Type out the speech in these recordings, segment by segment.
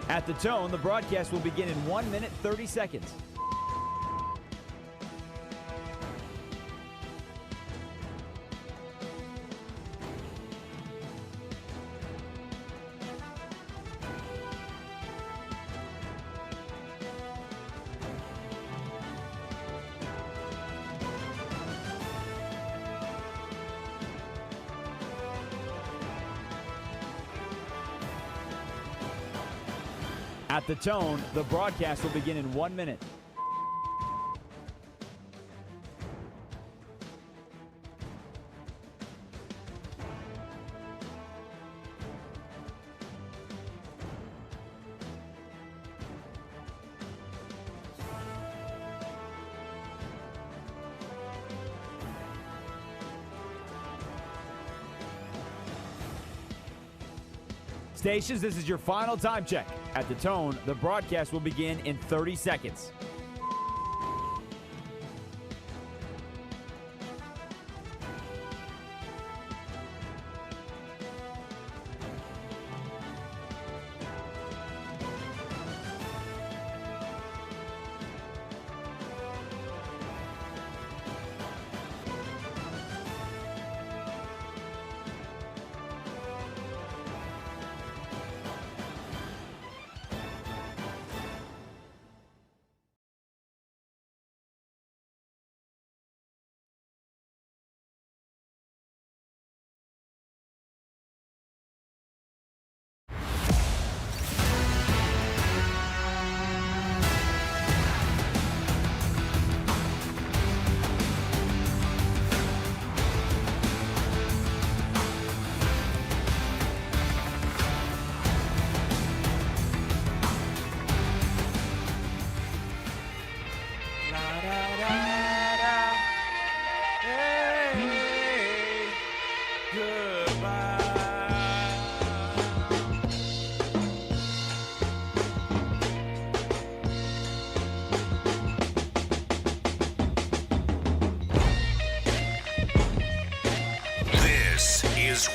At the tone, the broadcast will begin in 1 minute, 30 seconds. At the tone, the broadcast will begin in 1 minute. Stations, this is your final time check. At the tone, the broadcast will begin in 30 seconds.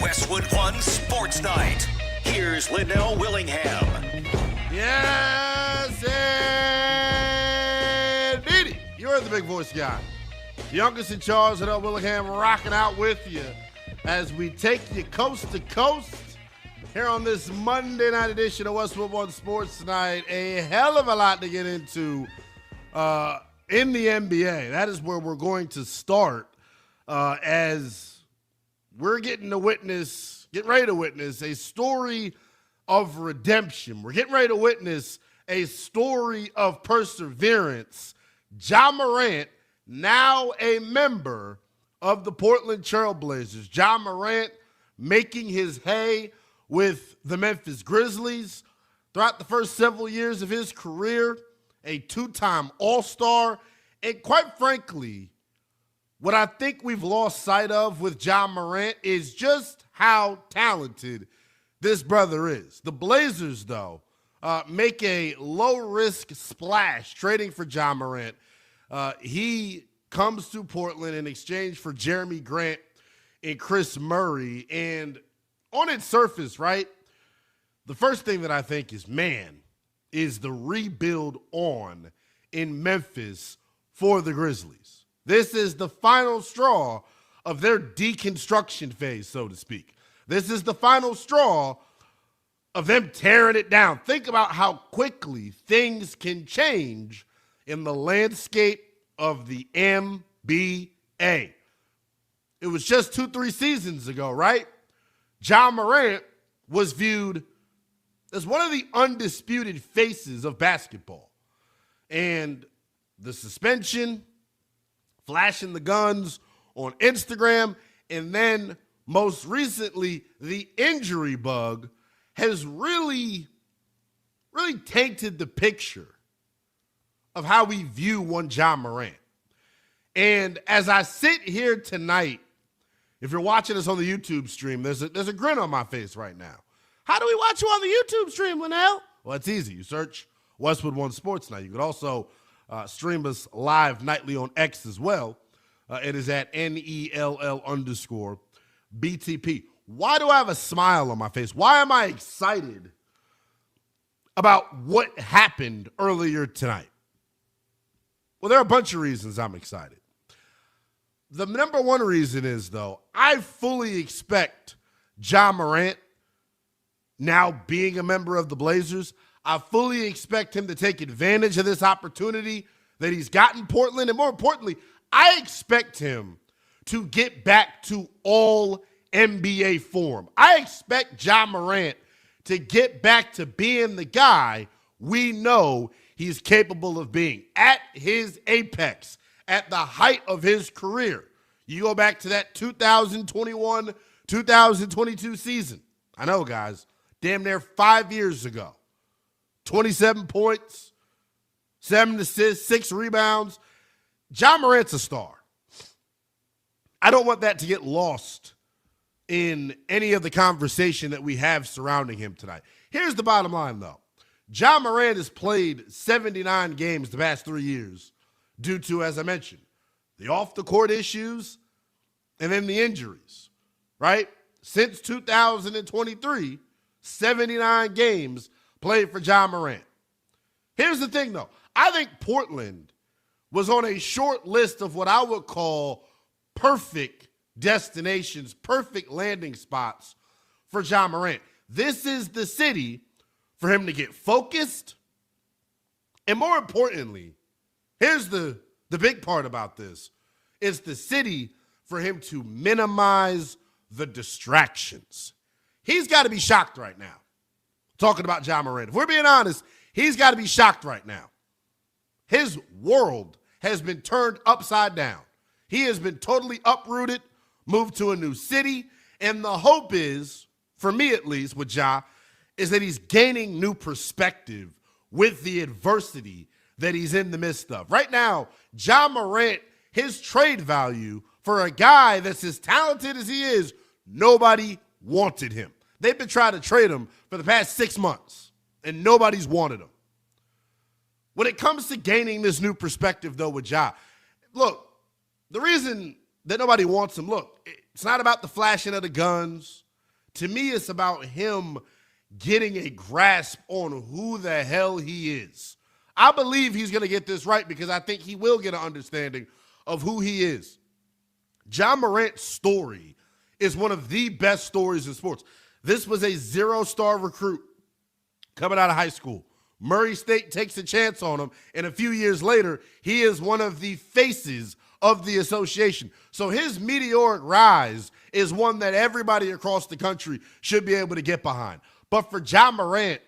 Westwood One Sports Night. Here's Linnell Willingham. Yes, indeedy. You're the big voice guy. Youngest in charge, Linnell Willingham, rocking out with you as we take you coast to coast here on this Monday night edition of Westwood One Sports Night. A hell of a lot to get into in the NBA. That is where we're going to start as we're getting ready to witness a story of redemption. We're getting ready to witness a story of perseverance. Ja Morant, now a member of the Portland Trail Blazers. Ja Morant making his hay with the Memphis Grizzlies throughout the first several years of his career, a two-time All-Star, and quite frankly, what I think we've lost sight of with Ja Morant is just how talented this brother is. The Blazers, though, make a low-risk splash trading for Ja Morant. He comes to Portland in exchange for Jeremy Grant and Chris Murray. And on its surface, right, the first thing that I think is, man, is the rebuild on in Memphis for the Grizzlies. This is the final straw of their deconstruction phase, so to speak. This is the final straw of them tearing it down. Think about how quickly things can change in the landscape of the NBA. It was just 2-3 seasons ago, right? Ja Morant was viewed as one of the undisputed faces of basketball. And the suspension, flashing the guns on Instagram, and then most recently, the injury bug has really tainted the picture of how we view one Ja Morant. And as I sit here tonight, if you're watching us on the YouTube stream, there's a grin on my face right now. How do we watch you on the YouTube stream, Linnell? Well, it's easy. You search Westwood One Sports Night. You could also stream us live nightly on X as well. It is at NELL_BTP. Why do I have a smile on my face? Why am I excited about what happened earlier tonight? Well, there are a bunch of reasons I'm excited. The number one reason is, though, I fully expect Ja Morant, now being a member of the Blazers, I fully expect him to take advantage of this opportunity that he's got in Portland. And more importantly, I expect him to get back to all NBA form. I expect Ja Morant to get back to being the guy we know he's capable of being at his apex, at the height of his career. You go back to that 2021-2022 season. I know, guys, damn near 5 years ago. 27 points, 7 assists, 6 rebounds. Ja Morant's a star. I don't want that to get lost in any of the conversation that we have surrounding him tonight. Here's the bottom line, though. Ja Morant has played 79 games the past 3 years due to, as I mentioned, the off-the-court issues and then the injuries, right? Since 2023, 79 games played for Ja Morant. Here's the thing, though. I think Portland was on a short list of what I would call perfect destinations, perfect landing spots for Ja Morant. This is the city for him to get focused. And more importantly, here's the big part about this. It's the city for him to minimize the distractions. He's got to be shocked right now. Talking about Ja Morant. If we're being honest, he's got to be shocked right now. His world has been turned upside down. He has been totally uprooted, moved to a new city, and the hope is, for me at least, with Ja, is that he's gaining new perspective with the adversity that he's in the midst of. Right now, Ja Morant, his trade value for a guy that's as talented as he is, nobody wanted him. They've been trying to trade him for the past 6 months, and nobody's wanted him. When it comes to gaining this new perspective, though, with Ja, look, the reason that nobody wants him, look, it's not about the flashing of the guns. To me, it's about him getting a grasp on who the hell he is. I believe he's going to get this right because I think he will get an understanding of who he is. Ja Morant's story is one of the best stories in sports. This was a 0-star recruit coming out of high school. Murray State takes a chance on him, and a few years later, he is one of the faces of the association. So his meteoric rise is one that everybody across the country should be able to get behind. But for Ja Morant,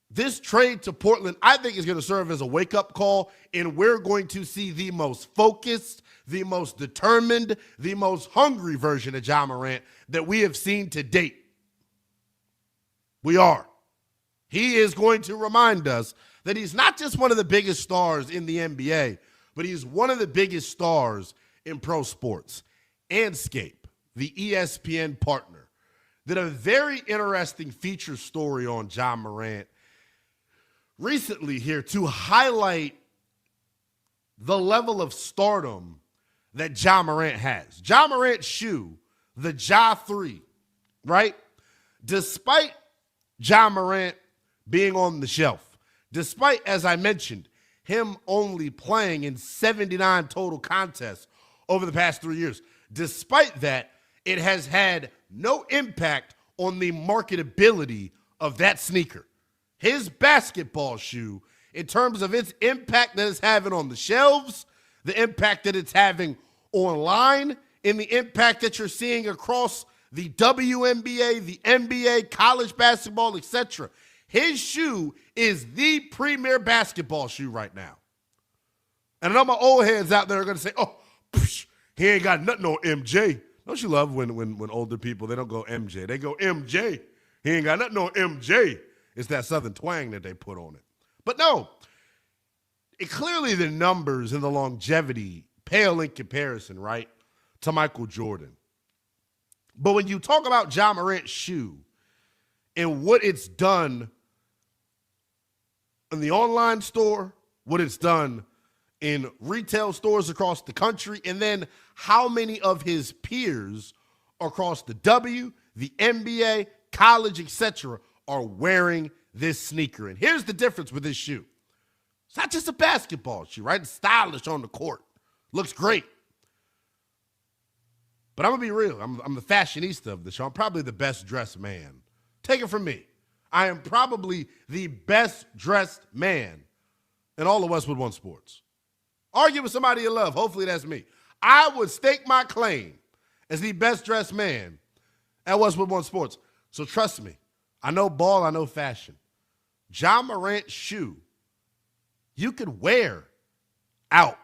this trade to Portland, I think, is going to serve as a wake-up call, and we're going to see the most focused, the most determined, the most hungry version of Ja Morant that we have seen to date. We are. He is going to remind us that he's not just one of the biggest stars in the NBA, but he's one of the biggest stars in pro sports. Anscape, the ESPN partner, did a very interesting feature story on Ja Morant recently here to highlight the level of stardom that Ja Morant has. Ja Morant's shoe, the Ja 3, right? Despite Ja Morant being on the shelf, despite, as I mentioned, him only playing in 79 total contests over the past 3 years, despite that, it has had no impact on the marketability of that sneaker. His basketball shoe, in terms of its impact that it's having on the shelves, the impact that it's having online, and the impact that you're seeing across the WNBA, the NBA, college basketball, etc. His shoe is the premier basketball shoe right now. And I know my old heads out there are going to say, oh, he ain't got nothing on MJ. Don't you love when older people, they don't go MJ. They go MJ. He ain't got nothing on MJ. It's that southern twang that they put on it. But no, clearly the numbers and the longevity pale in comparison, right, to Michael Jordan. But when you talk about Ja Morant's shoe and what it's done in the online store, what it's done in retail stores across the country, and then how many of his peers across the W, the NBA, college, etc., are wearing this sneaker. And here's the difference with this shoe. It's not just a basketball shoe, right? It's stylish on the court. Looks great. But I'm going to be real. I'm the fashionista of the show. I'm probably the best dressed man. Take it from me. I am probably the best dressed man in all of Westwood One Sports. Argue with somebody you love. Hopefully that's me. I would stake my claim as the best dressed man at Westwood One Sports. So trust me. I know ball. I know fashion. Ja Morant's shoe, you could wear out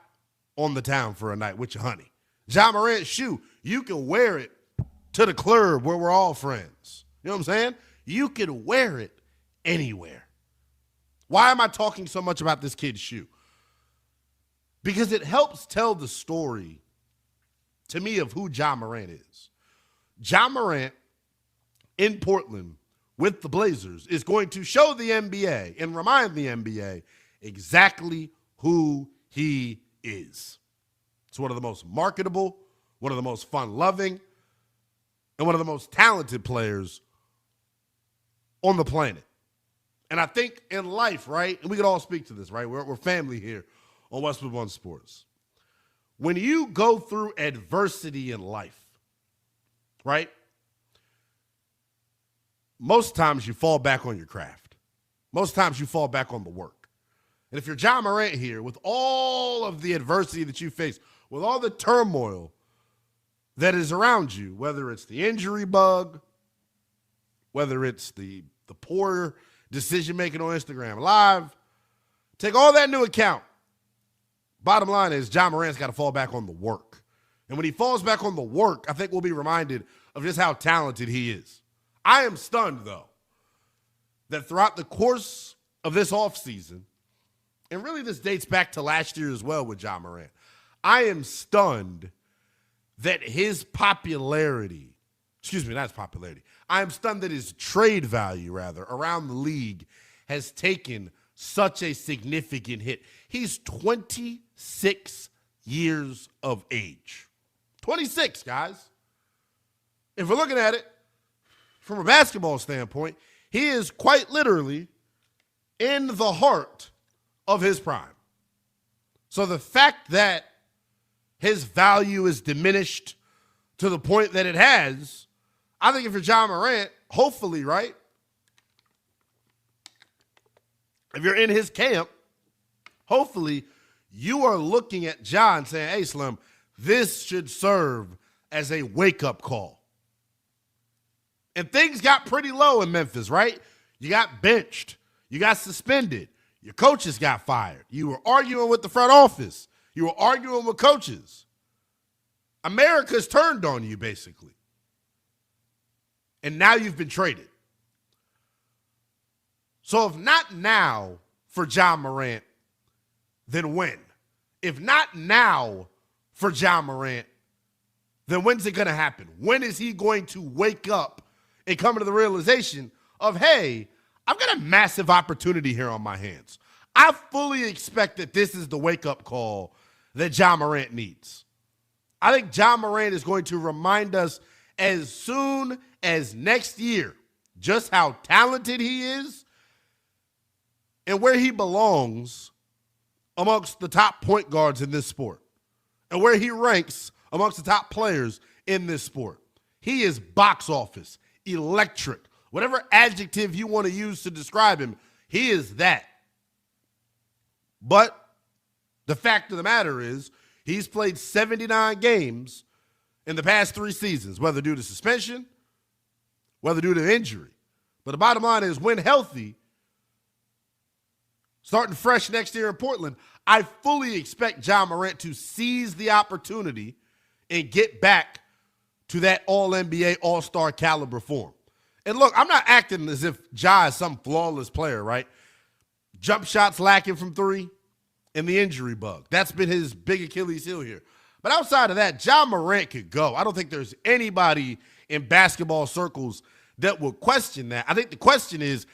on the town for a night with your honey. Ja Morant's shoe, you can wear it to the club where we're all friends. You know what I'm saying? You can wear it anywhere. Why am I talking so much about this kid's shoe? Because it helps tell the story to me of who Ja Morant is. Ja Morant in Portland with the Blazers is going to show the NBA and remind the NBA exactly who he is. It's one of the most marketable, one of the most fun-loving, and one of the most talented players on the planet. And I think in life, right, and we can all speak to this, right? We're family here on Westwood One Sports. When you go through adversity in life, right, most times you fall back on your craft. Most times you fall back on the work. And if you're Ja Morant here, with all of the adversity that you face, with all the turmoil that is around you, whether it's the injury bug, whether it's the poor decision-making on Instagram Live, take all that into account. Bottom line is Ja Morant's got to fall back on the work. And when he falls back on the work, I think we'll be reminded of just how talented he is. I am stunned, though, that throughout the course of this offseason, and really this dates back to last year as well with Ja Morant, I am stunned that his popularity, I am stunned that his trade value, rather, around the league has taken such a significant hit. He's 26 years of age. 26, guys. If we're looking at it from a basketball standpoint, he is quite literally in the heart of his prime. So the fact that his value is diminished to the point that it has, I think if you're Ja Morant, hopefully, right, if you're in his camp, hopefully you are looking at Ja and saying, hey, Slim, this should serve as a wake-up call. And things got pretty low in Memphis, right? You got benched. You got suspended. Your coaches got fired. You were arguing with the front office. You were arguing with coaches. America's turned on you, basically. And now you've been traded. So if not now for Ja Morant, then when? If not now for Ja Morant, then when's it going to happen? When is he going to wake up and come to the realization of, hey, I've got a massive opportunity here on my hands. I fully expect that this is the wake-up call that Ja Morant needs. I think Ja Morant is going to remind us as soon as next year just how talented he is and where he belongs amongst the top point guards in this sport and where he ranks amongst the top players in this sport. He is box office, electric, whatever adjective you want to use to describe him, he is that. But the fact of the matter is he's played 79 games in the past 3 seasons, whether due to suspension, whether due to injury. But the bottom line is when healthy, starting fresh next year in Portland, I fully expect Ja Morant to seize the opportunity and get back to that all-NBA, all-star caliber form. And look, I'm not acting as if Ja is some flawless player, right? Jump shots lacking from 3 and the injury bug. That's been his big Achilles heel here. But outside of that, Ja Morant could go. I don't think there's anybody in basketball circles that would question that. I think the question is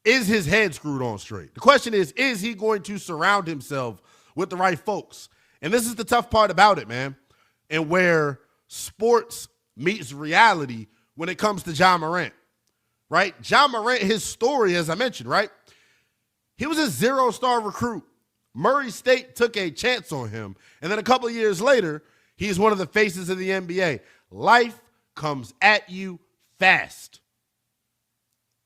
his head screwed on straight? The question is he going to surround himself with the right folks? And this is the tough part about it, man, and where sports meets reality when it comes to Ja Morant, right? Ja Morant, his story, as I mentioned, right? He was a 0-star recruit. Murray State took a chance on him. And then a couple of years later, he's one of the faces of the NBA. Life comes at you fast.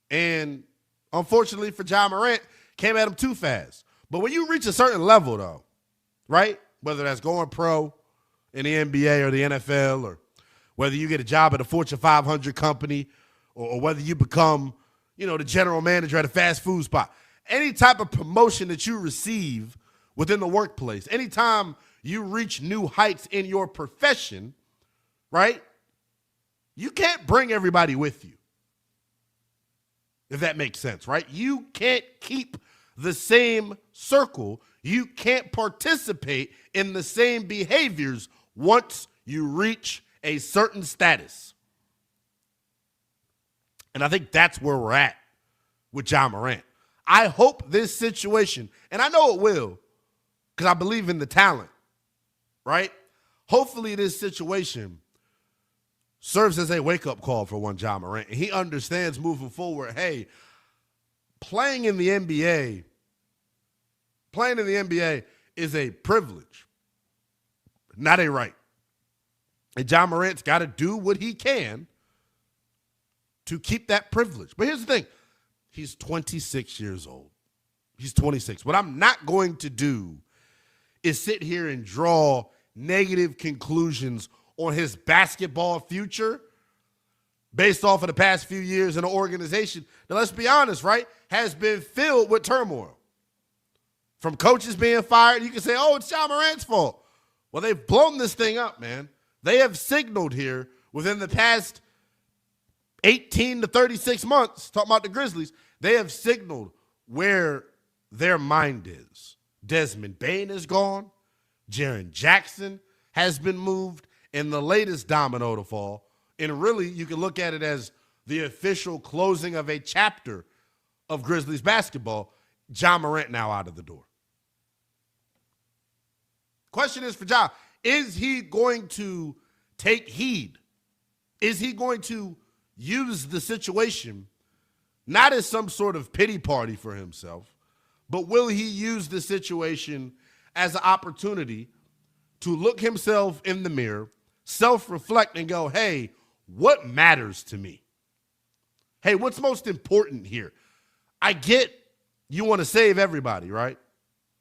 And unfortunately for Ja Morant, came at him too fast. But when you reach a certain level, though, right, whether that's going pro in the NBA or the NFL, or whether you get a job at a Fortune 500 company, or whether you become, the general manager at a fast food spot, any type of promotion that you receive within the workplace, anytime you reach new heights in your profession, right, you can't bring everybody with you, if that makes sense, right? You can't keep the same circle. You can't participate in the same behaviors once you reach a certain status. And I think that's where we're at with Ja Morant. I hope this situation, and I know it will, because I believe in the talent, right? Hopefully this situation serves as a wake-up call for one Ja Morant. And he understands moving forward, hey, playing in the NBA is a privilege, not a right. And Ja Morant's got to do what he can to keep that privilege. But here's the thing. He's 26 years old. He's 26. What I'm not going to do is sit here and draw negative conclusions on his basketball future based off of the past few years in an organization that, let's be honest, right, has been filled with turmoil. From coaches being fired, you can say, oh, it's Ja Morant's fault. Well, they've blown this thing up, man. They have signaled here within the past 18 to 36 months, talking about the Grizzlies, they have signaled where their mind is. Desmond Bane is gone. Jaren Jackson has been moved. And the latest domino to fall, and really you can look at it as the official closing of a chapter of Grizzlies basketball, Ja Morant now out of the door. Question is for Ja, is he going to take heed? Is he going to use the situation not as some sort of pity party for himself, but will he use the situation as an opportunity to look himself in the mirror, self-reflect, and go, hey, what matters to me? Hey, what's most important here? I get you want to save everybody, right?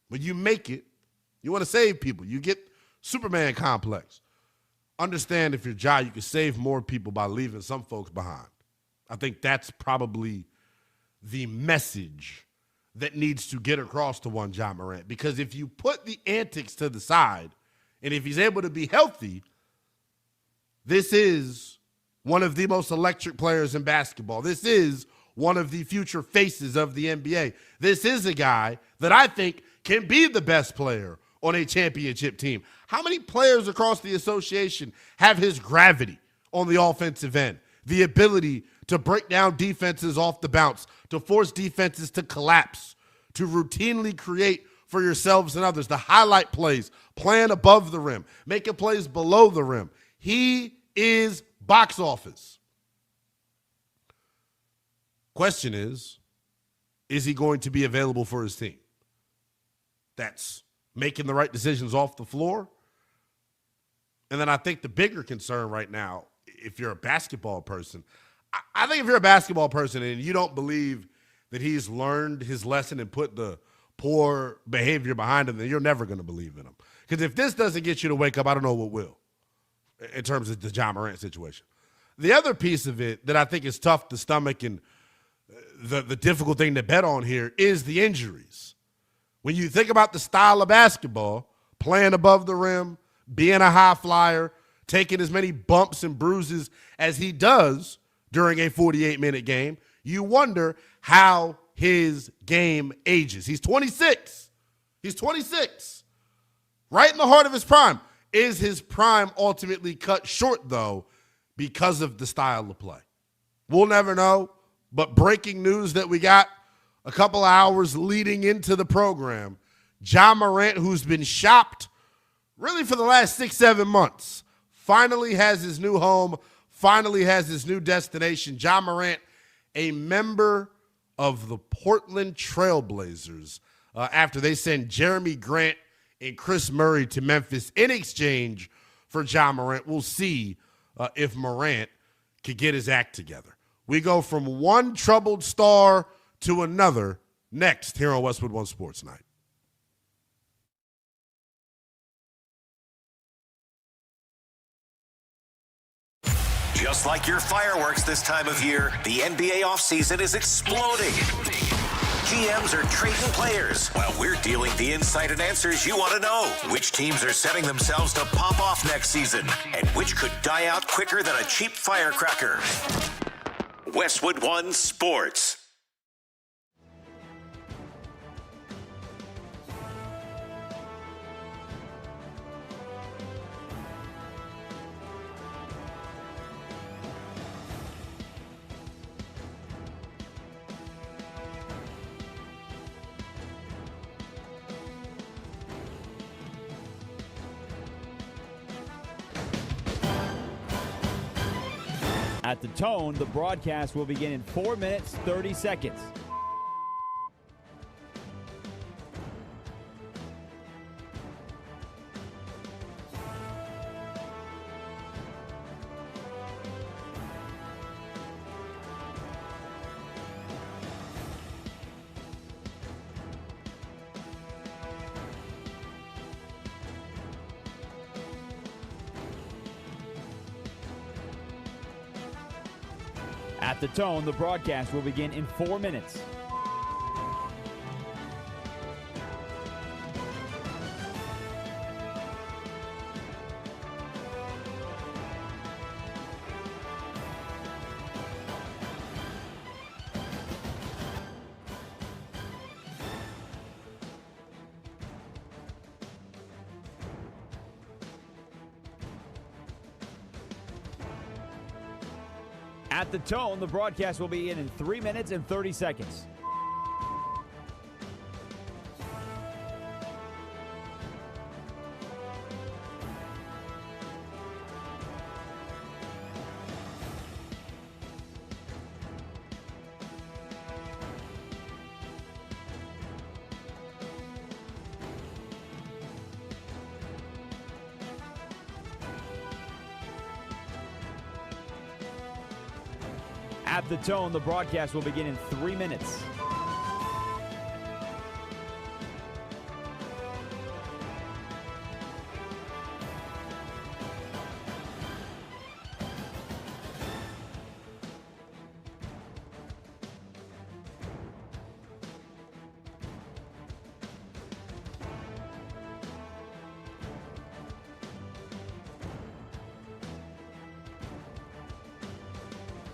When you make it, you want to save people. You get Superman complex. Understand if you're Ja, you can save more people by leaving some folks behind. I think that's probably the message that needs to get across to one Ja Morant. Because if you put the antics to the side, and if he's able to be healthy, this is one of the most electric players in basketball. This is one of the future faces of the NBA. This is a guy that I think can be the best player on a championship team. How many players across the association have his gravity on the offensive end? The ability to break down defenses off the bounce, to force defenses to collapse, to routinely create for yourselves and others, the highlight plays, playing above the rim, making plays below the rim. He is box office. Question is he going to be available for his team? That's making the right decisions off the floor. And then I think the bigger concern right now, if you're a basketball person, I think if you're a basketball person and you don't believe that he's learned his lesson and put the poor behavior behind him, then you're never going to believe in him. Because if this doesn't get you to wake up, I don't know what will in terms of the Ja Morant situation. The other piece of it that I think is tough to stomach and the difficult thing to bet on here is the injuries. When you think about the style of basketball, playing above the rim, being a high flyer, taking as many bumps and bruises as he does during a 48-minute game, you wonder how his game ages. He's 26. He's 26. Right in the heart of his prime. Is his prime ultimately cut short, though, because of the style of play? We'll never know, but breaking news that we got a couple of hours leading into the program, Ja Morant, who's been shopped really for the last 6-7 months, finally has his new home, finally has his new destination. Ja Morant, a member of the Portland Trailblazers after they send Jeremy Grant and Chris Murray to Memphis in exchange for Ja Morant. We'll see if Morant could get his act together. We go from one troubled star to another next here on Westwood One Sports Night. Just like your fireworks this time of year, the NBA offseason is exploding. GMs are trading players while we're dealing the insight and answers you want to know. Which teams are setting themselves to pop off next season and which could die out quicker than a cheap firecracker. Westwood One Sports. At the tone, the broadcast will begin in 4 minutes, 30 seconds. At the tone, the broadcast will begin in 4 minutes. At the tone, the broadcast will begin in 3 minutes and 30 seconds. At the tone, the broadcast will begin in 3 minutes.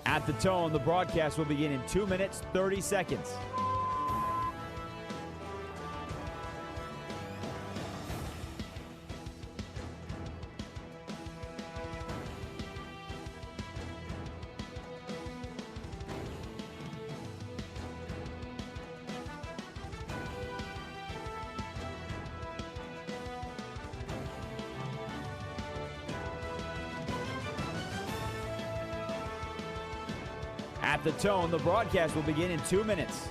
At the tone, the broadcast will begin in 2 minutes, 30 seconds. At the tone, the broadcast will begin in 2 minutes.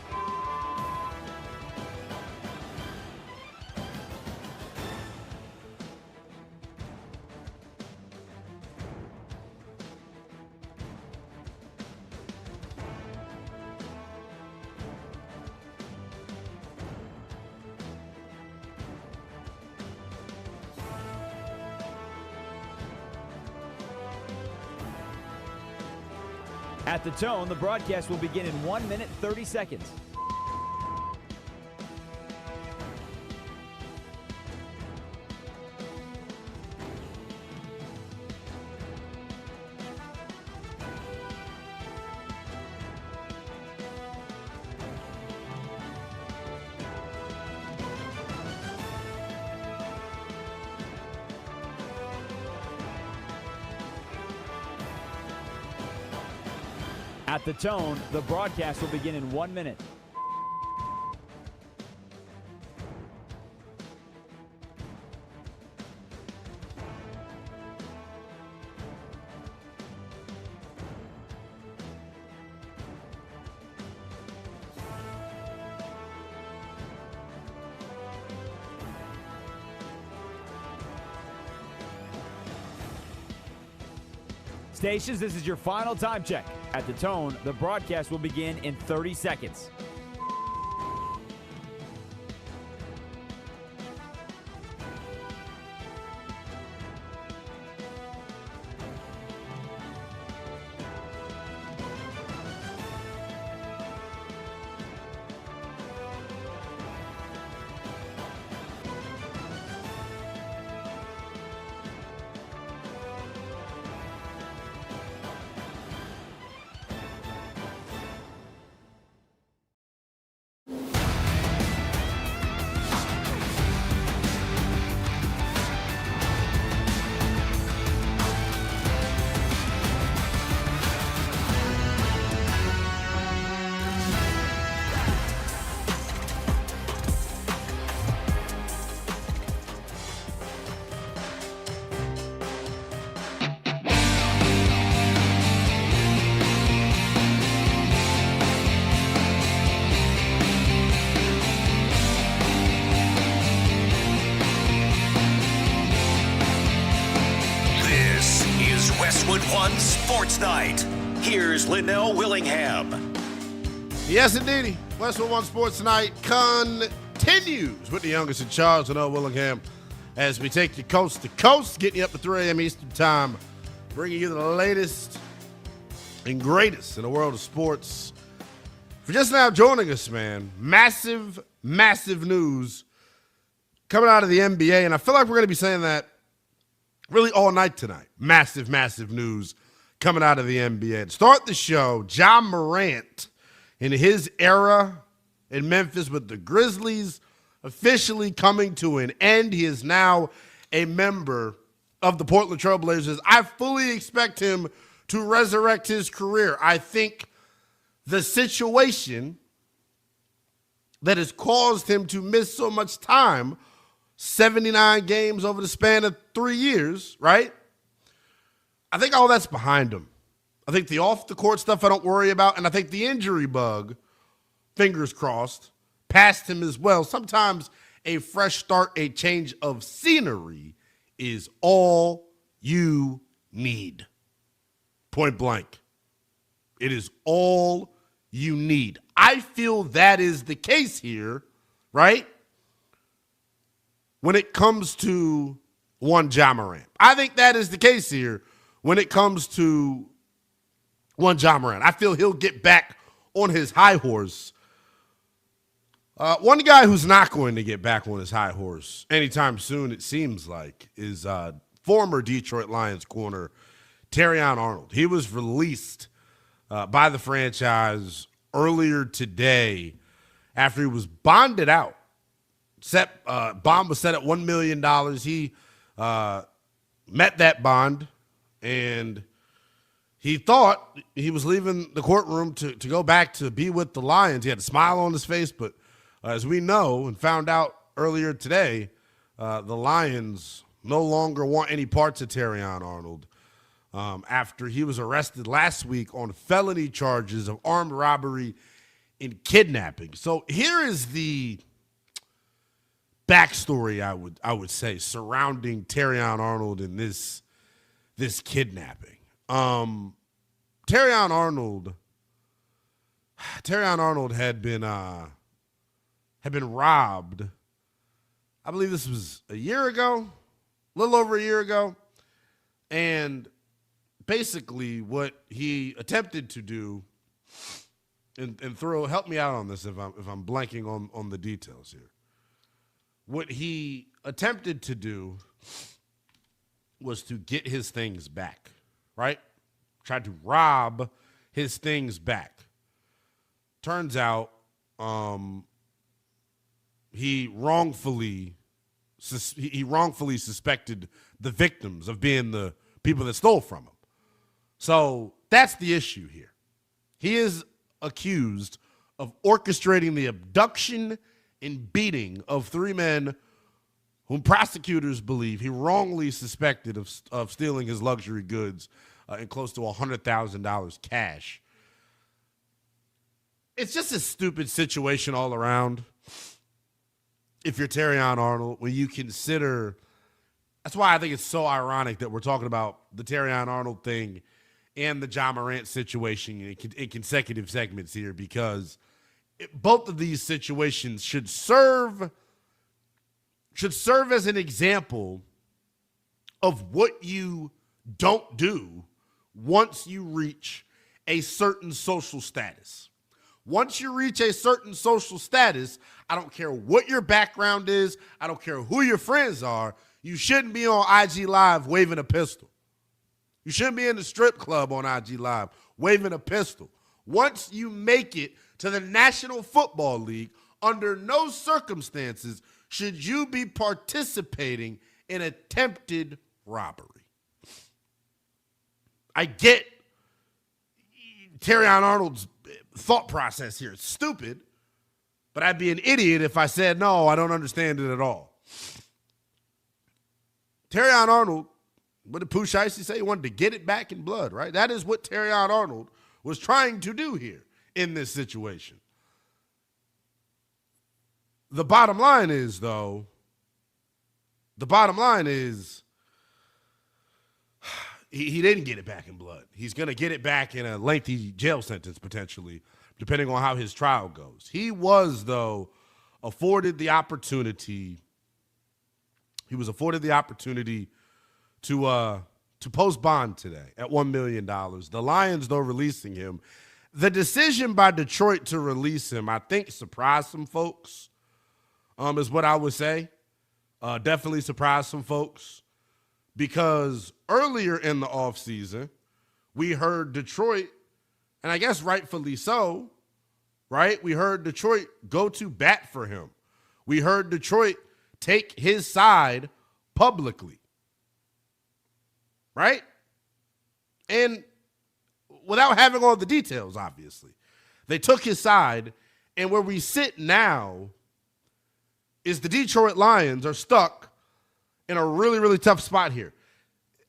At the tone, the broadcast will begin in 1 minute, 30 seconds. At the tone, the broadcast will begin in 1 minute. Stations, this is your final time check. At the tone, the broadcast will begin in 30 seconds. Westwood One Sports Night. Here's Linnell Willingham. Yes, indeed. Westwood One Sports Night continues with the youngest in charge, Linnell Willingham, as we take you coast to coast, getting you up to 3 a.m. Eastern Time, bringing you the latest and greatest in the world of sports. For just now joining us, man, massive news coming out of the NBA, and I feel like we're going to be saying that really all night tonight. Massive news coming out of the NBA. To start the show, Morant, in his era in Memphis with the Grizzlies, officially coming to an end. He is now a member of the Portland Trail Blazers. I fully expect him to resurrect his career. I think the situation that has caused him to miss so much time, 79 games over the span of 3 years, right? I think all that's behind him. I think the off-the-court stuff I don't worry about, and I think the injury bug, fingers crossed, past him as well. Sometimes a fresh start, a change of scenery is all you need. Point blank. It is all you need. I feel that is the case here, right? When it comes to one Morant. I think that is the case here when it comes to one Morant. I feel he'll get back on his high horse. One guy who's not going to get back on his high horse anytime soon, it seems like, is former Detroit Lions corner Terrion Arnold. He was released by the franchise earlier today after he was bonded out. Bond was set at $1 million. He met that bond, and he thought he was leaving the courtroom to go back to be with the Lions. He had a smile on his face, but as we know and found out earlier today, the Lions no longer want any parts of Terrion Arnold after he was arrested last week on felony charges of armed robbery and kidnapping. So here is the backstory, I would say, surrounding Terrion Arnold and this kidnapping. Terrion Arnold had been robbed. I believe this was a year ago, a little over a year ago, and basically what he attempted to do, and help me out on this if I'm blanking on the details here. What he attempted to do was to get his things back, right? Tried to rob his things back. Turns out he wrongfully suspected the victims of being the people that stole from him. So that's the issue here. He is accused of orchestrating the abduction and beating of 3 men whom prosecutors believe he wrongly suspected of stealing his luxury goods and close to $100,000 cash. It's just a stupid situation all around. If you're Terrion Arnold, when you consider, that's why I think it's so ironic that we're talking about the Terrion Arnold thing and the Ja Morant situation in consecutive segments here, because both of these situations should serve as an example of what you don't do once you reach a certain social status. Once you reach a certain social status, I don't care what your background is, I don't care who your friends are, you shouldn't be on IG Live waving a pistol. You shouldn't be in the strip club on IG Live waving a pistol. Once you make it to the National Football League, under no circumstances should you be participating in attempted robbery. I get Terrion Arnold's thought process here. It's stupid, but I'd be an idiot if I said, no, I don't understand it at all. Terrion Arnold, what did Pooh Shiesty say? He wanted to get it back in blood, right? That is what Terrion Arnold was trying to do here in this situation. The bottom line is, he didn't get it back in blood. He's going to get it back in a lengthy jail sentence, potentially, depending on how his trial goes. He was, though, afforded the opportunity. He was afforded the opportunity to post bond today at $1 million. The Lions, though, releasing him. The decision by Detroit to release him, I think, surprised some folks, is what I would say. Definitely surprised some folks. Because earlier in the offseason, we heard Detroit, and I guess rightfully so, right? We heard Detroit go to bat for him. We heard Detroit take his side publicly, right? And without having all the details, obviously. They took his side, and where we sit now is the Detroit Lions are stuck in a really, really tough spot here.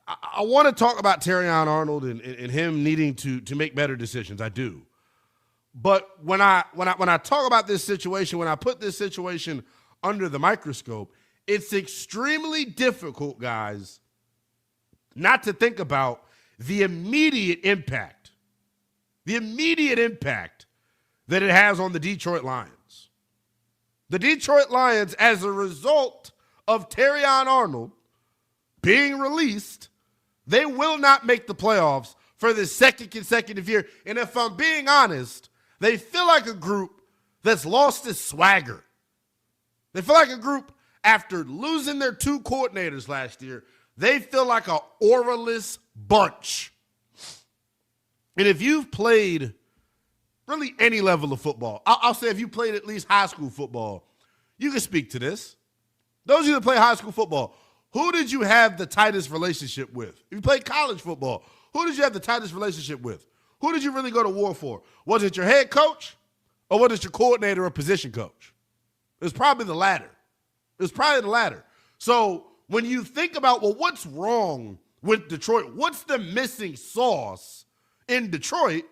I want to talk about Terrion Arnold and him needing to make better decisions. I do. But when I talk about this situation, when I put this situation under the microscope, it's extremely difficult, guys, not to think about the immediate impact that it has on the Detroit Lions. The Detroit Lions, as a result of Terrion Arnold being released, they will not make the playoffs for the second consecutive year. And if I'm being honest, they feel like a group that's lost its swagger. They feel like a group, after losing their two coordinators last year, they feel like a auraless bunch. And if you've played really any level of football, I'll say if you played at least high school football, you can speak to this. Those of you that play high school football, who did you have the tightest relationship with? If you played college football, who did you have the tightest relationship with? Who did you really go to war for? Was it your head coach or was it your coordinator or position coach? It was probably the latter. So when you think about, well, what's wrong with Detroit? What's the missing sauce in Detroit?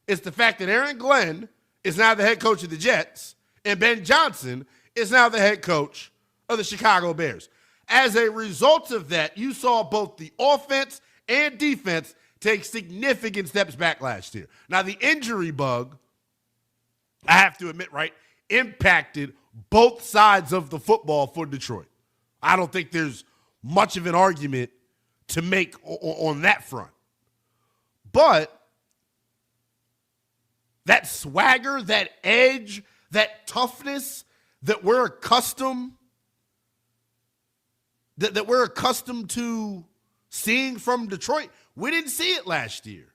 It's the fact that Aaron Glenn is now the head coach of the Jets and Ben Johnson is now the head coach of the Chicago Bears. As a result of that, you saw both the offense and defense take significant steps back last year. Now, the injury bug, I have to admit, right, impacted both sides of the football for Detroit. I don't think there's much of an argument to make on that front. But that swagger, that edge, that toughness that we're accustomed to seeing from Detroit, we didn't see it last year.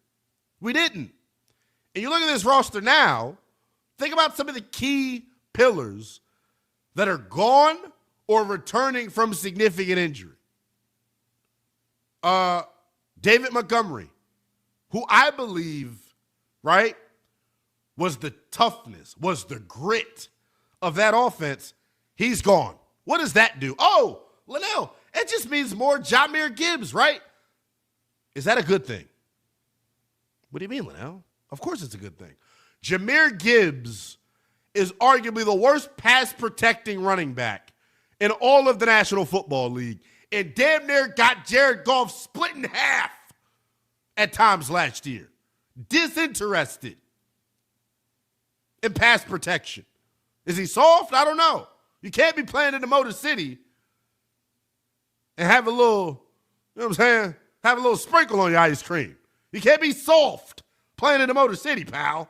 We didn't. And you look at this roster now, think about some of the key pillars that are gone or returning from significant injury. David Montgomery, who I believe, right, was the toughness, was the grit of that offense, he's gone. What does that do? Oh, Linnell, it just means more Jahmyr Gibbs, right? Is that a good thing? What do you mean, Linnell? Of course it's a good thing. Jahmyr Gibbs is arguably the worst pass-protecting running back in all of the National Football League and damn near got Jared Goff split in half at times last year. Disinterested in pass protection. Is he soft? I don't know. You can't be playing in the Motor City and have a little, you know what I'm saying, have a little sprinkle on your ice cream. You can't be soft playing in the Motor City, pal.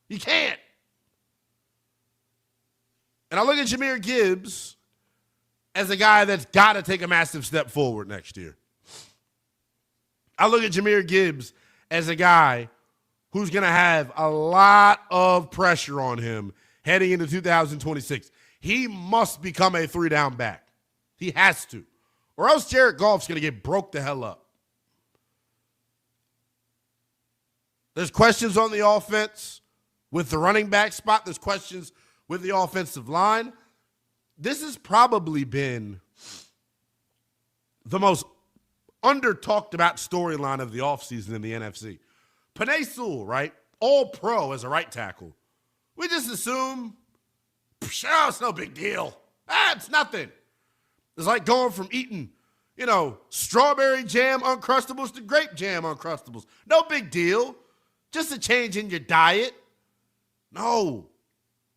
You can't. And I look at Jahmyr Gibbs as a guy that's got to take a massive step forward next year. I look at Jahmyr Gibbs as a guy who's going to have a lot of pressure on him heading into 2026. He must become a 3-down back. He has to. Or else Jared Goff's going to get broke the hell up. There's questions on the offense with the running back spot. There's questions with the offensive line. This has probably been the most under-talked about storyline of the offseason in the NFC. Penei Sewell, right? All pro as a right tackle. We just assume, oh, it's no big deal. It's nothing. It's like going from eating, strawberry jam Uncrustables to grape jam Uncrustables. No big deal. Just a change in your diet. No.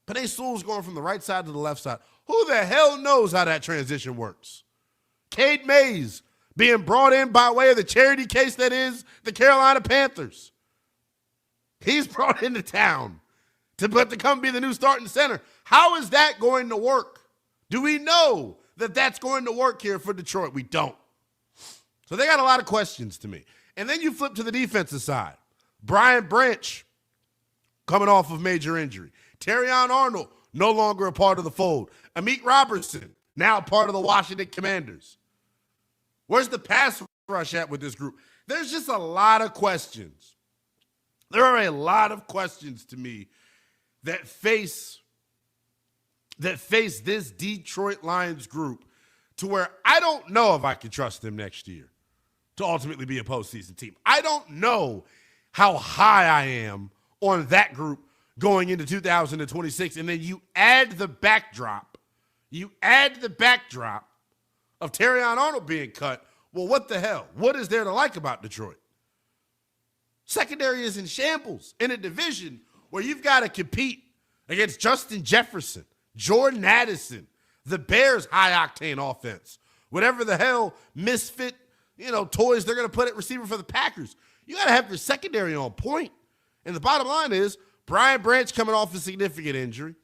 Penei Sewell's going from the right side to the left side. Who the hell knows how that transition works? Cade Mays being brought in by way of the charity case that is the Carolina Panthers. He's brought into town to come be the new starting center. How is that going to work? Do we know that that's going to work here for Detroit? We don't. So they got a lot of questions to me. And then you flip to the defensive side. Brian Branch coming off of major injury. Terrion Arnold, no longer a part of the fold. Amik Robertson, now part of the Washington Commanders. Where's the pass rush at with this group? There's just a lot of questions. There are a lot of questions to me that face this Detroit Lions group to where I don't know if I can trust them next year to ultimately be a postseason team. I don't know how high I am on that group going into 2026. And then you add the backdrop of Terrion Arnold being cut. Well, what the hell? What is there to like about Detroit? Secondary is in shambles in a division where you've got to compete against Justin Jefferson, Jordan Addison, the Bears' high-octane offense, whatever the hell misfit, toys they're going to put at receiver for the Packers. You got to have your secondary on point. And the bottom line is Brian Branch coming off a significant injury.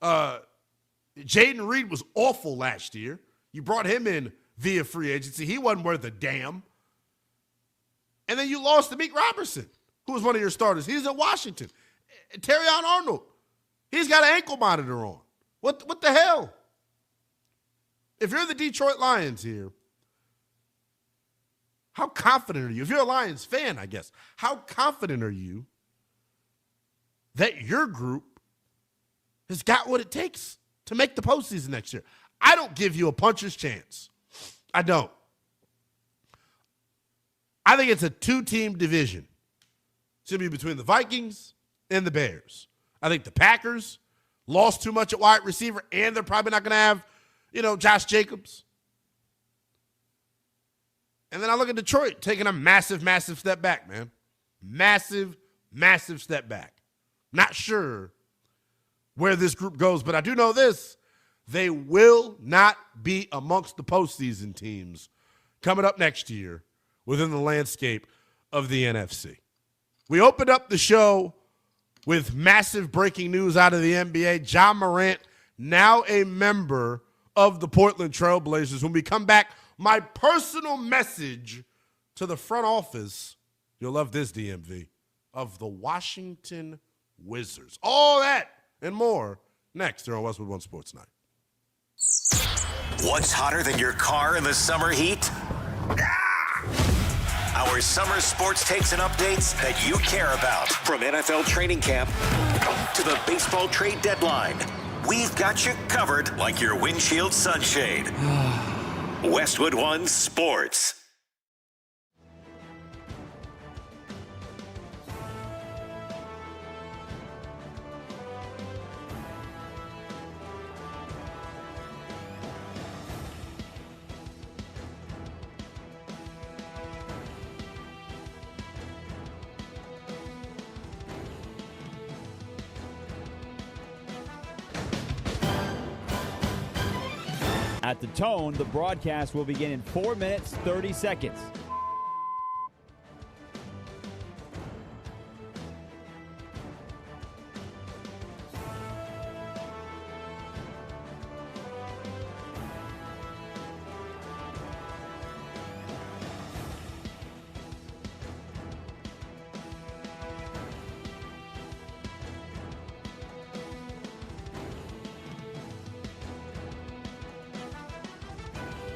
Jaden Reed was awful last year. You brought him in via free agency. He wasn't worth a damn. And then you lost to Amik Robertson, who was one of your starters. He's at Washington. Terrion Arnold, he's got an ankle monitor on. What the hell? If you're the Detroit Lions here, how confident are you? If you're a Lions fan, I guess, how confident are you that your group has got what it takes to make the postseason next year? I don't give you a puncher's chance. I don't. I think it's a two-team division. It's going to be between the Vikings and the Bears. I think the Packers lost too much at wide receiver, and they're probably not going to have, Josh Jacobs. And then I look at Detroit taking a massive, massive step back, man. Massive, massive step back. Not sure where this group goes, but I do know this. They will not be amongst the postseason teams coming up next year within the landscape of the NFC. We opened up the show with massive breaking news out of the NBA. Ja Morant, now a member of the Portland Trail Blazers. When we come back, my personal message to the front office, you'll love this, DMV, of the Washington Wizards. All that and more next here on Westwood One Sports Night. What's hotter than your car in the summer heat? Our summer sports takes and updates that you care about. From NFL training camp to the baseball trade deadline, we've got you covered like your windshield sunshade. Westwood One Sports. At the tone, the broadcast will begin in 4 minutes, 30 seconds.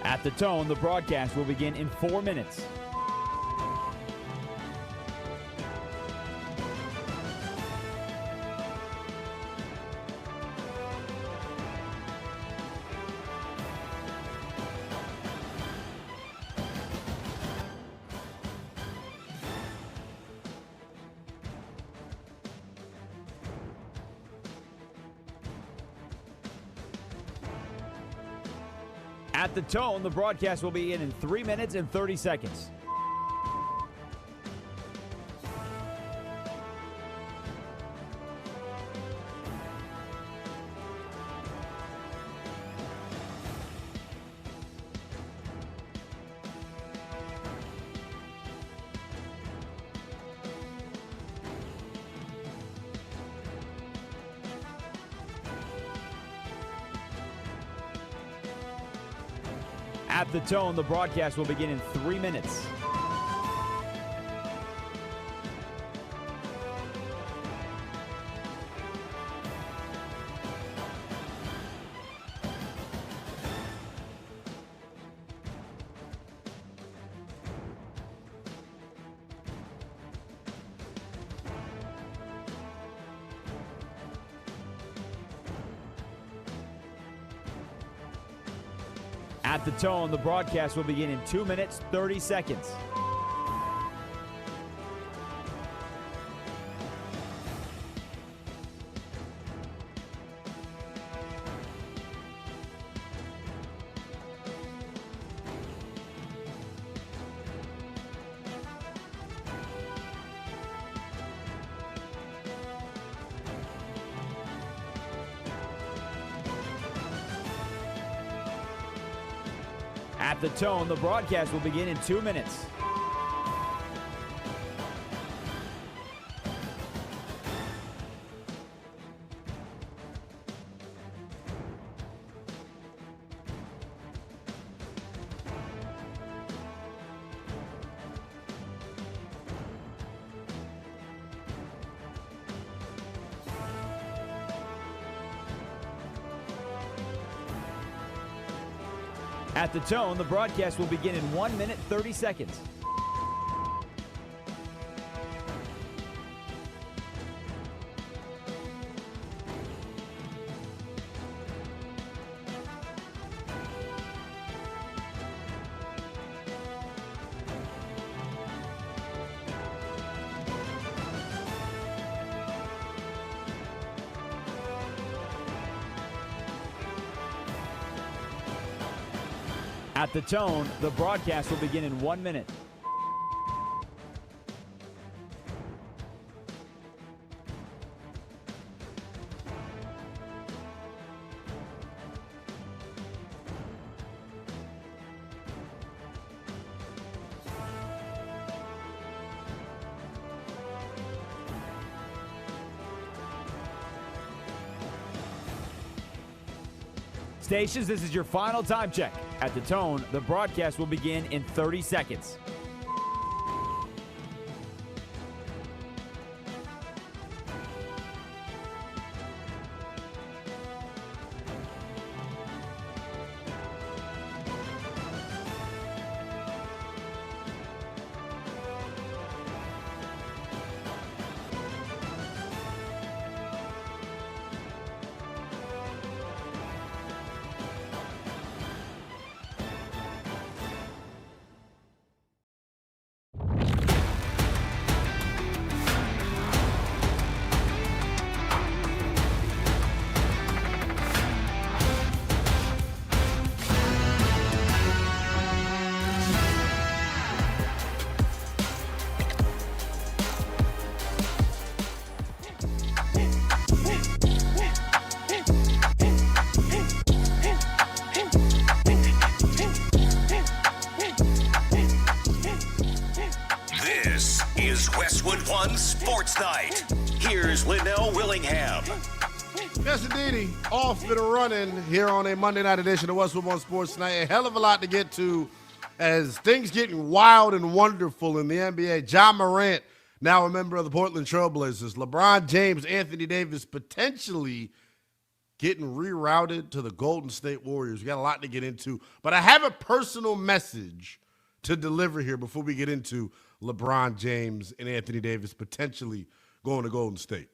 At the tone, the broadcast will begin in 4 minutes. At the tone, the broadcast will begin in 3 minutes and 30 seconds. At the tone, the broadcast will begin in 3 minutes. At the tone, the broadcast will begin in 2 minutes, 30 seconds. At the tone, the broadcast will begin in 2 minutes. At the tone, the broadcast will begin in 1 minute, 30 seconds. At the tone, the broadcast will begin in 1 minute. Stations, this is your final time check. At the tone, the broadcast will begin in 30 seconds. This is Westwood One Sports Night. Here's Linnell Willingham. Yes, indeedy. Off and running here on a Monday night edition of Westwood One Sports Night. A hell of a lot to get to as things getting wild and wonderful in the NBA. Ja Morant, now a member of the Portland Trail Blazers. LeBron James, Anthony Davis potentially getting rerouted to the Golden State Warriors. We got a lot to get into. But I have a personal message to deliver here before we get into LeBron James and Anthony Davis potentially going to Golden State.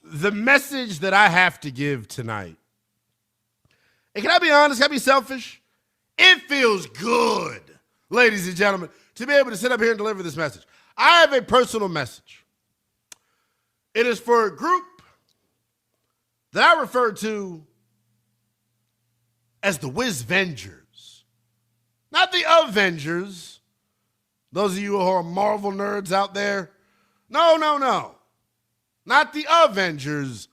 The message that I have to give tonight, and can I be honest, can I be selfish? It feels good, ladies and gentlemen, to be able to sit up here and deliver this message. I have a personal message. It is for a group that I refer to as the Wiz-Vengers. Not the Avengers. Those of you who are Marvel nerds out there. No. Not the Avengers.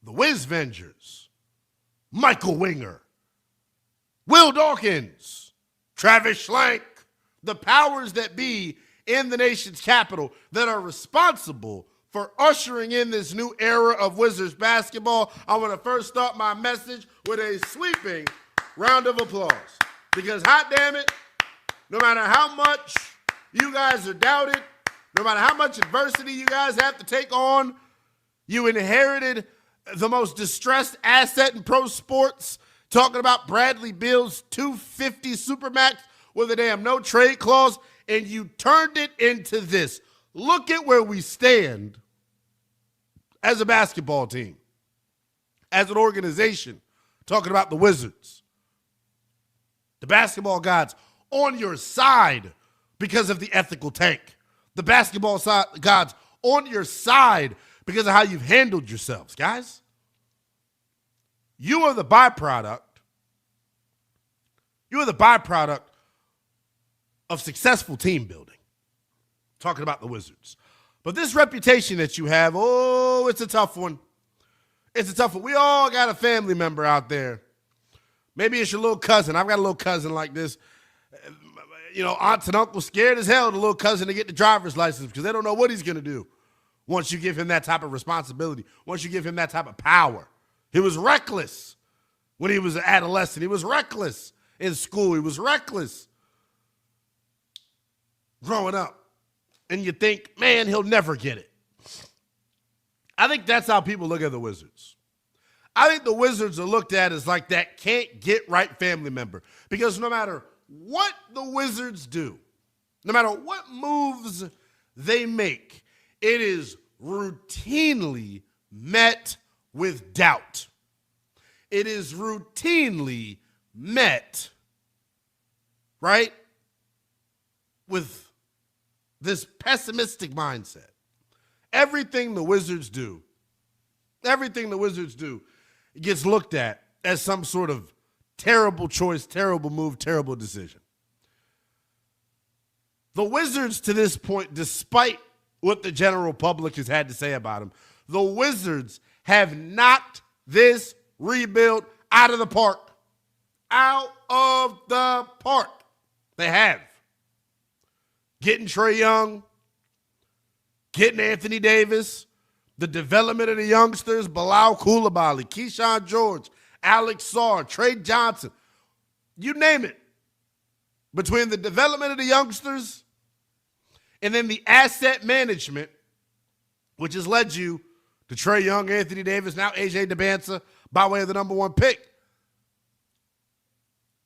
The Wiz-Vengers. Michael Winger. Will Dawkins. Travis Schlenk. The powers that be in the nation's capital that are responsible for ushering in this new era of Wizards basketball. I want to first start my message with a sweeping round of applause. Because hot damn it, no matter how much you guys are doubted, no matter how much adversity you guys have to take on, you inherited the most distressed asset in pro sports, talking about Bradley Beal's $250 Supermax with a damn no trade clause, and you turned it into this. Look at where we stand as a basketball team, as an organization, talking about the Wizards. The basketball gods on your side because of the ethical tank. The basketball gods on your side because of how you've handled yourselves, guys. You are the byproduct. You are the byproduct of successful team building. Talking about the Wizards. But this reputation that you have, it's a tough one. It's a tough one. We all got a family member out there. Maybe it's your little cousin. I've got a little cousin like this. You know, aunts and uncles scared as hell of the little cousin to get the driver's license because they don't know what he's going to do once you give him that type of responsibility, once you give him that type of power. He was reckless when he was an adolescent. He was reckless in school. He was reckless growing up. And you think, man, he'll never get it. I think that's how people look at the Wizards. I think the Wizards are looked at as like that can't get right family member. Because no matter what the Wizards do, no matter what moves they make, it is routinely met with doubt. It is routinely met, right, with this pessimistic mindset. Everything the Wizards do gets looked at as some sort of terrible choice, terrible move, terrible decision. The Wizards to this point, despite what the general public has had to say about them, the Wizards have knocked this rebuild out of the park. Out of the park. They have. Getting Trae Young, getting Anthony Davis, the development of the youngsters, Bilal Coulibaly, Keyshawn George, Alex Sarr, Trey Johnson, you name it. Between the development of the youngsters and then the asset management, which has led you to Trae Young, Anthony Davis, now AJ DeBanza by way of the number one pick.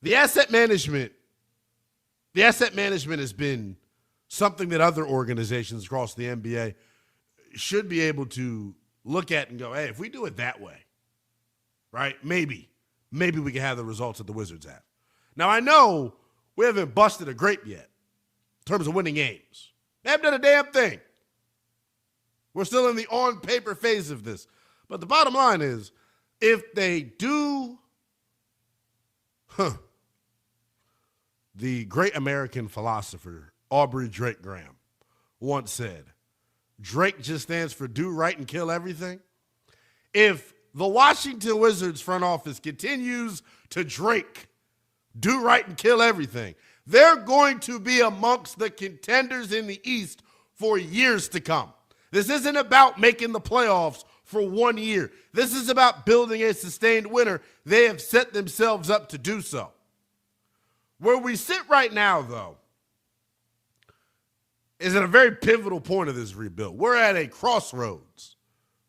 The asset management has been something that other organizations across the NBA should be able to look at and go, hey, if we do it that way, right, maybe we can have the results that the Wizards have. Now, I know we haven't busted a grape yet in terms of winning games. They haven't done a damn thing. We're still in the on-paper phase of this. But the bottom line is, if they do, the great American philosopher Aubrey Drake Graham once said, Drake just stands for do right and kill everything. If the Washington Wizards front office continues to Drake, do right and kill everything, They're going to be amongst the contenders in the East for years to come. This isn't about making the playoffs for 1 year. This is about building a sustained winner. They have set themselves up to do so. Where we sit right now, though, is at a very pivotal point of this rebuild. We're at a crossroads.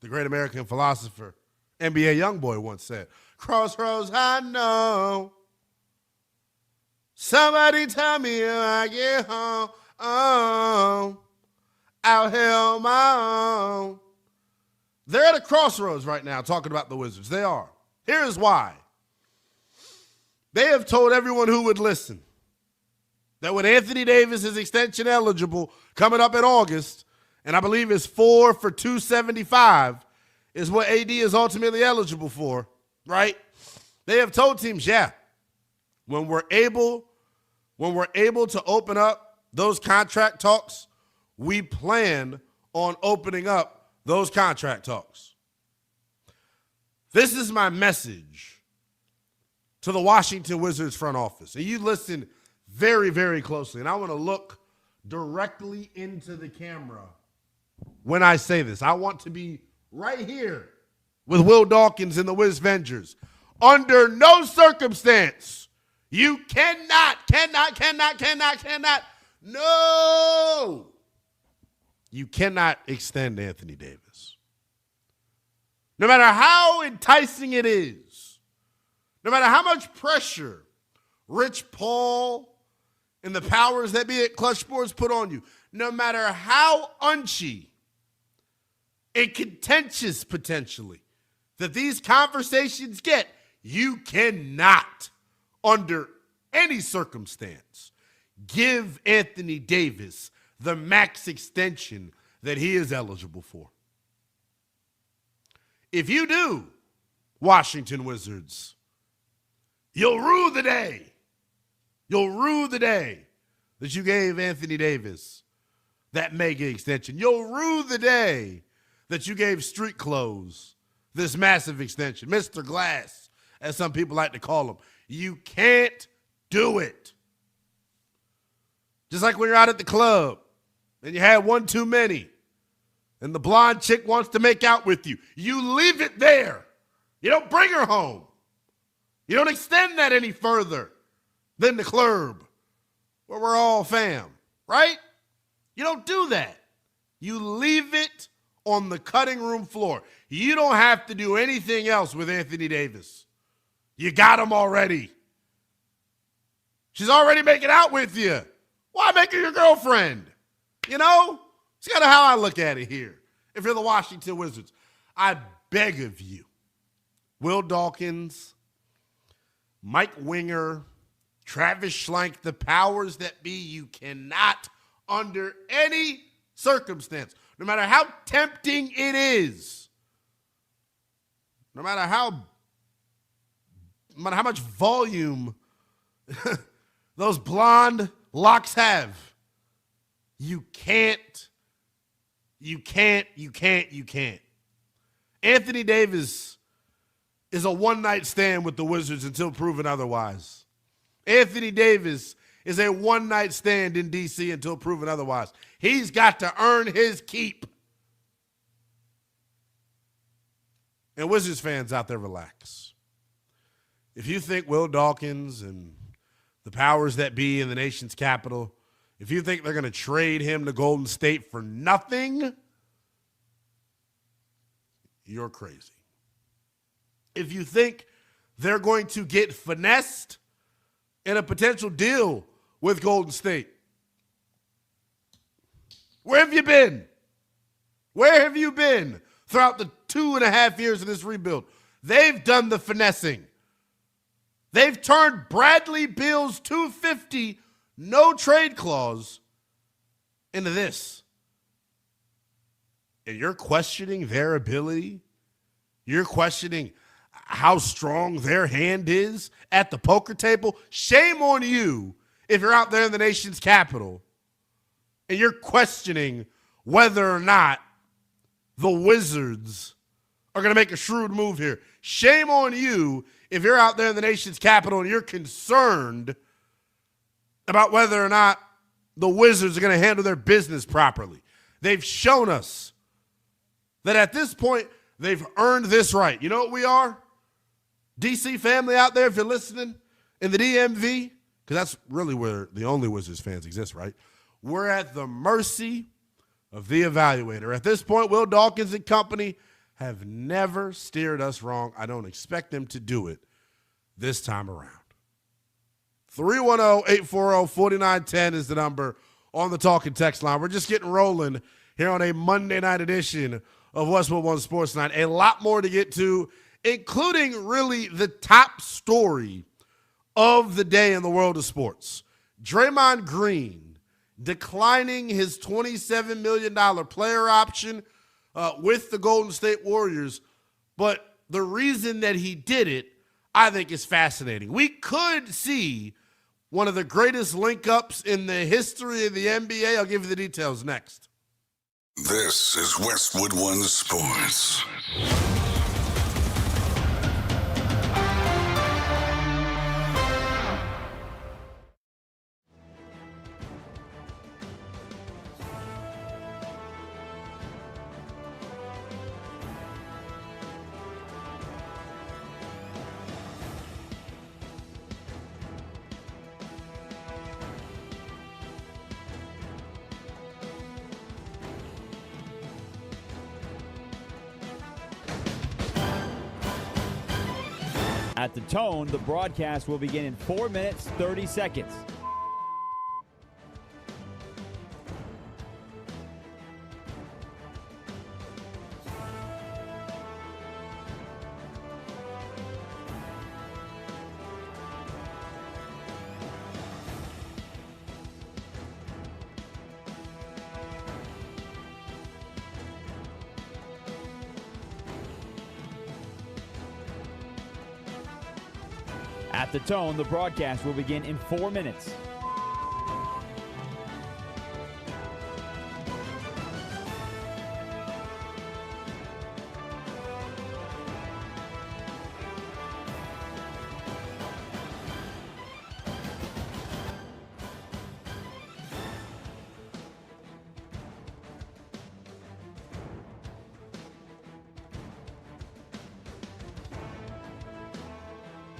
The great American philosopher, NBA Youngboy, once said, "Crossroads I know. Somebody tell me when I get home. Oh, I'll hell my own." They're at a crossroads right now talking about the Wizards. They are. Here is why. They have told everyone who would listen that with Anthony Davis is extension eligible coming up in August, and I believe is 4 for $275 is what AD is ultimately eligible for, right? They have told teams, yeah, when we're able to open up those contract talks, we plan on opening up those contract talks. This is my message to the Washington Wizards front office. And you listen very, very closely. And I want to look directly into the camera when I say this. I want to be right here with Will Dawkins and the Wiz Vengers. Under no circumstance, you cannot, no, you cannot extend Anthony Davis. No matter how enticing it is, no matter how much pressure Rich Paul and the powers that be at Clutch Sports put on you, no matter how unchy and contentious potentially that these conversations get, you cannot, under any circumstance, give Anthony Davis the max extension that he is eligible for. If you do, Washington Wizards, you'll rue the day. You'll rue the day that you gave Anthony Davis that mega extension. You'll rue the day that you gave Street Clothes this massive extension. Mr. Glass, as some people like to call him. You can't do it. Just like when you're out at the club and you had one too many and the blonde chick wants to make out with you. You leave it there. You don't bring her home. You don't extend that any further than the club where we're all fam, right? You don't do that. You leave it on the cutting room floor. You don't have to do anything else with Anthony Davis. You got him already. She's already making out with you. Why make her your girlfriend? You know? It's kind of how I look at it here. If you're the Washington Wizards, I beg of you, Will Dawkins, Mike Winger, Travis Schlenk, the powers that be, you cannot, under any circumstance, no matter how tempting it is, no matter how much volume those blonde locks have, you can't. Anthony Davis is a one-night stand with the Wizards until proven otherwise. Anthony Davis is a one-night stand in D.C. until proven otherwise. He's got to earn his keep. And Wizards fans out there, relax. If you think Will Dawkins and the powers that be in the nation's capital, if you think they're going to trade him to Golden State for nothing, you're crazy. If you think they're going to get finessed in a potential deal with Golden State, where have you been? Where have you been throughout the 2.5 years of this rebuild? They've done the finessing. They've turned Bradley Beal's $250 no trade clause into this. And you're questioning their ability? You're questioning how strong their hand is at the poker table? Shame on you if you're out there in the nation's capital and you're questioning whether or not the Wizards are going to make a shrewd move here. Shame on you if you're out there in the nation's capital and you're concerned about whether or not the Wizards are going to handle their business properly. They've shown us that at this point, they've earned this right. You know what we are? DC family out there, if you're listening, in the DMV, because that's really where the only Wizards fans exist, right? We're at the mercy of the evaluator. At this point, Will Dawkins and company have never steered us wrong. I don't expect them to do it this time around. 310-840-4910 is the number on the talk and text line. We're just getting rolling here on a Monday night edition of Westwood One Sports Night. A lot more to get to, including really the top story of the day in the world of sports. Draymond Green declining his $27 million player option with the Golden State Warriors. But the reason that he did it, I think, is fascinating. We could see one of the greatest link-ups in the history of the NBA. I'll give you the details next. This is Westwood One Sports. At the tone, the broadcast will begin in 4 minutes, 30 seconds. At the tone, the broadcast will begin in 4 minutes.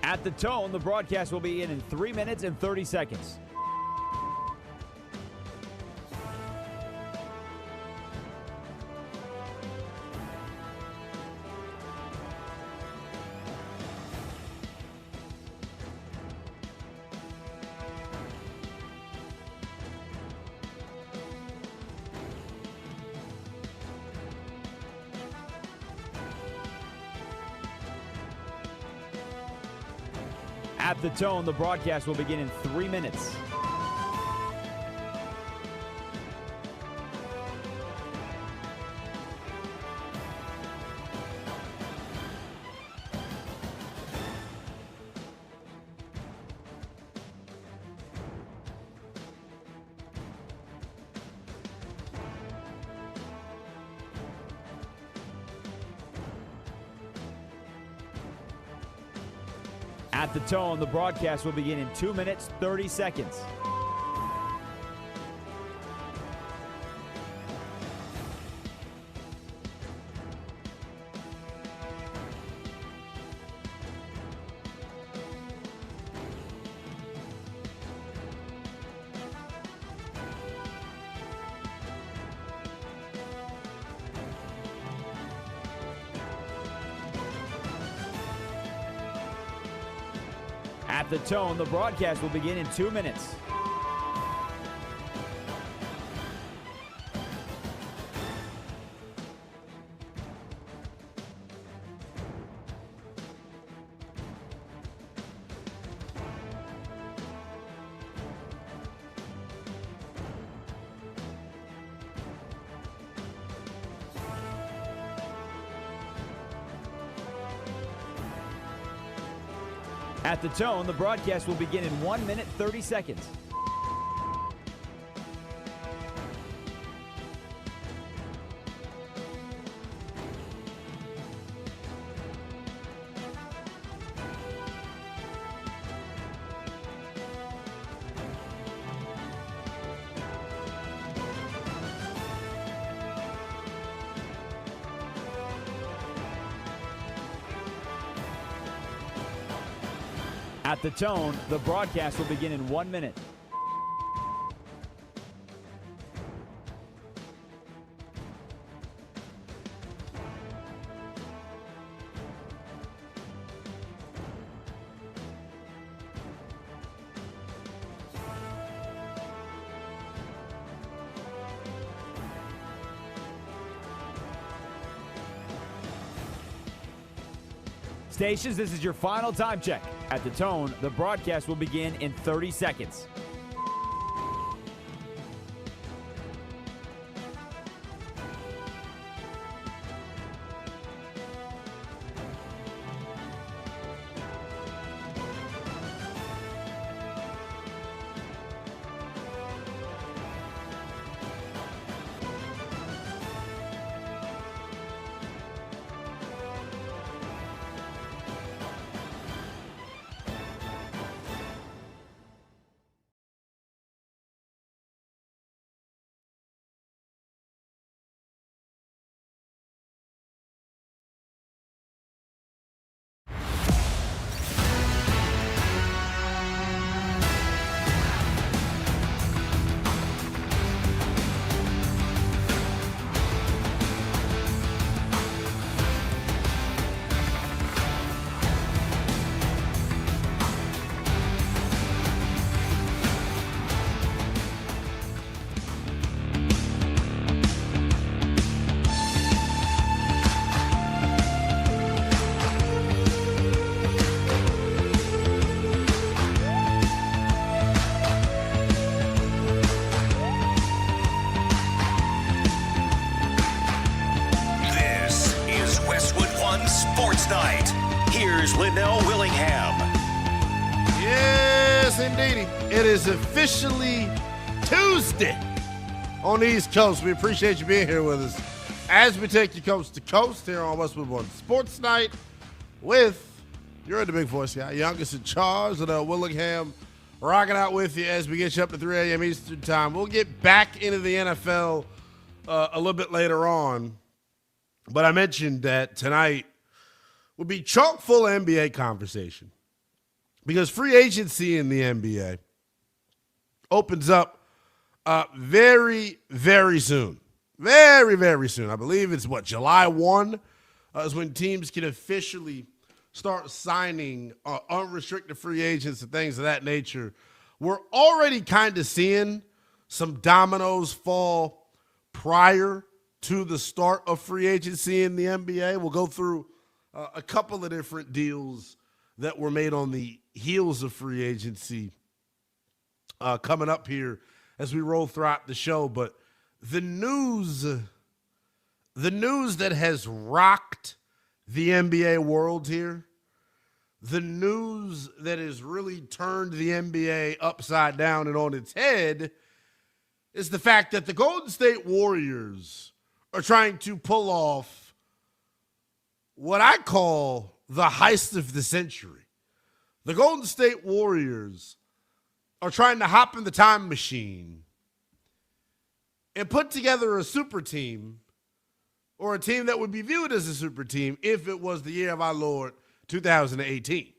At the tone, the broadcast will be in 3 minutes and 30 seconds. At the tone, the broadcast will begin in 3 minutes. At the tone, the broadcast will begin in 2 minutes, 30 seconds. At the tone, the broadcast will begin in 2 minutes. At the tone, the broadcast will begin in 1 minute, 30 seconds. At the tone, the broadcast will begin in 1 minute. Stations, this is your final time check. At the tone, the broadcast will begin in 30 seconds. Sports Night. Here's Linnell Willingham. Yes, indeedy. It is officially Tuesday on the East Coast. We appreciate you being here with us as we take you coast to coast here on Westwood One Sports Night with, you're the big voice guy, youngest in charge, Linnell Willingham, rocking out with you as we get you up to 3 a.m. Eastern Time. We'll get back into the NFL a little bit later on, but I mentioned that tonight would be chock full of NBA conversation because free agency in the NBA opens up very, very soon. Very, very soon. I believe it's July 1 is when teams can officially start signing unrestricted free agents and things of that nature. We're already kind of seeing some dominoes fall prior to the start of free agency in the NBA. We'll go through a couple of different deals that were made on the heels of free agency coming up here as we roll throughout the show. But the news that has rocked the NBA world here, the news that has really turned the NBA upside down and on its head is the fact that the Golden State Warriors are trying to pull off what I call the heist of the century. The Golden State Warriors are trying to hop in the time machine and put together a super team, or a team that would be viewed as a super team if it was the year of our Lord 2018.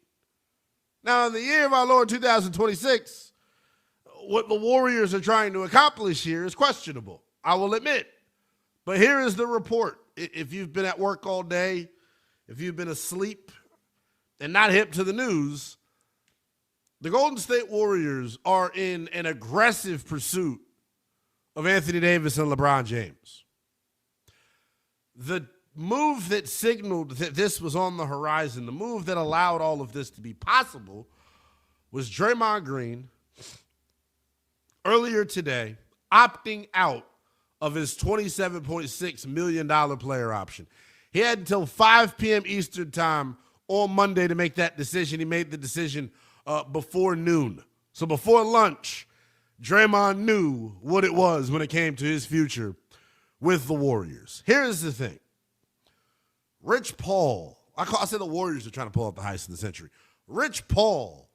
Now, in the year of our Lord 2026, what the Warriors are trying to accomplish here is questionable, I will admit. But here is the report. If you've been at work all day, if you've been asleep and not hip to the news, the Golden State Warriors are in an aggressive pursuit of Anthony Davis and LeBron James. The move that signaled that this was on the horizon, the move that allowed all of this to be possible, was Draymond Green earlier today opting out of his $27.6 million player option. He had until 5 p.m. Eastern time on Monday to make that decision. He made the decision before noon. So before lunch, Draymond knew what it was when it came to his future with the Warriors. Here's the thing. Rich Paul, I said the Warriors are trying to pull off the heist of the century. Rich Paul,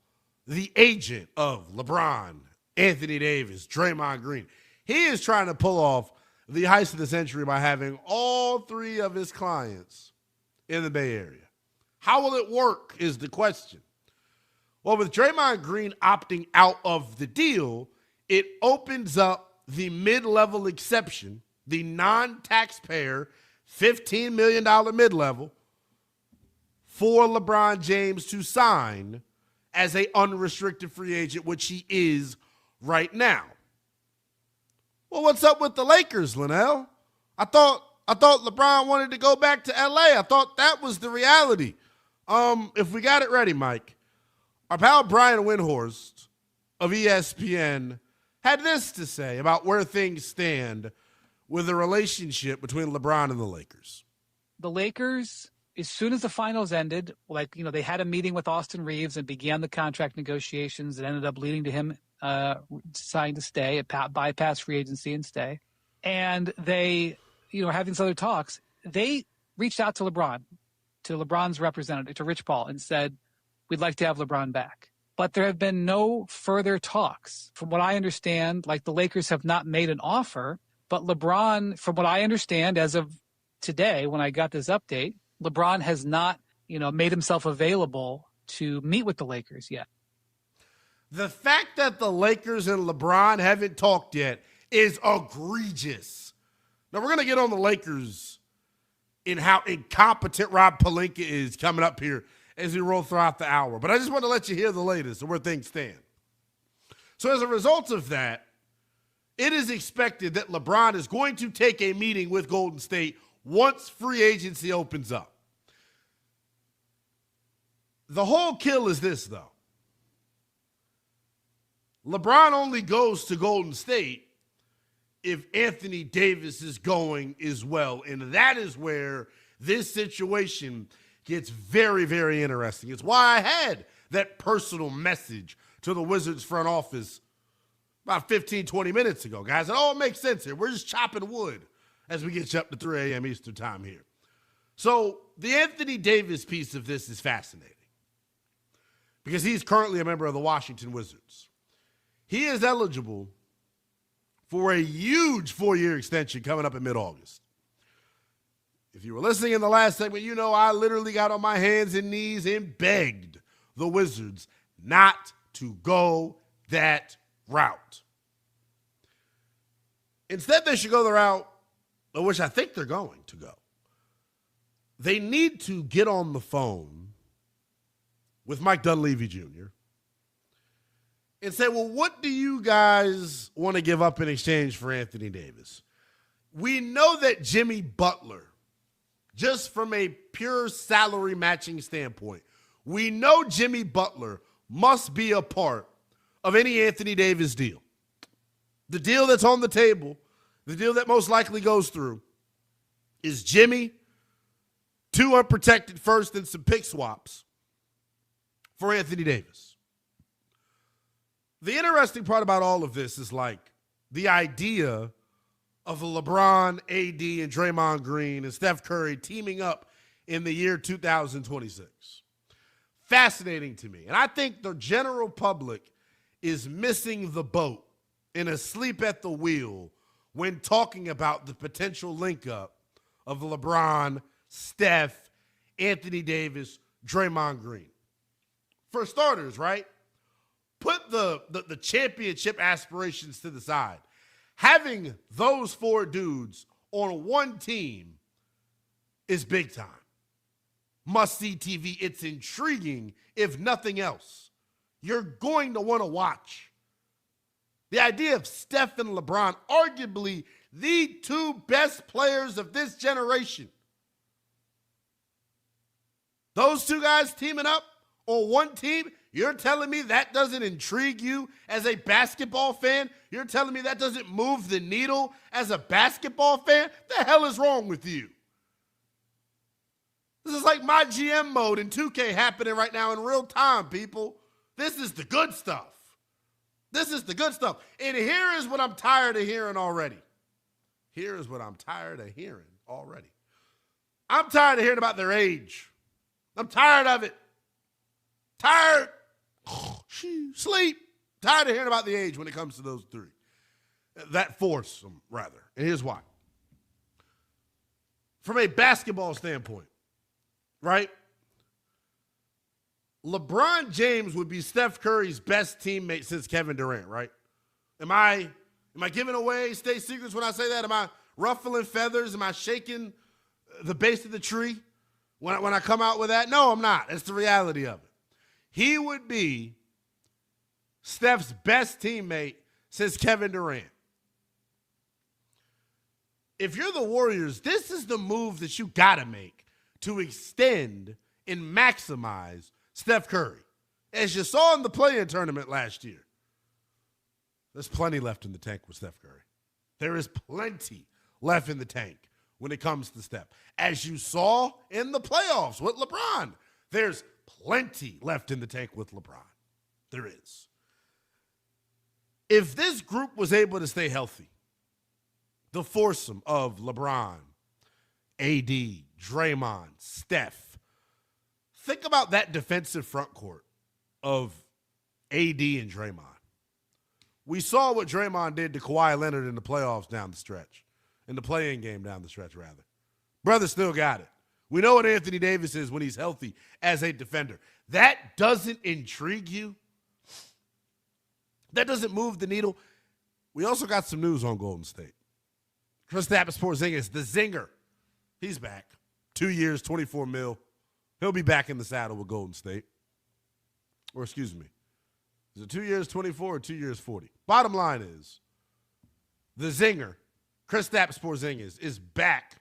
the agent of LeBron, Anthony Davis, Draymond Green, he is trying to pull off the heist of the century by having all three of his clients in the Bay Area. How will it work is the question. Well, with Draymond Green opting out of the deal, it opens up the mid-level exception, the non-taxpayer $15 million mid-level for LeBron James to sign as an unrestricted free agent, which he is right now. Well, what's up with the Lakers, Linnell? I thought LeBron wanted to go back to LA. I thought that was the reality. If we got it ready, Mike, our pal Brian Windhorst of ESPN had this to say about where things stand with the relationship between LeBron and the Lakers. The Lakers, as soon as the finals ended, they had a meeting with Austin Reeves and began the contract negotiations that ended up leading to him deciding to stay, bypass free agency and stay. And they, having these other talks, they reached out to LeBron's representative, to Rich Paul, and said, we'd like to have LeBron back. But there have been no further talks. From what I understand, the Lakers have not made an offer, but LeBron, from what I understand, as of today, when I got this update, LeBron has not, made himself available to meet with the Lakers yet. The fact that the Lakers and LeBron haven't talked yet is egregious. Now, we're going to get on the Lakers in how incompetent Rob Pelinka is coming up here as we roll throughout the hour. But I just want to let you hear the latest of where things stand. So as a result of that, it is expected that LeBron is going to take a meeting with Golden State once free agency opens up. The whole kill is this, though. LeBron only goes to Golden State if Anthony Davis is going as well. And that is where this situation gets very, very interesting. It's why I had that personal message to the Wizards front office about 15, 20 minutes ago. Guys, it all makes sense here. We're just chopping wood as we get you up to 3 a.m. Eastern time here. So the Anthony Davis piece of this is fascinating because he's currently a member of the Washington Wizards. He is eligible for a huge 4-year extension coming up in mid-August. If you were listening in the last segment, I literally got on my hands and knees and begged the Wizards not to go that route. Instead, they should go the route which I think they're going to go. They need to get on the phone with Mike Dunleavy Jr. and say, well, what do you guys want to give up in exchange for Anthony Davis? We know that Jimmy Butler, just from a pure salary matching standpoint, we know Jimmy Butler must be a part of any Anthony Davis deal. The deal that's on the table, the deal that most likely goes through, is Jimmy, 2 unprotected first and some pick swaps for Anthony Davis. The interesting part about all of this is the idea of LeBron, AD, and Draymond Green and Steph Curry teaming up in the year 2026. Fascinating to me. And I think the general public is missing the boat and asleep at the wheel when talking about the potential link up of LeBron, Steph, Anthony Davis, Draymond Green. For starters, right? Put the championship aspirations to the side. Having those 4 dudes on one team is big time. Must-see TV. It's intriguing, if nothing else. You're going to want to watch. The idea of Steph and LeBron, arguably the 2 best players of this generation. Those 2 guys teaming up on one team, you're telling me that doesn't intrigue you as a basketball fan? You're telling me that doesn't move the needle as a basketball fan? The hell is wrong with you? This is like my GM mode in 2K happening right now in real time, people. This is the good stuff. This is the good stuff. And here is what I'm tired of hearing already. Here is what I'm tired of hearing already. I'm tired of hearing about their age. I'm tired of it. Tired. Sleep. Tired of hearing about the age when it comes to those 3. That foursome, rather. And here's why. From a basketball standpoint, right? LeBron James would be Steph Curry's best teammate since Kevin Durant, right? Am I giving away state secrets when I say that? Am I ruffling feathers? Am I shaking the base of the tree when I come out with that? No, I'm not. It's the reality of it. He would be Steph's best teammate since Kevin Durant. If you're the Warriors, this is the move that you got to make to extend and maximize Steph Curry. As you saw in the play-in tournament last year, there's plenty left in the tank with Steph Curry. There is plenty left in the tank when it comes to Steph. As you saw in the playoffs with LeBron, there's plenty left in the tank with LeBron. There is. If this group was able to stay healthy, the foursome of LeBron, AD, Draymond, Steph, think about that defensive front court of AD and Draymond. We saw what Draymond did to Kawhi Leonard in the playoffs down the stretch, in the play-in game down the stretch, rather. Brother still got it. We know what Anthony Davis is when he's healthy as a defender. That doesn't intrigue you? That doesn't move the needle? We also got some news on Golden State. Kristaps Porzingis, the zinger, he's back. 2 years, $24 million. He'll be back in the saddle with Golden State. Or excuse me, is it 2 years, 24 or 2 years, 40? Bottom line is, the zinger, Kristaps Porzingis, is back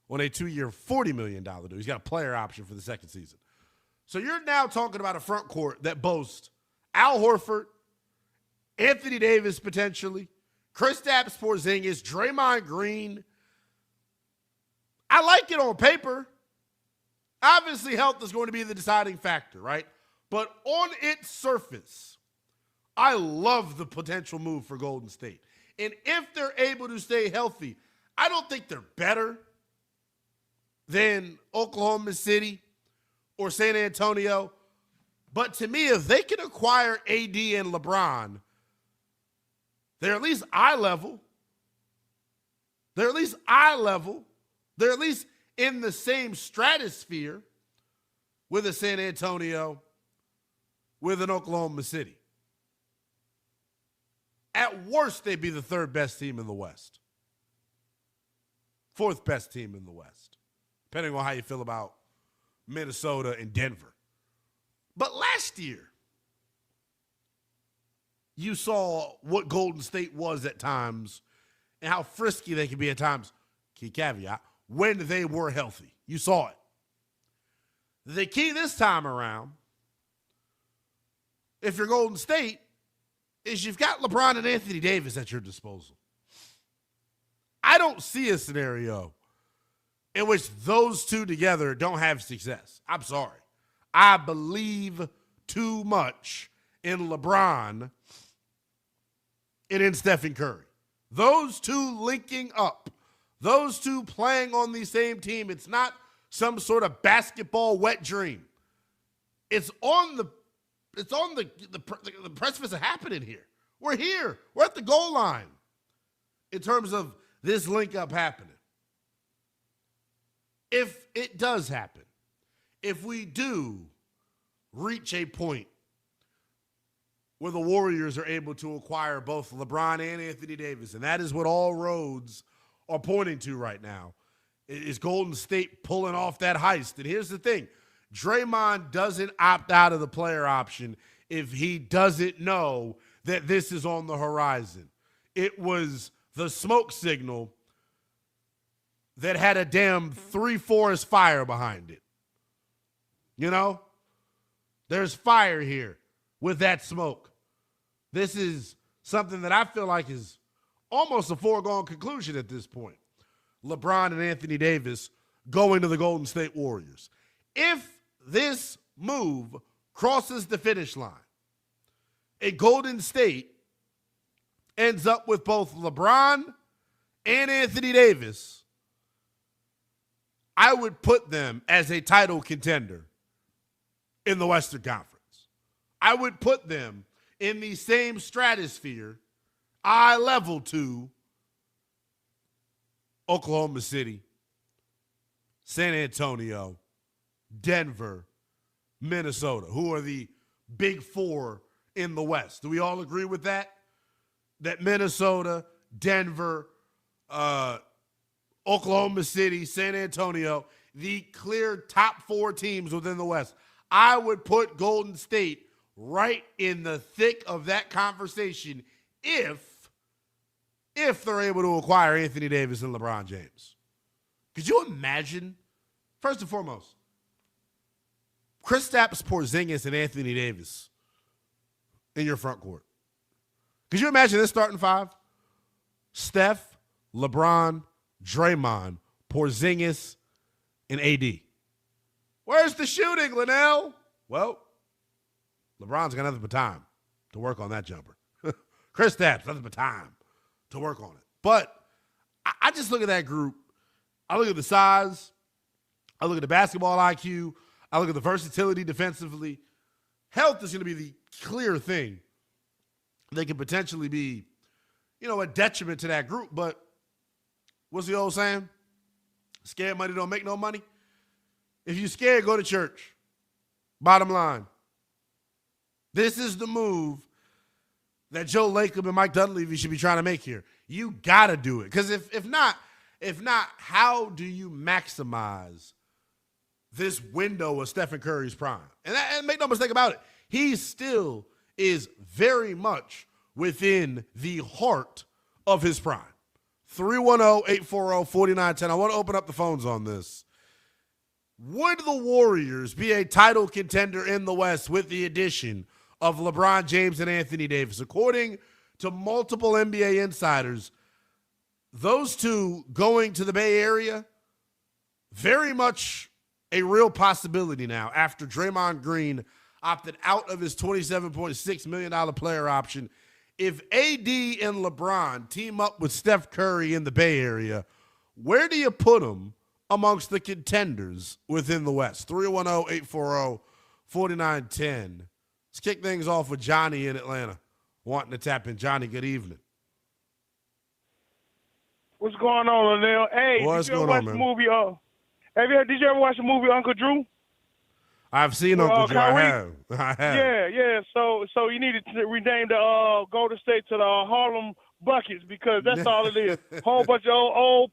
on a 2-year, $40 million deal. He's got a player option for the second season. So you're now talking about a front court that boasts Al Horford, Anthony Davis potentially, Kristaps Porzingis, Draymond Green. I like it on paper. Obviously, health is going to be the deciding factor, right? But on its surface, I love the potential move for Golden State. And if they're able to stay healthy, I don't think they're better than Oklahoma City or San Antonio. But to me, if they can acquire AD and LeBron, they're at least eye level. They're at least eye level. They're at least in the same stratosphere with a San Antonio, with an Oklahoma City. At worst, they'd be the third best team in the West. Fourth best team in the West, depending on how you feel about Minnesota and Denver. But last year, you saw what Golden State was at times and how frisky they could be at times. Key caveat, when they were healthy. You saw it. The key this time around, if you're Golden State, is you've got LeBron and Anthony Davis at your disposal. I don't see a scenario in which those two together don't have success. I'm sorry. I believe too much in LeBron and in Stephen Curry. Those two linking up, those two playing on the same team, it's not some sort of basketball wet dream. It's on the precipice of happening here. We're here. We're at the goal line in terms of this link up happening. If it does happen, if we do reach a point where the Warriors are able to acquire both LeBron and Anthony Davis, and that is what all roads are pointing to right now, is Golden State pulling off that heist. And here's the thing. Draymond doesn't opt out of the player option if he doesn't know that this is on the horizon. It was the smoke signal that had a damn 3 forest fire behind it. You know? There's fire here with that smoke. This is something that I feel like is almost a foregone conclusion at this point. LeBron and Anthony Davis going to the Golden State Warriors. If this move crosses the finish line, a Golden State ends up with both LeBron and Anthony Davis, I would put them as a title contender in the Western Conference. I would put them in the same stratosphere, eye level to Oklahoma City, San Antonio, Denver, Minnesota, who are the big four in the West. Do we all agree with that? That Minnesota, Denver, Oklahoma City, San Antonio, the clear top four teams within the West. I would put Golden State right in the thick of that conversation if they're able to acquire Anthony Davis and LeBron James. Could you imagine, first and foremost, Kristaps Porzingis and Anthony Davis in your front court? Could you imagine this starting five? Steph, LeBron, Draymond, Porzingis, and AD. Where's the shooting, Linnell? Well, LeBron's got nothing but time to work on that jumper. Kristaps, nothing but time to work on it. But I just look at that group. I look at the size. I look at the basketball IQ. I look at the versatility defensively. Health is going to be the clear thing. They could potentially be, a detriment to that group. But what's the old saying? Scared money don't make no money. If you're scared, go to church. Bottom line. This is the move that Joe Lacob and Mike Dunleavy should be trying to make here. You got to do it. Because if not, how do you maximize this window of Stephen Curry's prime? And make no mistake about it, he still is very much within the heart of his prime. 310-840-4910. I want to open up the phones on this. Would the Warriors be a title contender in the West with the addition of LeBron James and Anthony Davis? According to multiple NBA insiders, those two going to the Bay Area, very much a real possibility now after Draymond Green opted out of his $27.6 million player option. If AD and LeBron team up with Steph Curry in the Bay Area, where do you put them amongst the contenders within the West? 310-840-4910. Let's kick things off with Johnny in Atlanta, wanting to tap in. Johnny, good evening. What's going on, Linnell? Hey, What's did you ever going on, watch the man? movie? Did you ever watch the movie Uncle Drew? I've seen Uncle Drew. I have. Yeah. So you need to rename the Golden State to the Harlem Buckets because that's all it is. Whole bunch of old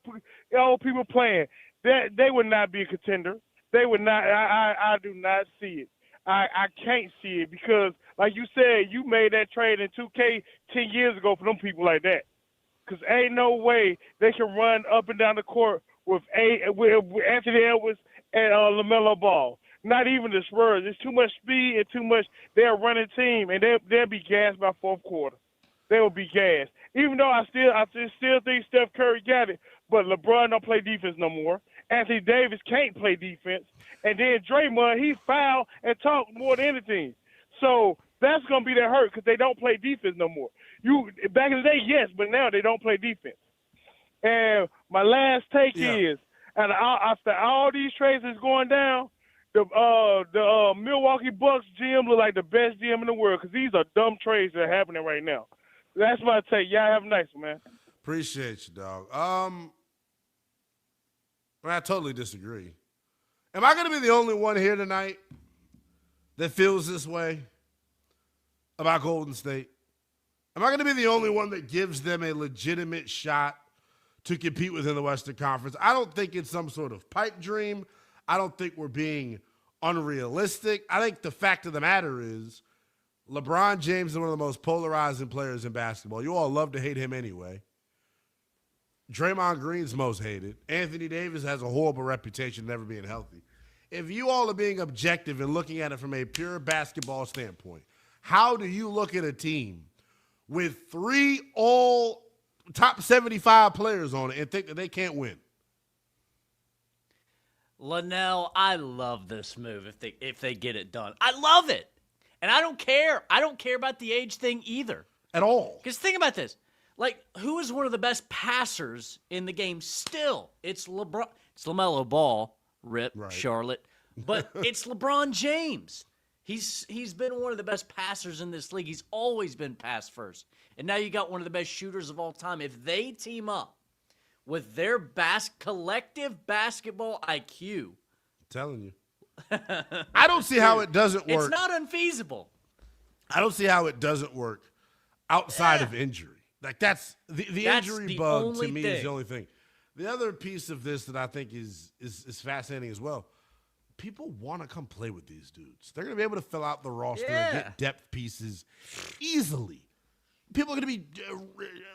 people playing. They would not be a contender. They would not. I do not see it. I can't see it because, like you said, you made that trade in 2K 10 years ago for them people like that. Because ain't no way they can run up and down the court with Anthony Edwards and LaMelo Ball. Not even the Spurs. It's too much speed and too much. They're a running team, and they'll be gassed by fourth quarter. They will be gassed. Even though I still think Steph Curry got it, but LeBron don't play defense no more. Anthony Davis can't play defense. And then Draymond, he fouled and talked more than anything. So that's going to be their hurt because they don't play defense no more. Back in the day, yes, but now they don't play defense. And my last take is, and after all these trades is going down, the Milwaukee Bucks GM look like the best GM in the world because these are dumb trades that are happening right now. That's my take. Y'all have a nice one, man. Appreciate you, dog. I totally disagree. Am I going to be the only one here tonight that feels this way about Golden State? Am I going to be the only one that gives them a legitimate shot to compete within the Western Conference? I don't think it's some sort of pipe dream. I don't think we're being unrealistic. I think the fact of the matter is LeBron James is one of the most polarizing players in basketball. You all love to hate him anyway. Draymond Green's most hated. Anthony Davis has a horrible reputation of never being healthy. If you all are being objective and looking at it from a pure basketball standpoint, how do you look at a team with 3 all top 75 players on it and think that they can't win? Linnell, I love this move if they get it done. I love it. And I don't care. I don't care about the age thing either. At all. Because think about this. Like, who is one of the best passers in the game still? It's LeBron. It's LaMelo Ball, rip, right. Charlotte. But it's LeBron James. He's been one of the best passers in this league. He's always been pass first. And now you got one of the best shooters of all time. If they team up with their collective basketball IQ, I'm telling you, I don't see how it doesn't work. It's not unfeasible. I don't see how it doesn't work outside of injury. Like that's the injury bug to me is the only thing. The other piece of this that I think is fascinating as well. People want to come play with these dudes. They're going to be able to fill out the roster and get depth pieces easily. People are going to be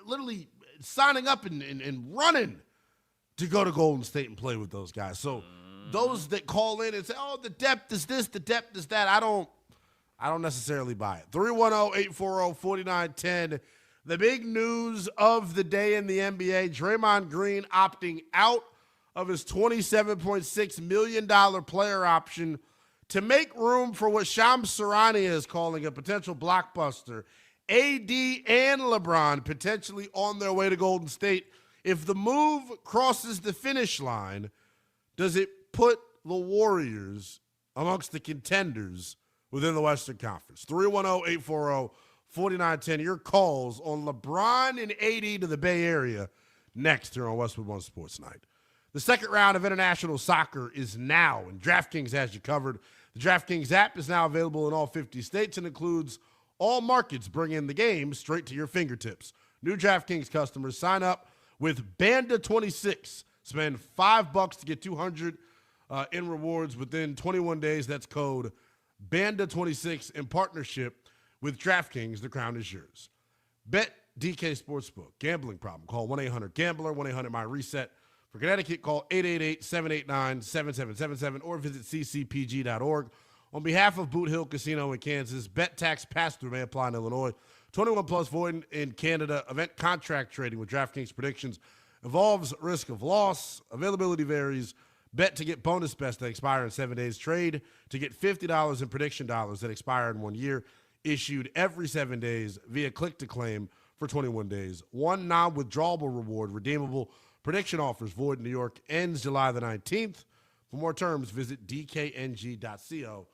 literally signing up and running to go to Golden State and play with those guys. So those that call in and say, "Oh, the depth is this, the depth is that," I don't necessarily buy it. 310-840-4910. The big news of the day in the NBA, Draymond Green opting out of his $27.6 million player option to make room for what Shams Charania is calling a potential blockbuster. AD and LeBron potentially on their way to Golden State. If the move crosses the finish line, does it put the Warriors amongst the contenders within the Western Conference? 310-840-4910. Your calls on LeBron and AD to the Bay Area next here on Westwood One Sports Night. The second round of international soccer is now, and DraftKings has you covered. The DraftKings app is now available in all 50 states and includes all markets, bringing the game straight to your fingertips. New DraftKings customers sign up with Banda26. Spend $5 to get $200 in rewards within 21 days. That's code Banda26 in partnership with DraftKings. The crown is yours. Bet DK Sportsbook. Gambling problem? Call 1-800-GAMBLER, 1-800-MY-RESET. For Connecticut, call 888-789-7777 or visit ccpg.org. On behalf of Boot Hill Casino in Kansas, bet tax pass-through may apply in Illinois. 21 plus void in Canada. Event contract trading with DraftKings predictions involves risk of loss. Availability varies. Bet to get bonus bets that expire in 7 days. Trade to get $50 in prediction dollars that expire in 1 year. Issued every 7 days via click-to-claim for 21 days. One non-withdrawable reward redeemable. Prediction offers void in New York. Ends July the 19th. For more terms, visit dkng.co/audio.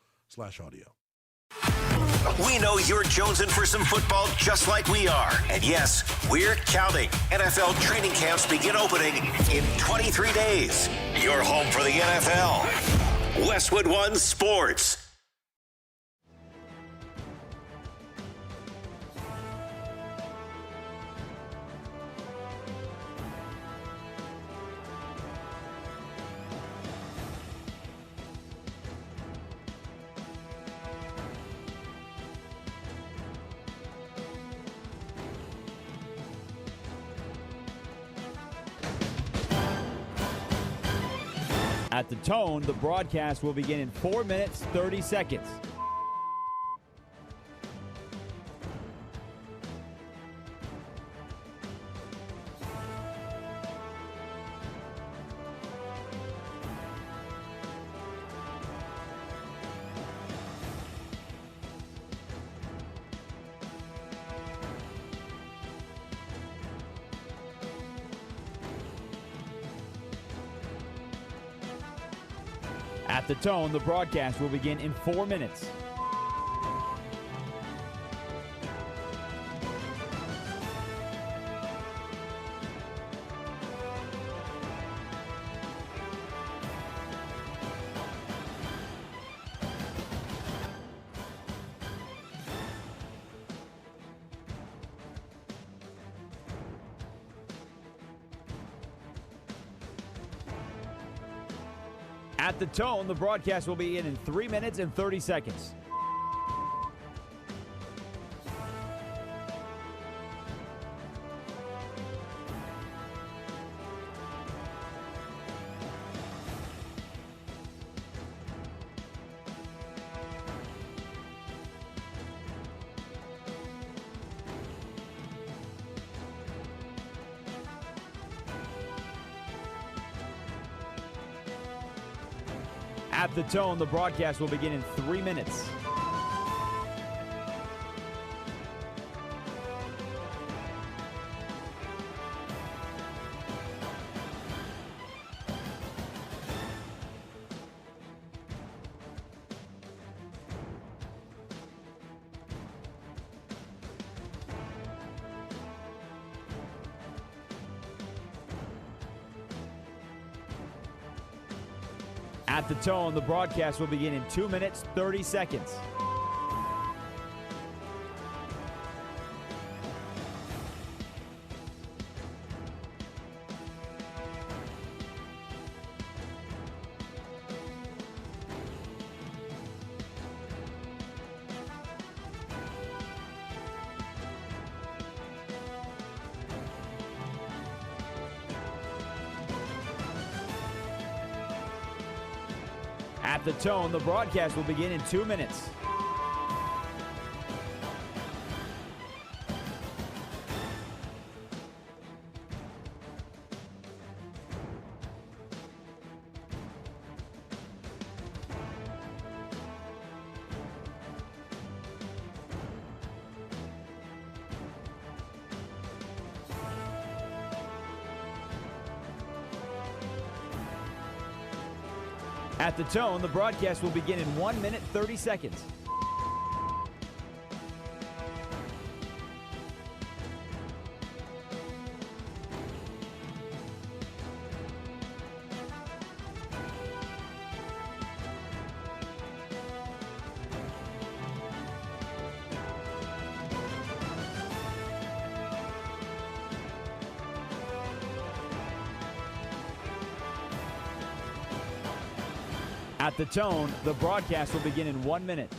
We know you're jonesing for some football just like we are. And yes, we're counting. NFL training camps begin opening in 23 days. Your home for the NFL. Westwood One Sports. At the tone, the broadcast will begin in 4 minutes, 30 seconds. At the tone, the broadcast will begin in 4 minutes. At the tone, the broadcast will be in 3 minutes and 30 seconds. At the tone, the broadcast will begin in 3 minutes. At the tone, the broadcast will begin in 2 minutes, 30 seconds. At the tone, the broadcast will begin in 2 minutes. At the tone, the broadcast will begin in 1 minute, 30 seconds. At the tone, the broadcast will begin in 1 minute.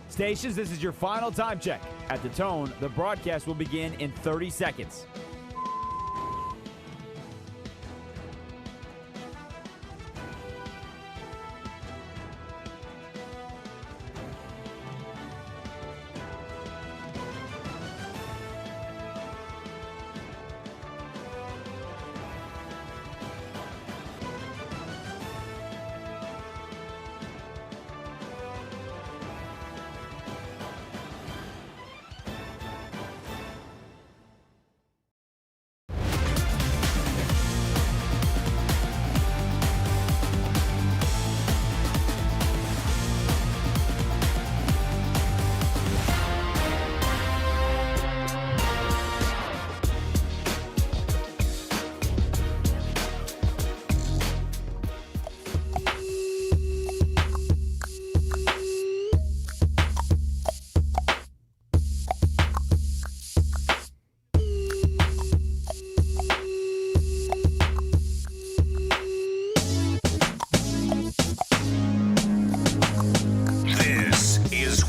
Stations, this is your final time check. At the tone, the broadcast will begin in 30 seconds.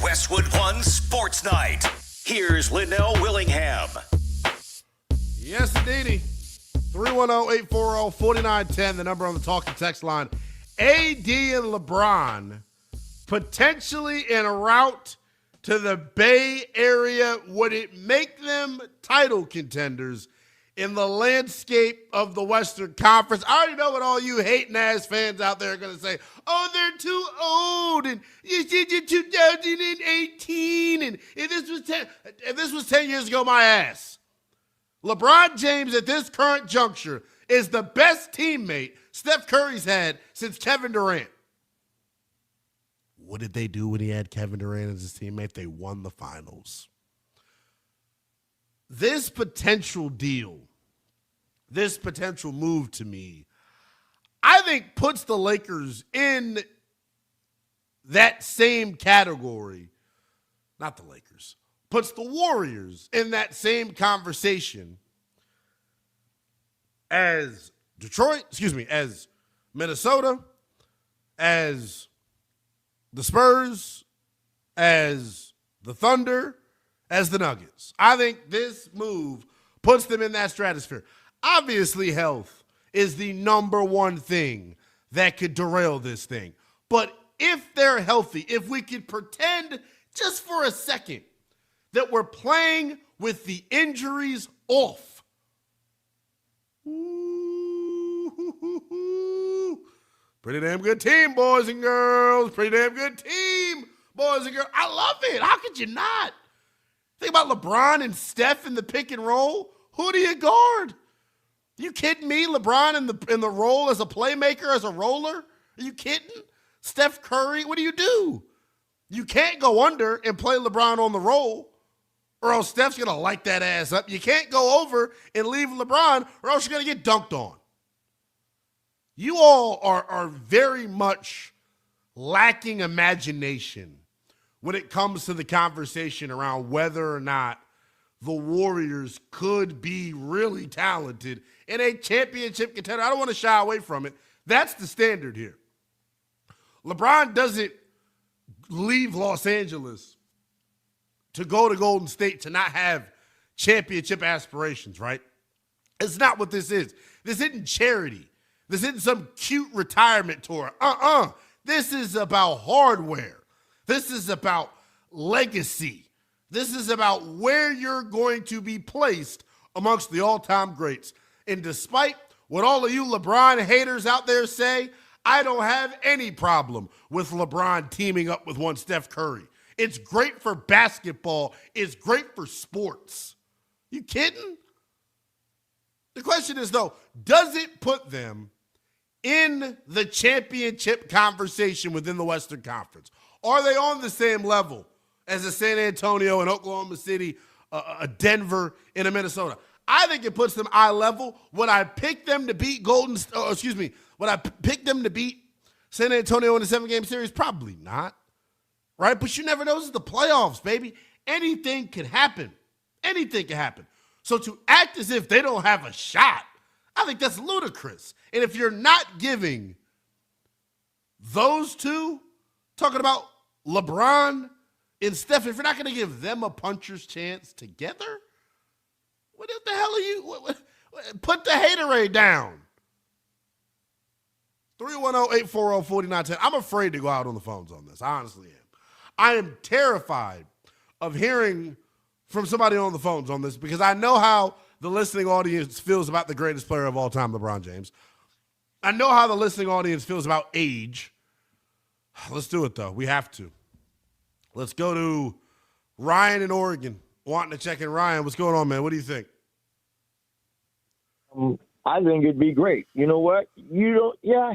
Westwood One Sports Night. Here's Linnell Willingham. Yes, indeedy. 310-840-4910, the number on the talk and text line. AD and LeBron potentially en route to the Bay Area. Would it make them title contenders in the landscape of the Western Conference? I already know what all you hating-ass fans out there are going to say. Oh, they're too old, and you did your 2018, and if this was 10 years ago, my ass. LeBron James at this current juncture is the best teammate Steph Curry's had since Kevin Durant. What did they do when he had Kevin Durant as his teammate? They won the finals. This potential deal, this potential move to me, I think puts the Lakers in that same category. Not the Lakers. Puts the Warriors in that same conversation as as Minnesota, as the Spurs, as the Thunder, as the Nuggets. I think this move puts them in that stratosphere. Obviously, health is the number one thing that could derail this thing. But if they're healthy, if we could pretend just for a second that we're playing with the injuries off. Ooh, pretty damn good team, boys and girls. Pretty damn good team, boys and girls. I love it. How could you not? Think about LeBron and Steph in the pick and roll. Who do you guard? You kidding me? LeBron in the role as a playmaker, as a roller? Are you kidding? Steph Curry, what do? You can't go under and play LeBron on the roll, or else Steph's going to light that ass up. You can't go over and leave LeBron, or else you're going to get dunked on. You all are very much lacking imagination when it comes to the conversation around whether or not the Warriors could be really talented in a championship contender. I don't want to shy away from it. That's the standard here. LeBron doesn't leave Los Angeles to go to Golden State to not have championship aspirations, right? It's not what this is. This isn't charity. This isn't some cute retirement tour. This is about hardware. This is about legacy. This is about where you're going to be placed amongst the all-time greats. And despite what all of you LeBron haters out there say, I don't have any problem with LeBron teaming up with one Steph Curry. It's great for basketball. It's great for sports. You kidding? The question is, though, does it put them in the championship conversation within the Western Conference? Are they on the same level as a San Antonio and Oklahoma City, a Denver, and a Minnesota? I think it puts them eye level. Would I pick them to beat would I pick them to beat San Antonio in a 7-game series? Probably not, right? But you never know. This is the playoffs, baby. Anything can happen. Anything can happen. So to act as if they don't have a shot, I think that's ludicrous. And if you're not giving those two, talking about LeBron and Steph, if you're not going to give them a puncher's chance together, what the hell are you? Put the haterade down. 310-840-4910. I'm afraid to go out on the phones on this. I honestly am. I am terrified of hearing from somebody on the phones on this because I know how the listening audience feels about the greatest player of all time, LeBron James. I know how the listening audience feels about age. Let's do it, though. We have to. Let's go to Ryan in Oregon, wanting to check in. Ryan, what's going on, man? What do you think? I think it'd be great. You know what?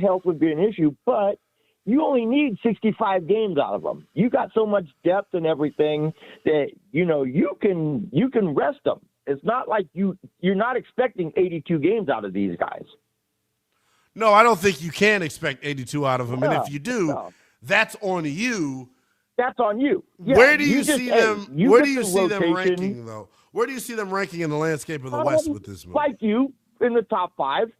Health would be an issue, but you only need 65 games out of them. You got so much depth and everything that, you can rest them. It's not like you're not expecting 82 games out of these guys. No, I don't think you can expect 82 out of them. And if you do, that's on you. That's on you. Yeah, where do you see them? Where do you see them ranking, though? Where do you see them ranking in the landscape of the West with this move? Like you, in the top 5.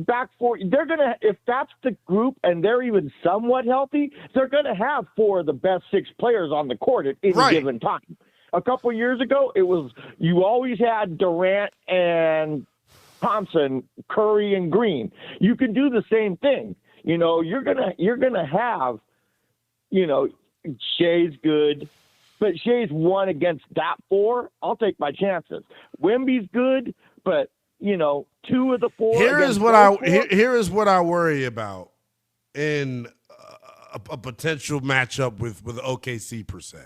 Back 4. They're gonna, if that's the group and they're even somewhat healthy, they're gonna have 4 of the best 6 players on the court at any given time. A couple years ago, it was you always had Durant and Thompson, Curry and Green. You can do the same thing. You're gonna have, Shea's good, but Shea's won against that 4. I'll take my chances. Wemby's good, but 2 of the 4. Here is what I worry about in a potential matchup with OKC per se.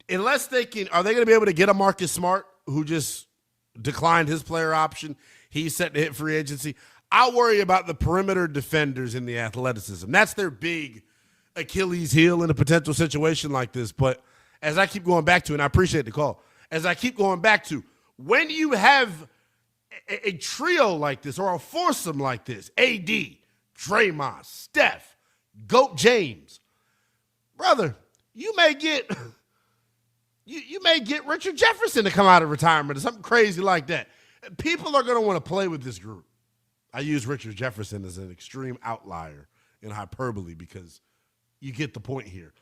Unless are they going to be able to get a Marcus Smart who just declined his player option? He's set to hit free agency. I worry about the perimeter defenders in the athleticism. That's their big Achilles heel in a potential situation like this. But as I keep going back to, and I appreciate the call, as I keep going back to, when you have a trio like this or a foursome like this, AD, Draymond, Steph, Goat James, brother, you may get Richard Jefferson to come out of retirement or something crazy like that. People are going to want to play with this group. I use Richard Jefferson as an extreme outlier in hyperbole because you get the point here.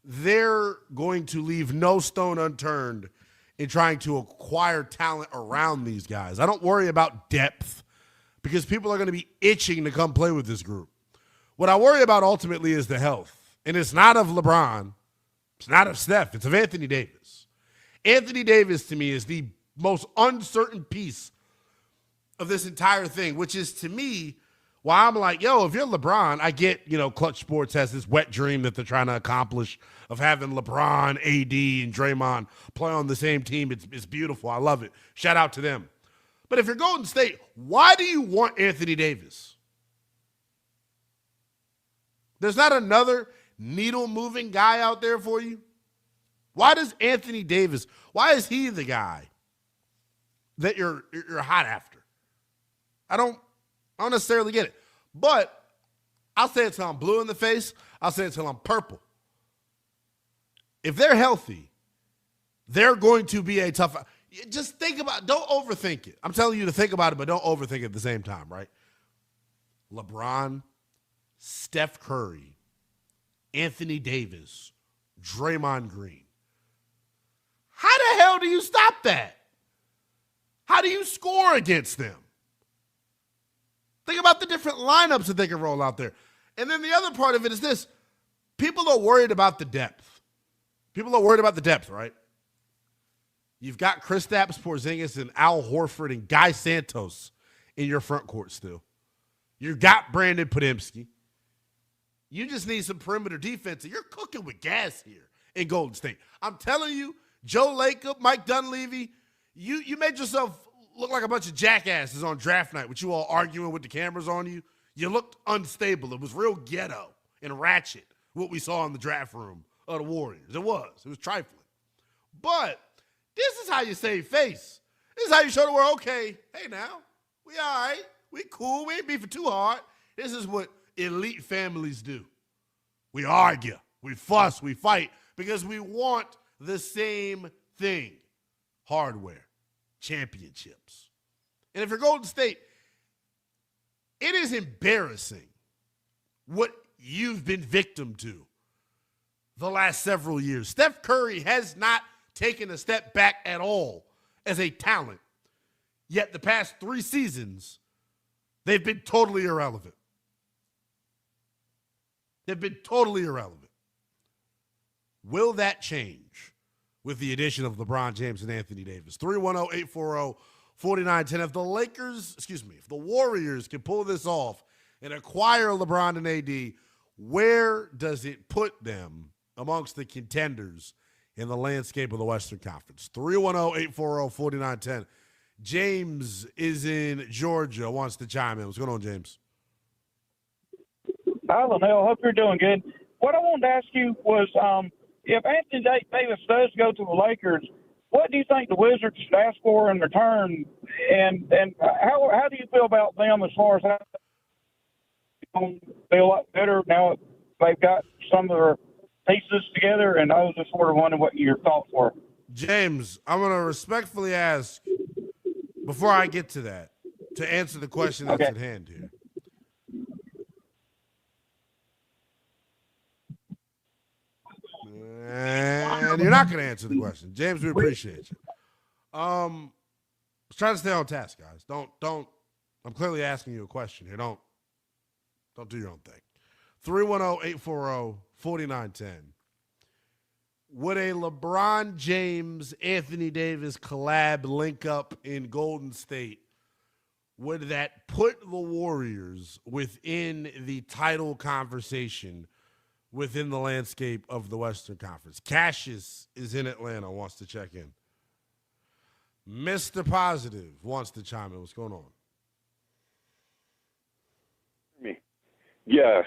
They're going to leave no stone unturned in trying to acquire talent around these guys. I don't worry about depth because people are going to be itching to come play with this group. What I worry about ultimately is the health. And it's not of LeBron. It's not of Steph. It's of Anthony Davis. Anthony Davis, to me, is the most uncertain piece of this entire thing, which is, to me, Why I'm like, yo, if you're LeBron, I get, Clutch Sports has this wet dream that they're trying to accomplish of having LeBron, AD, and Draymond play on the same team. It's beautiful. I love it. Shout out to them. But if you're Golden State, why do you want Anthony Davis? There's not another needle-moving guy out there for you? Why does Anthony Davis, why is he the guy that you're hot after? I don't necessarily get it. But I'll say it till I'm blue in the face. I'll say it till I'm purple. If they're healthy, they're going to be a tough. Just think about it. Don't overthink it. I'm telling you to think about it, but don't overthink it at the same time, right? LeBron, Steph Curry, Anthony Davis, Draymond Green. How the hell do you stop that? How do you score against them? Think about the different lineups that they can roll out there. And then the other part of it is this. People are worried about the depth. People are worried about the depth, right? You've got Kristaps Porzingis and Al Horford and Guy Santos in your front court still. You've got Brandon Podemski. You just need some perimeter defense, and you're cooking with gas here in Golden State. I'm telling you, Joe Lacob, Mike Dunleavy, you made yourself look like a bunch of jackasses on draft night with you all arguing with the cameras on you. You looked unstable. It was real ghetto and ratchet, what we saw in the draft room of the Warriors. It was trifling. But this is how you save face. This is how you show the world, okay, hey now, we all right. We cool. We ain't beefing too hard. This is what elite families do. We argue. We fuss. We fight because we want the same thing. Hardware. Championships. And if you're Golden State, it is embarrassing what you've been victim to the last several years. Steph Curry has not taken a step back at all as a talent. Yet the past 3 seasons, they've been totally irrelevant. They've been totally irrelevant. Will that change with the addition of LeBron James and Anthony Davis? 310-840-4910. If the Warriors can pull this off and acquire LeBron and AD, where does it put them amongst the contenders in the landscape of the Western Conference? 310-840-4910. James is in Georgia, wants to chime in. What's going on, James? Hi, Linnell. Hope you're doing good. What I wanted to ask you was, if Anthony Davis does go to the Lakers, what do you think the Wizards should ask for in return? And how do you feel about them as far as how they feel a lot better now they've got some of their pieces together? And I was just sort of wondering what your thoughts were. James, I'm going to respectfully ask, before I get to that, to answer the question that's at hand here. And you're not going to answer the question. James, we appreciate you. Let's try to stay on task, guys. Don't. I'm clearly asking you a question here. Don't do your own thing. 310-840-4910. Would a LeBron James, Anthony Davis collab link up in Golden State? Would that put the Warriors within the title conversation within the landscape of the Western Conference? Cassius is in Atlanta, wants to check in. Mr. Positive wants to chime in. What's going on? Yes,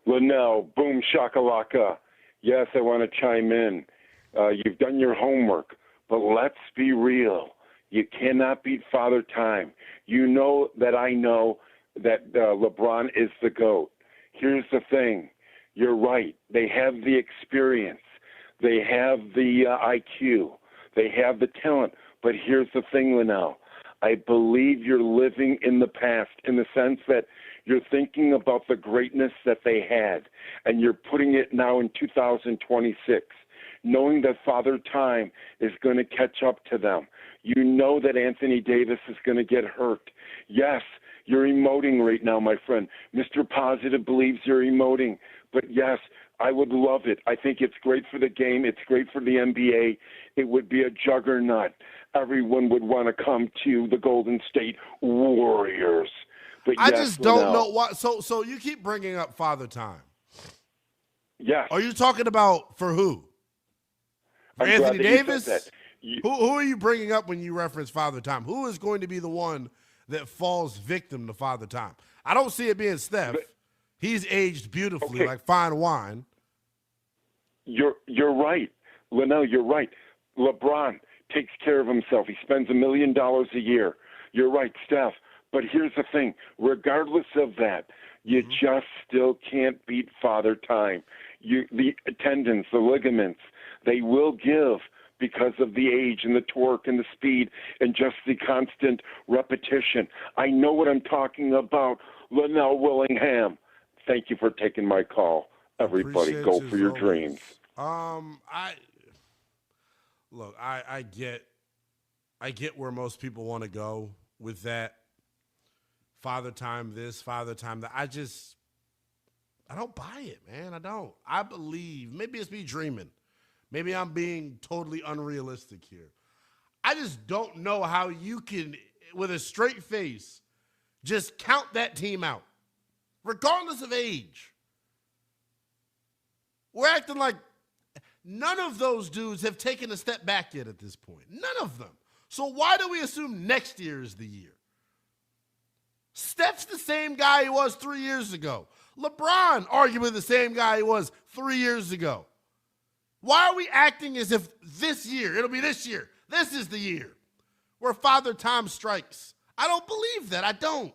Linnell, boom shakalaka. Yes, I want to chime in. You've done your homework, but let's be real. You cannot beat Father Time. You know that I know that LeBron is the GOAT. Here's the thing. You're right. They have the experience. They have the IQ. They have the talent. But here's the thing, Linnell. I believe you're living in the past in the sense that you're thinking about the greatness that they had, and you're putting it now in 2026, knowing that Father Time is going to catch up to them. You know that Anthony Davis is going to get hurt. Yes, you're emoting right now, my friend. Mr. Positive believes you're emoting. But yes, I would love it. I think it's great for the game. It's great for the NBA. It would be a juggernaut. Everyone would want to come to the Golden State Warriors. But I yes, just don't Linnell. know why. So you keep bringing up Father Time. Yes. Are you talking about for who? For I'm Anthony glad that you said Davis? that. Who are you bringing up when you reference Father Time? Who is going to be the one that falls victim to Father Time? I don't see it being Steph. He's aged beautifully, like fine wine. You're right, Linnell. You're right. LeBron takes care of himself. He spends $1 million a year. You're right, Steph. But here's the thing: regardless of that, you just still can't beat Father Time. The tendons, the ligaments, they will give because of the age and the torque and the speed and just the constant repetition. I know what I'm talking about. Linnell Willingham, thank you for taking my call. Everybody, go for your dreams. I get where most people want to go with that. Father Time this, Father Time that. I don't buy it, man. I don't. I believe, maybe it's me dreaming. Maybe I'm being totally unrealistic here. I just don't know how you can, with a straight face, just count that team out, regardless of age. We're acting like none of those dudes have taken a step back yet at this point. None of them. So why do we assume next year is the year? Steph's the same guy he was 3 years ago. LeBron, arguably the same guy he was 3 years ago. Why are we acting as if this year, it'll be this year, this is the year where Father Time strikes? I don't believe that. I don't.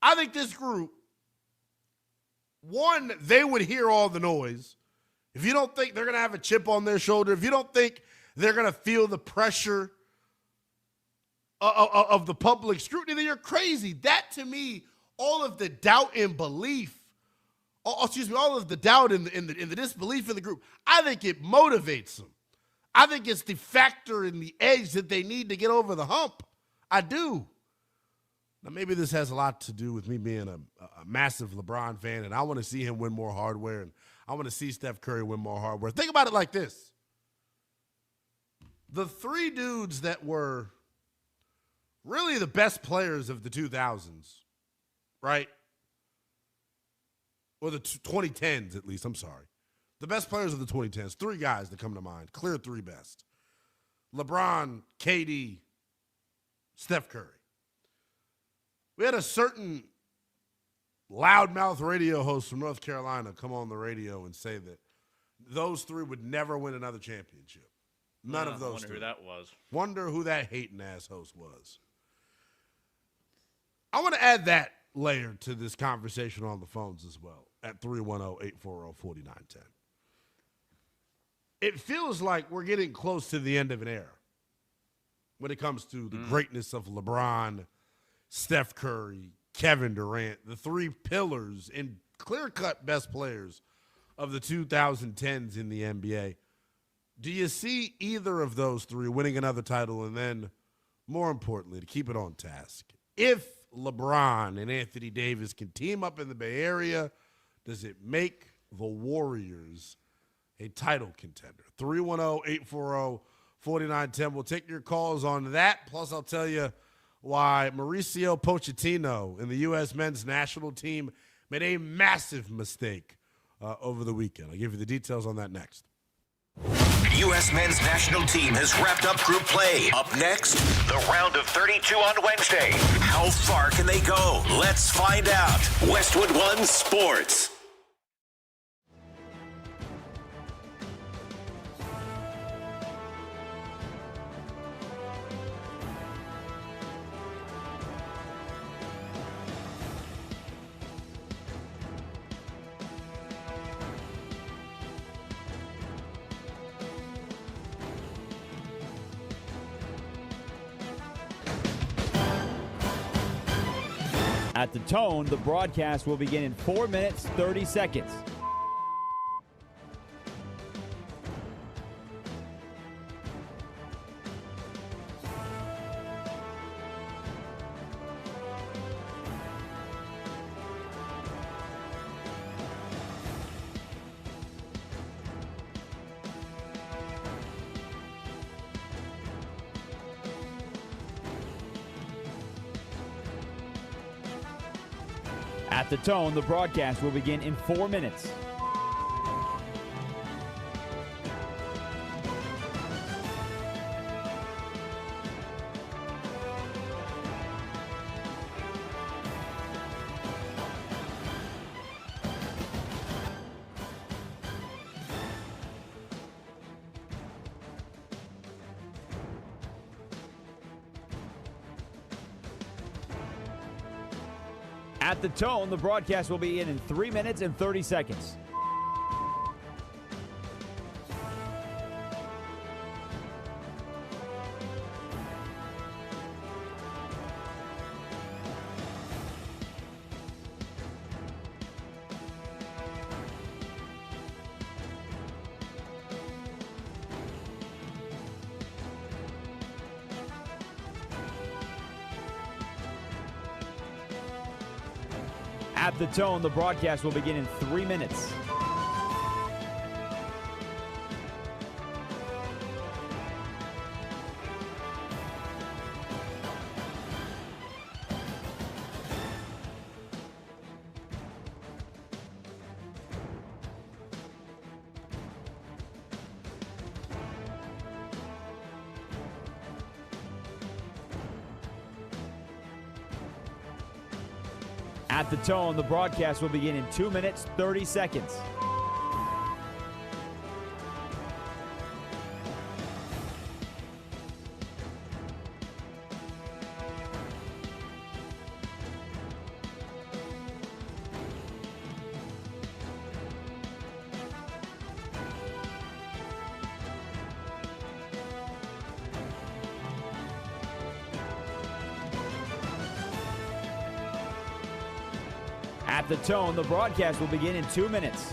I think this group, one, they would hear all the noise. If you don't think they're going to have a chip on their shoulder, if you don't think they're going to feel the pressure of the public scrutiny, then you're crazy. That, to me, all of the doubt and belief, all of the doubt in the disbelief in the group, I think it motivates them. I think it's the factor and the edge that they need to get over the hump. I do. Now, maybe this has a lot to do with me being a massive LeBron fan, and I want to see him win more hardware, and I want to see Steph Curry win more hardware. Think about it like this. The three dudes that were really the best players of the 2000s, right? Or the 2010s, at least. I'm sorry. The best players of the 2010s. Three guys that come to mind. Clear three best. LeBron, KD, Steph Curry. We had a certain loudmouth radio host from North Carolina come on the radio and say that those three would never win another championship. None of those wonder three. who that was. Wonder who that hating-ass host was. I want to add that layer to this conversation on the phones as well at 310-840-4910. It feels like we're getting close to the end of an era when it comes to the greatness of LeBron, Steph Curry, Kevin Durant, the three pillars and clear-cut best players of the 2010s in the NBA. Do you see either of those three winning another title? And then, more importantly, to keep it on task, if LeBron and Anthony Davis can team up in the Bay Area, does it make the Warriors a title contender? 310-840-4910. We'll take your calls on that. Plus, I'll tell you why Mauricio Pochettino and the U.S. men's national team made a massive mistake over the weekend. I'll give you the details on that next. U.S. men's national team has wrapped up group play. Up next, the round of 32 on Wednesday. How far can they go? Let's find out. Westwood One Sports. At the tone, the broadcast will begin in 4 minutes, 30 seconds. At the tone, the broadcast will begin in 4 minutes. At the tone, the broadcast will be in 3 minutes and 30 seconds. At the tone, the broadcast will begin in 3 minutes. At the tone, the broadcast will begin in 2 minutes, 30 seconds. At the tone, the broadcast will begin in 2 minutes.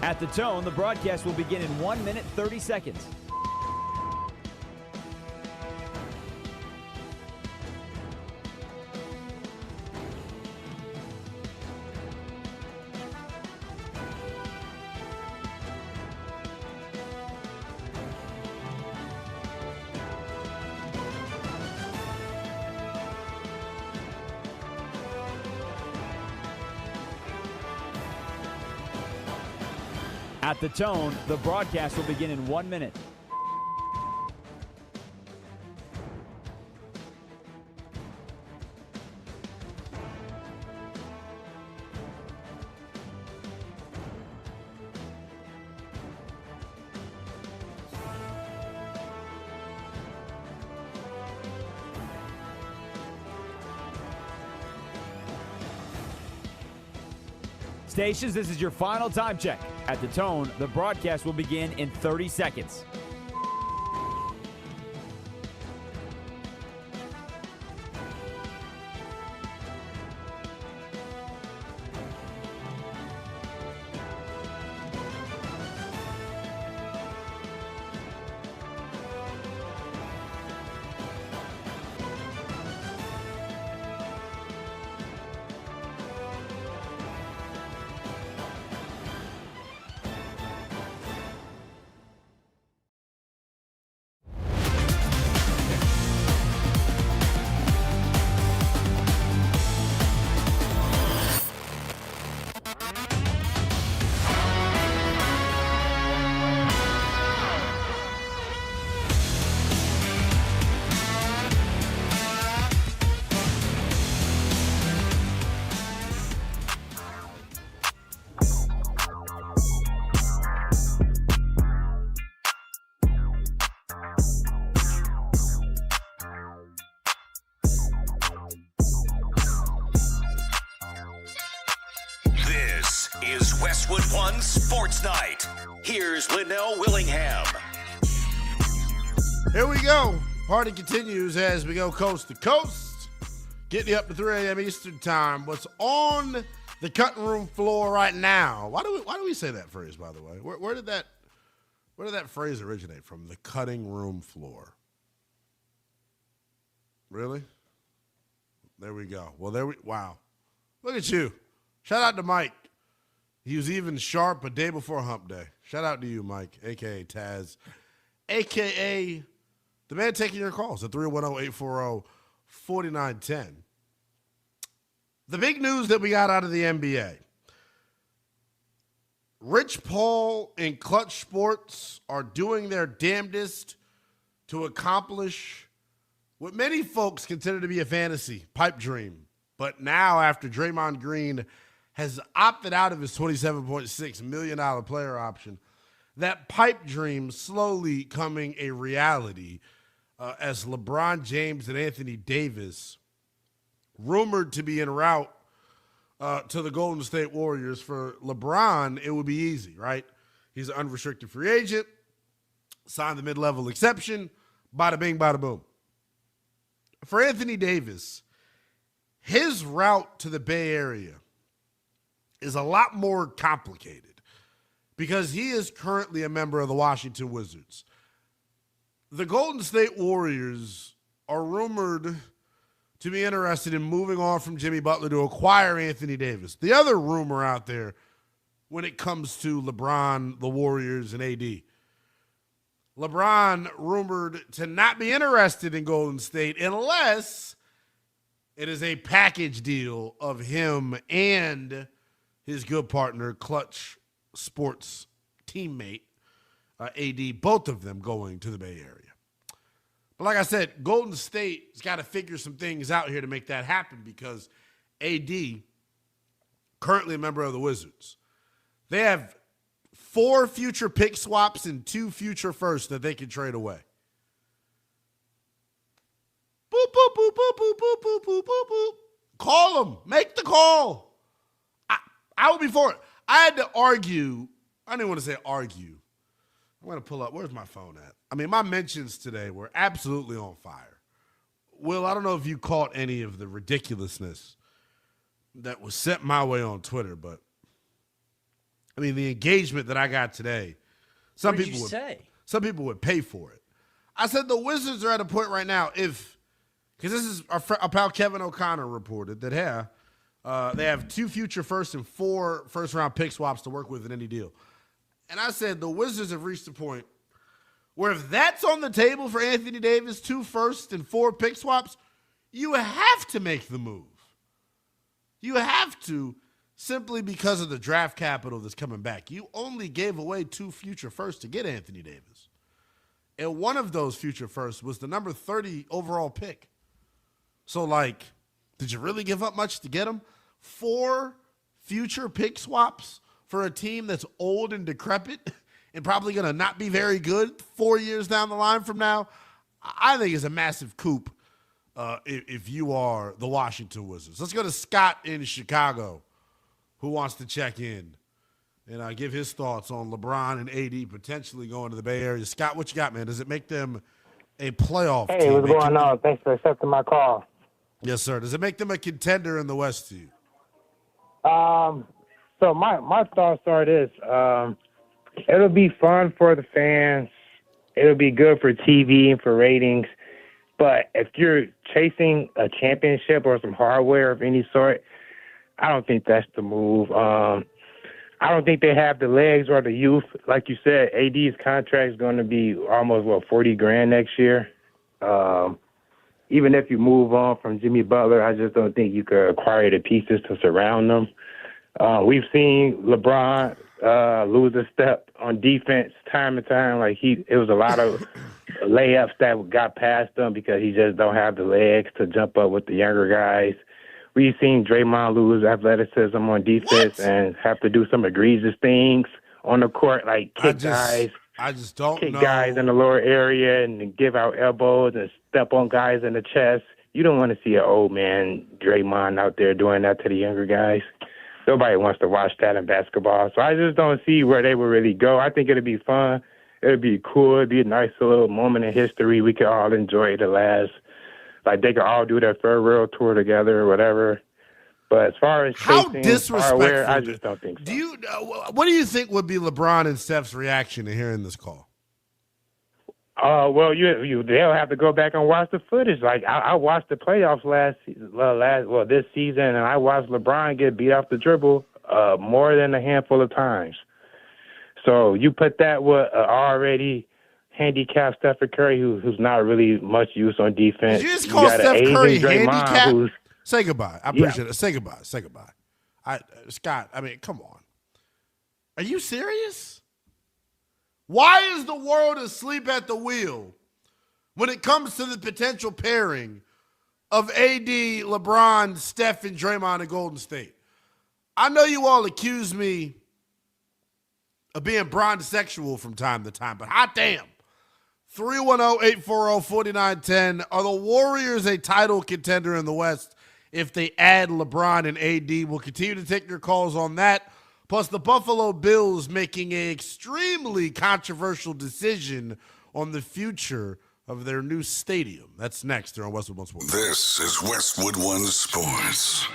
At the tone, the broadcast will begin in 1 minute, 30 seconds. At the tone, the broadcast will begin in 1 minute. Stations, this is your final time check. At the tone, the broadcast will begin in 30 seconds. is Westwood One Sports Night. Here's Linnell Willingham. Here we go. Party continues as we go coast to coast. Getting you up to 3 a.m. Eastern time. What's on the cutting room floor right now. Why do we say that phrase, by the way? Where did that phrase originate from? The cutting room floor. Really? There we go. Well, wow. Look at you. Shout out to Mike. He was even sharp a day before hump day. Shout out to you, Mike, a.k.a. Taz, a.k.a. the man taking your calls at 310-840-4910. The big news that we got out of the NBA. Rich Paul and Clutch Sports are doing their damnedest to accomplish what many folks consider to be a fantasy, pipe dream. But now, after Draymond Green has opted out of his $27.6 million player option, that pipe dream slowly coming a reality as LeBron James and Anthony Davis, rumored to be en route to the Golden State Warriors. For LeBron, it would be easy, right? He's an unrestricted free agent, signed the mid-level exception, bada bing, bada boom. For Anthony Davis, his route to the Bay Area is a lot more complicated because he is currently a member of the Washington Wizards. The Golden State Warriors are rumored to be interested in moving on from Jimmy Butler to acquire Anthony Davis. The other rumor out there when it comes to LeBron, the Warriors, and AD. LeBron rumored to not be interested in Golden State unless it is a package deal of him and his good partner, Clutch Sports teammate, AD, both of them going to the Bay Area. But like I said, Golden State's got to figure some things out here to make that happen because AD, currently a member of the Wizards, they have 4 future pick swaps and 2 future firsts that they can trade away. Boop, boop, boop, boop, boop, boop, boop, boop, boop, boop. Call them. Make the call. I would be for it. I had to argue. I didn't want to say argue. I'm going to pull up. Where's my phone at? I mean, my mentions today were absolutely on fire. Will, I don't know if you caught any of the ridiculousness that was sent my way on Twitter, but I mean, the engagement that I got today, some people would pay for it. I said the Wizards are at a point right now, because this is our pal Kevin O'Connor reported that they have 2 future firsts and 4 first-round pick swaps to work with in any deal. And I said the Wizards have reached a point where if that's on the table for Anthony Davis, 2 firsts and 4 pick swaps, you have to make the move. You have to, simply because of the draft capital that's coming back. You only gave away 2 future firsts to get Anthony Davis. And one of those future firsts was the number 30 overall pick. So, did you really give up much to get him? 4 future pick swaps for a team that's old and decrepit and probably going to not be very good 4 years down the line from now? I think it's a massive coup if you are the Washington Wizards. Let's go to Scott in Chicago, who wants to check in and give his thoughts on LeBron and AD potentially going to the Bay Area. Scott, what you got, man? Does it make them a playoff team? Hey, what's going on? Thanks for accepting my call. Yes, sir. Does it make them a contender in the West to you? So my thoughts are this. It'll be fun for the fans. It'll be good for TV and for ratings. But if you're chasing a championship or some hardware of any sort, I don't think that's the move. I don't think they have the legs or the youth. Like you said, AD's contract is going to be almost, $40,000 next year. Even if you move on from Jimmy Butler, I just don't think you could acquire the pieces to surround them. We've seen LeBron lose a step on defense time and time. It was a lot of layups that got past him because he just don't have the legs to jump up with the younger guys. We've seen Draymond lose athleticism on defense and have to do some egregious things on the court, like kick guys in the lower area and give out elbows and step on guys in the chest. You don't want to see an old man Draymond out there doing that to the younger guys. Nobody wants to watch that in basketball. So I just don't see where they would really go. I think it'll be fun. It'll be cool. It'll be a nice little moment in history. We could all enjoy the last. They could all do their farewell tour together or whatever. But as far as how chasing disrespectful, hardware, I just don't think so. What do you think would be LeBron and Steph's reaction to hearing this call? Well, they'll have to go back and watch the footage. Like I watched the playoffs this season, and I watched LeBron get beat off the dribble more than a handful of times. So you put that with already handicapped Stephen Curry, who's not really much use on defense. Did you just call Steph Curry handicapped? Say goodbye. I appreciate Yeah. it. Say goodbye. Say goodbye. Scott, I mean, come on. Are you serious? Why is the world asleep at the wheel when it comes to the potential pairing of AD, LeBron, Steph, and Draymond in Golden State? I know you all accuse me of being bronze-sexual from time to time, but hot damn. 310-840-4910. Are the Warriors a title contender in the West if they add LeBron and AD? We'll continue to take your calls on that. Plus, the Buffalo Bills making an extremely controversial decision on the future of their new stadium. That's next here on Westwood One Sports. This is Westwood One Sports.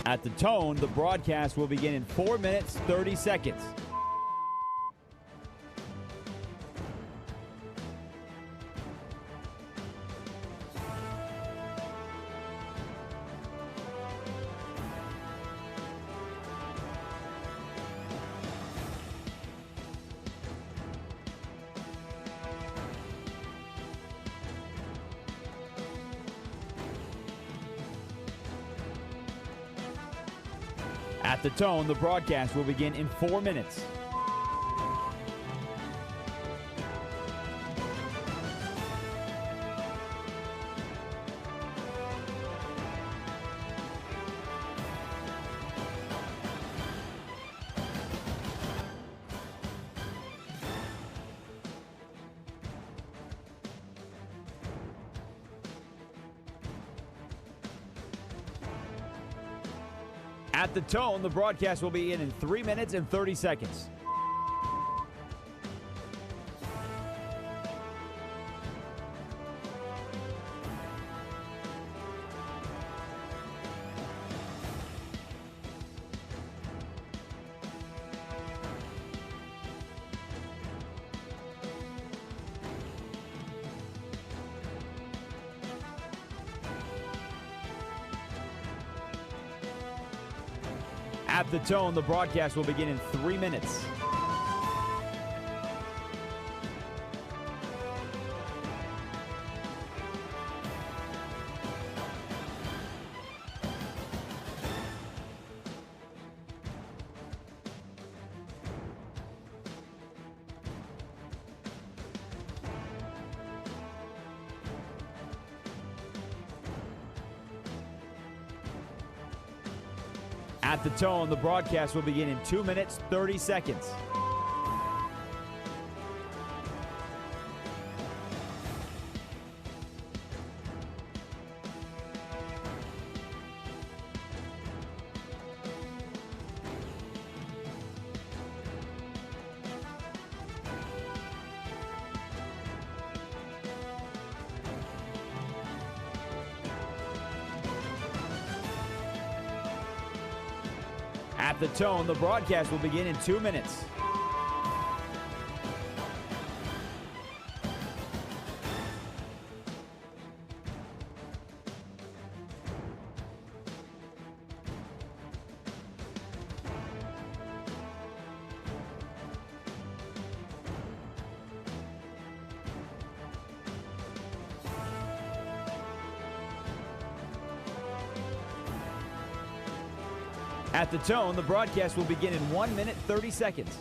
At the tone, the broadcast will begin in 4 minutes, 30 seconds. At the tone, the broadcast will begin in 4 minutes. At the tone, the broadcast will be in 3 minutes and 30 seconds. At the tone, the broadcast will begin in 3 minutes. At the tone, the broadcast will begin in 2 minutes, 30 seconds. At the tone, the broadcast will begin in 2 minutes. At the tone, the broadcast will begin in 1 minute, 30 seconds.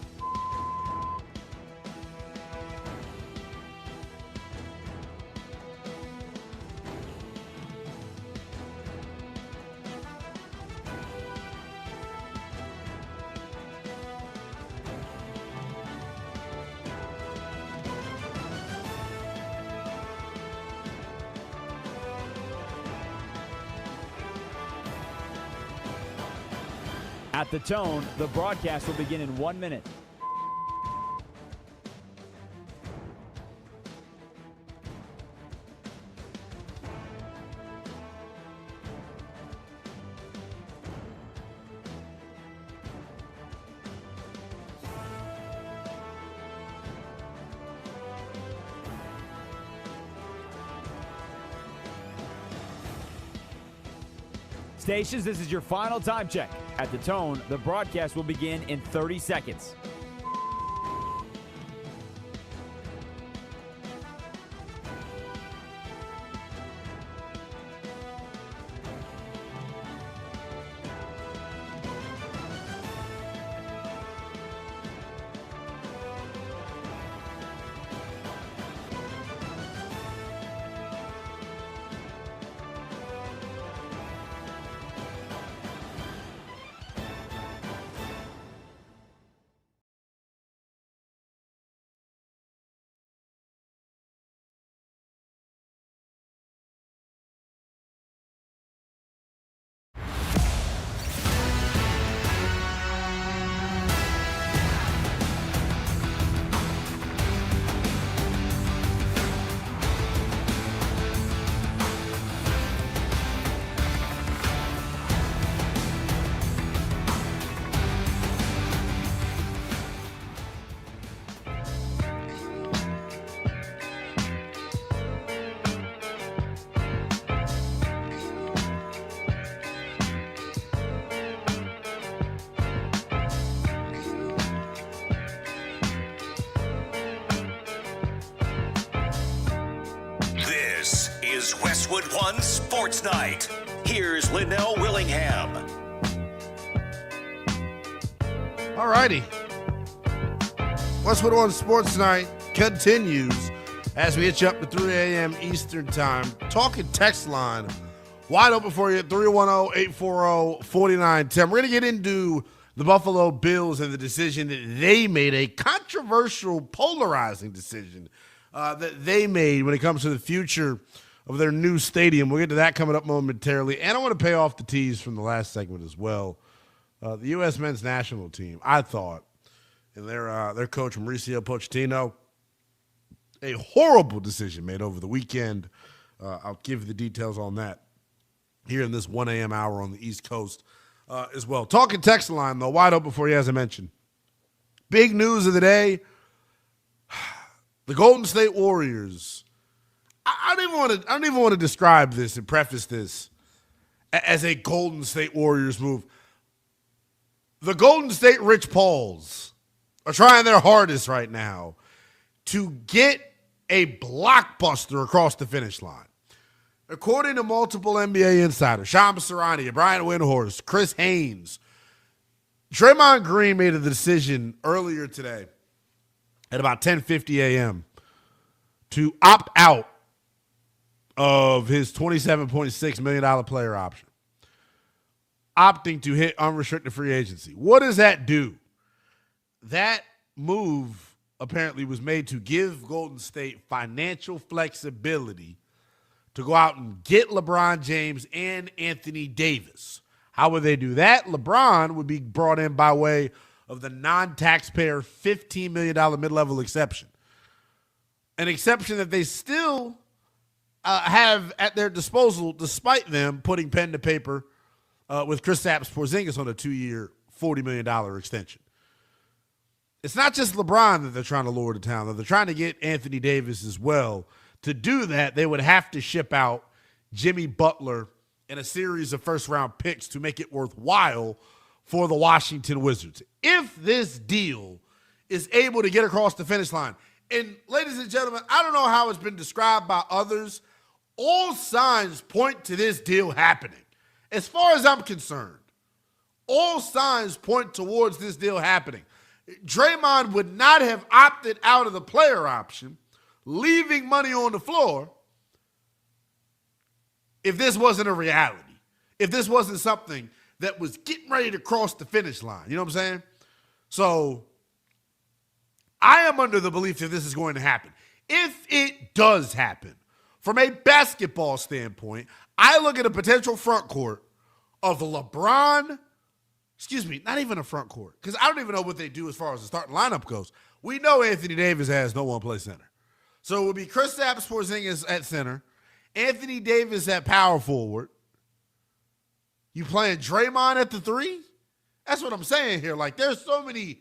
At the tone, the broadcast will begin in 1 minute. Stations, this is your final time check. At the tone, the broadcast will begin in 30 seconds. This is Westwood One Sports Night. Here's Linnell Willingham. All righty. Westwood One Sports Night continues as we hit you up to 3 a.m. Eastern Time. Talking text line. Wide open for you at 310-840-4910. We're going to get into the Buffalo Bills and the decision that they made, a controversial, polarizing decision that they made when it comes to the future of their new stadium. We'll get to that coming up momentarily. And I want to pay off the tease from the last segment as well. The U.S. men's national team, I thought, and their coach, Mauricio Pochettino, a horrible decision made over the weekend. I'll give you the details on that here in this 1 a.m. hour on the East Coast as well. Talking text line, though, wide open for you, as I mentioned. Big news of the day. The Golden State Warriors. I don't even want to describe this and preface this as a Golden State Warriors move. The Golden State Rich Pauls are trying their hardest right now to get a blockbuster across the finish line. According to multiple NBA insiders, Shams Charania, Brian Windhorst, Chris Haynes, Draymond Green made a decision earlier today at about 10:50 a.m. to opt out of his $27.6 million player option, opting to hit unrestricted free agency. What does that do? That move apparently was made to give Golden State financial flexibility to go out and get LeBron James and Anthony Davis. How would they do that? LeBron would be brought in by way of the non-taxpayer $15 million mid-level exception. An exception that they still have at their disposal, despite them putting pen to paper with Kristaps Porzingis on a 2-year, $40 million extension. It's not just LeBron that they're trying to lure to town, though. They're trying to get Anthony Davis as well. To do that, they would have to ship out Jimmy Butler and a series of first-round picks to make it worthwhile for the Washington Wizards. If this deal is able to get across the finish line, and ladies and gentlemen, I don't know how it's been described by others, all signs point to this deal happening. As far as I'm concerned, all signs point towards this deal happening. Draymond would not have opted out of the player option, leaving money on the floor, if this wasn't a reality, if this wasn't something that was getting ready to cross the finish line. You know what I'm saying? So I am under the belief that this is going to happen. If it does happen, from a basketball standpoint, I look at a potential front court of LeBron, Excuse me, not even a front court. Because I don't even know what they do as far as the starting lineup goes. We know Anthony Davis has no one play center. So it would be Kristaps Porzingis at center, Anthony Davis at power forward. You playing Draymond at the 3? That's what I'm saying here. Like, there's so many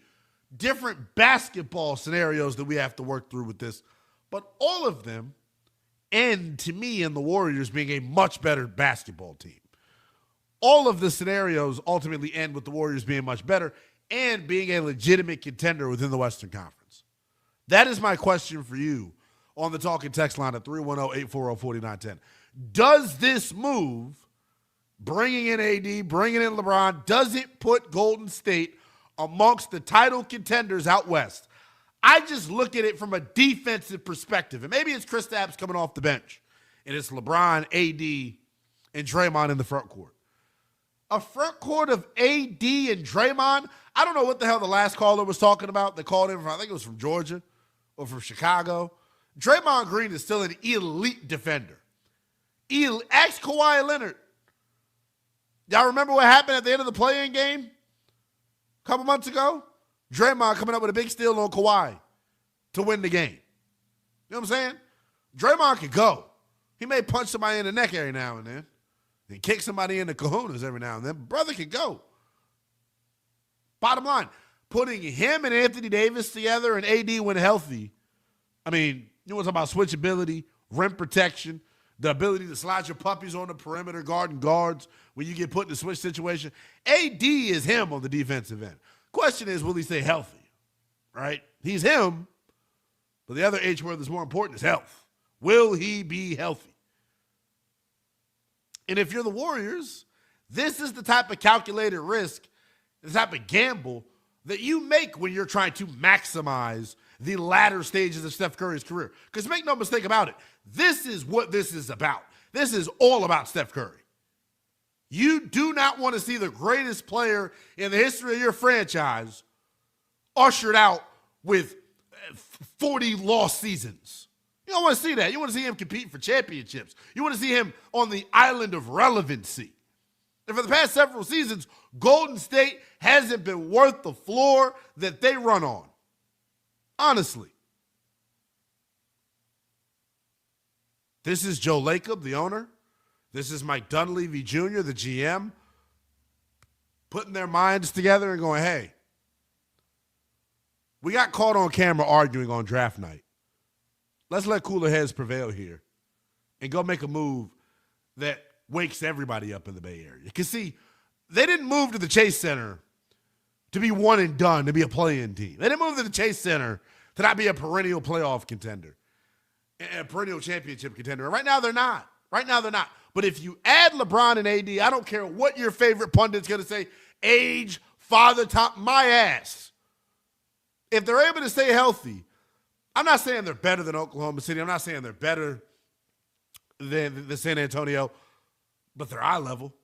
different basketball scenarios that we have to work through with this. But all of them end, to me, in the Warriors being a much better basketball team. All of the scenarios ultimately end with the Warriors being much better and being a legitimate contender within the Western Conference. That is my question for you on the talking text line at 310-840-4910. Does this move, bringing in AD, bringing in LeBron, does it put Golden State amongst the title contenders out west? I just look at it from a defensive perspective. And maybe it's Kristaps coming off the bench, and it's LeBron, AD, and Draymond in the front court. A front court of AD and Draymond, I don't know what the hell the last caller was talking about. They called in from, I think it was from Georgia or from Chicago. Draymond Green is still an elite defender. Ask Kawhi Leonard. Y'all remember what happened at the end of the play-in game a couple months ago? Draymond coming up with a big steal on Kawhi to win the game. You know what I'm saying? Draymond could go. He may punch somebody in the neck every now and then and kick somebody in the kahunas every now and then. Brother could go. Bottom line, putting him and Anthony Davis together and AD when healthy, I mean, you want to talk about switchability, rim protection, the ability to slide your puppies on the perimeter, guarding guards when you get put in a switch situation. AD is him on the defensive end. Question is, will he stay healthy? Right? He's him, but the other H word that's more important is health. Will he be healthy? And if you're the Warriors, this is the type of calculated risk, the type of gamble that you make when you're trying to maximize the latter stages of Steph Curry's career. Because make no mistake about it, this is what this is about. This is all about Steph Curry. You do not want to see the greatest player in the history of your franchise ushered out with 40 lost seasons. You don't want to see that. You want to see him compete for championships. You want to see him on the island of relevancy. And for the past several seasons, Golden State hasn't been worth the floor that they run on. Honestly. This is Joe Lacob, the owner. This is Mike Dunleavy Jr., the GM, putting their minds together and going, hey, we got caught on camera arguing on draft night. Let's let cooler heads prevail here and go make a move that wakes everybody up in the Bay Area. Because, see, they didn't move to the Chase Center to be one and done, to be a play-in team. They didn't move to the Chase Center to not be a perennial playoff contender, a perennial championship contender. And right now, they're not. Right now, they're not. But if you add LeBron and AD, I don't care what your favorite pundit's going to say, age, father, top, my ass. If they're able to stay healthy, I'm not saying they're better than Oklahoma City. I'm not saying they're better than the San Antonio, but they're eye level.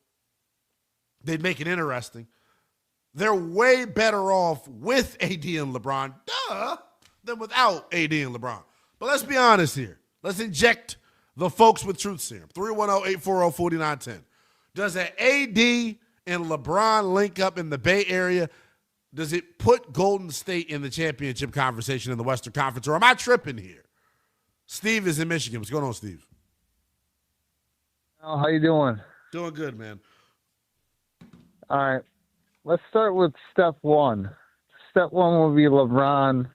They'd make it interesting. They're way better off with AD and LeBron, than without AD and LeBron. But let's be honest here. Let's inject the folks with truth serum. 310-840-4910. Does an AD and LeBron link up in the Bay Area? Does it put Golden State in the championship conversation in the Western Conference, or am I tripping here? Steve is in Michigan. What's going on, Steve? Oh, how you doing? Doing good, man. All right. Let's start with step one. Step one will be LeBron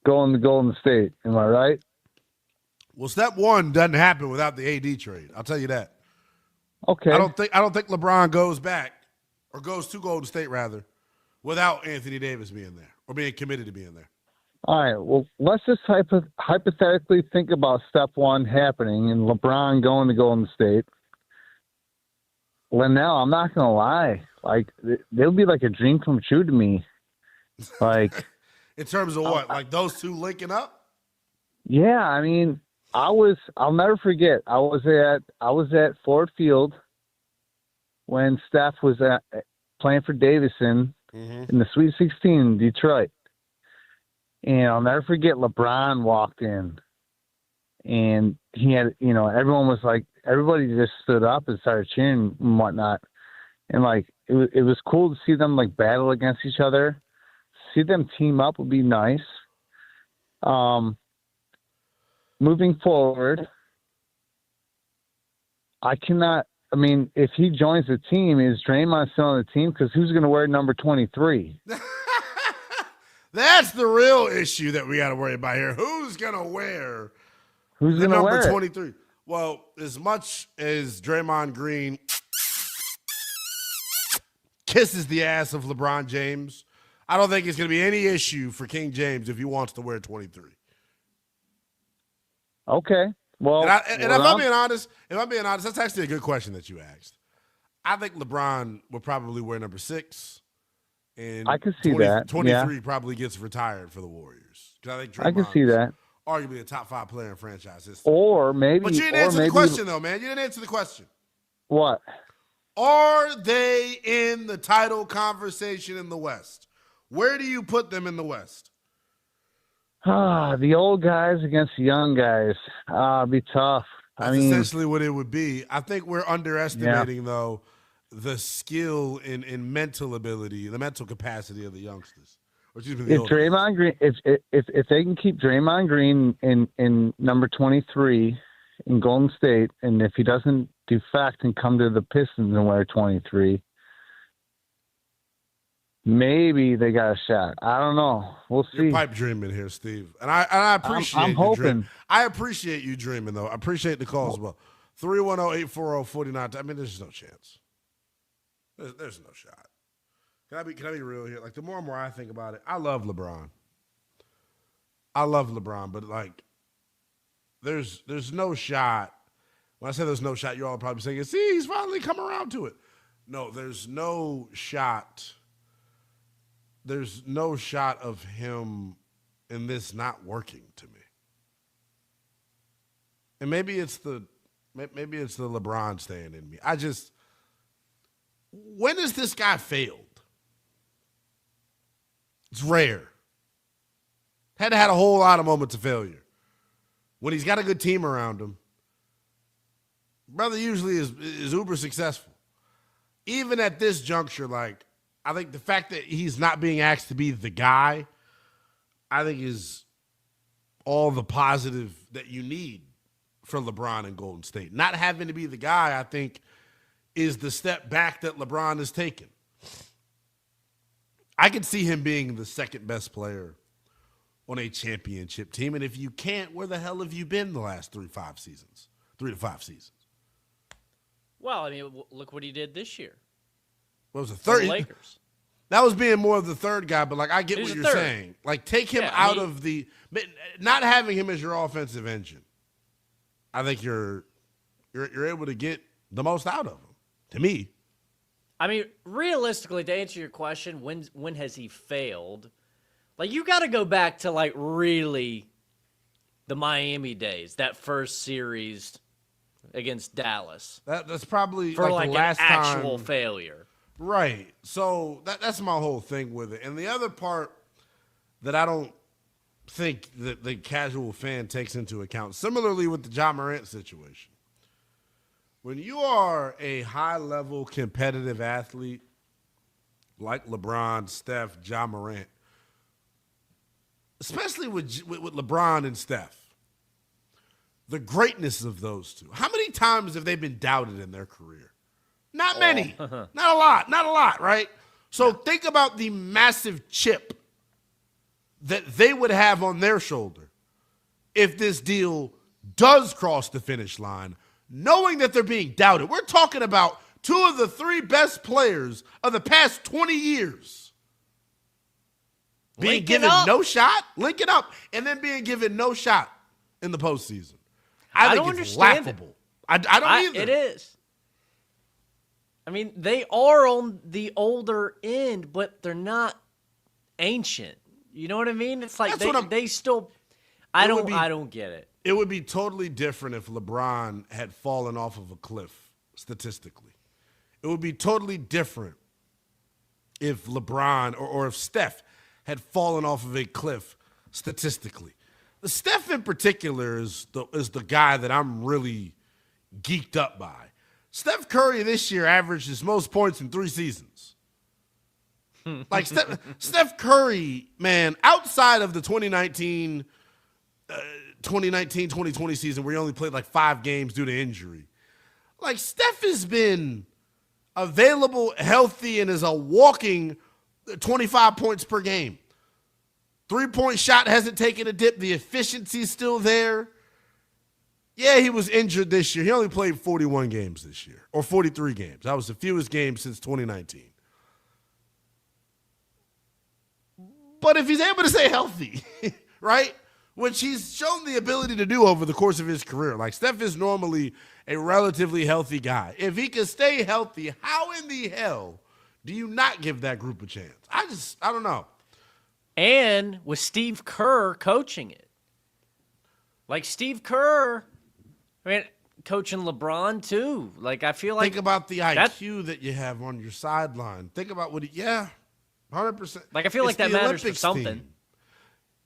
going to Golden State. Am I right? Well, step one doesn't happen without the AD trade. I'll tell you that. Okay. I don't think LeBron goes back, or goes to Golden State rather, without Anthony Davis being there or being committed to being there. All right. Well, let's just hypothetically think about step one happening and LeBron going to Golden State. Linnell, I'm not going to lie. Like, they'll be like a dream come true to me. Like, in terms of what? Like those two linking up? Yeah. I mean, I'll never forget. I was at Ford Field when Steph was playing for Davidson in the Sweet 16 in Detroit. And I'll never forget LeBron walked in and he had, everyone was like, everybody just stood up and started cheering and whatnot. And like, it was cool to see them like battle against each other. See them team up would be nice. Moving forward, if he joins the team, is Draymond still on the team? Because who's going to wear number 23? That's the real issue that we got to worry about here. Who's going to wear the number 23? Well, as much as Draymond Green kisses the ass of LeBron James, I don't think it's going to be any issue for King James if he wants to wear 23. Okay. Well, if I'm being honest, that's actually a good question that you asked. I think LeBron will probably wear number 6. And I can see that. 23 probably gets retired for the Warriors. I can see that. Arguably a top 5 player in franchise history. Or maybe. But you didn't answer the question, though, man. You didn't answer the question. What? Are they in the title conversation in the West? Where do you put them in the West? The old guys against the young guys. It'd be tough. That's essentially what it would be. I think we're underestimating, though, the skill and mental ability, the mental capacity of the youngsters. If Draymond Green, if they can keep Draymond Green in number 23 in Golden State, and if he doesn't defect and come to the Pistons and wear 23, maybe they got a shot. I don't know. We'll see. You're pipe dreaming here, Steve, and I appreciate. I'm hoping. I appreciate you dreaming, though. I appreciate the call as well. 310-840-49. I mean, there's no chance. There's no shot. Can I be real here? Like, the more and more I think about it, I love LeBron. But like, there's no shot. When I say there's no shot, you're all probably saying, "See, he's finally come around to it." No, there's no shot. There's no shot of him in this not working to me. And maybe it's the LeBron staying in me. When has this guy failed? It's rare. Had a whole lot of moments of failure. When he's got a good team around him, brother usually is uber successful. Even at this juncture, like, I think the fact that he's not being asked to be the guy, I think is all the positive that you need for LeBron and Golden State. Not having to be the guy, I think, is the step back that LeBron has taken. I could see him being the second best player on a championship team. And if you can't, where the hell have you been the last 3 to 5 seasons? Well, I mean, look what he did this year. What was the third? The Lakers. That was being more of the third guy, but like, I get what you're saying. Like, take him out of the not having him as your offensive engine. I think you're able to get the most out of him. To me, I mean, realistically, to answer your question, when has he failed? Like, you got to go back to, like, really the Miami days, that first series against Dallas. That's probably for like the last an actual time. failure. Right. So that's my whole thing with it. And the other part that I don't think that the casual fan takes into account, similarly with the Ja Morant situation, when you are a high-level competitive athlete like LeBron, Steph, Ja Morant, especially with LeBron and Steph, the greatness of those two. How many times have they been doubted in their career? Not many. Not a lot, right? So think about the massive chip that they would have on their shoulder if this deal does cross the finish line, knowing that they're being doubted. We're talking about 2 of the 3 best players of the past 20 years being given no shot, link it up, and then being given no shot in the postseason. I think it's laughable. I don't either. It is. I mean, they are on the older end, but they're not ancient. You know what I mean? It's like they still. I don't get it. It would be totally different if LeBron had fallen off of a cliff statistically. It would be totally different if LeBron or if Steph had fallen off of a cliff statistically. The Steph in particular is the guy that I'm really geeked up by. Steph Curry this year averaged his most points in 3 seasons. Like Steph Curry, man, outside of the 2019-2020 season where he only played like 5 games due to injury, like Steph has been available, healthy, and is a walking 25 points per game. 3-point shot hasn't taken a dip. The efficiency's still there. Yeah, he was injured this year. He only played 41 games this year, or 43 games. That was the fewest games since 2019. But if he's able to stay healthy, right, which he's shown the ability to do over the course of his career, like Steph is normally a relatively healthy guy. If he can stay healthy, how in the hell do you not give that group a chance? I don't know. And with Steve Kerr coaching it. Like Steve Kerr, I mean, coaching LeBron too. Like I feel like think about the IQ that you have on your sideline. Think about 100%. Like I feel like that matters for something. Team.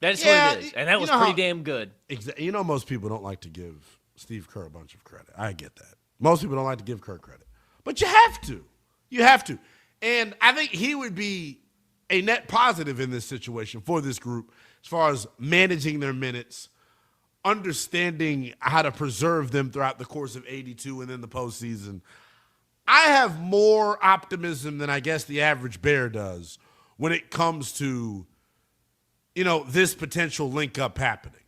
That's what it is, and that was pretty damn good. Exactly. You know, most people don't like to give Steve Kerr a bunch of credit. I get that. Most people don't like to give Kerr credit, but you have to. You have to, and I think he would be a net positive in this situation for this group as far as managing their minutes, understanding how to preserve them throughout the course of 82 and then the postseason. I have more optimism than I guess the average bear does when it comes to, this potential link-up happening.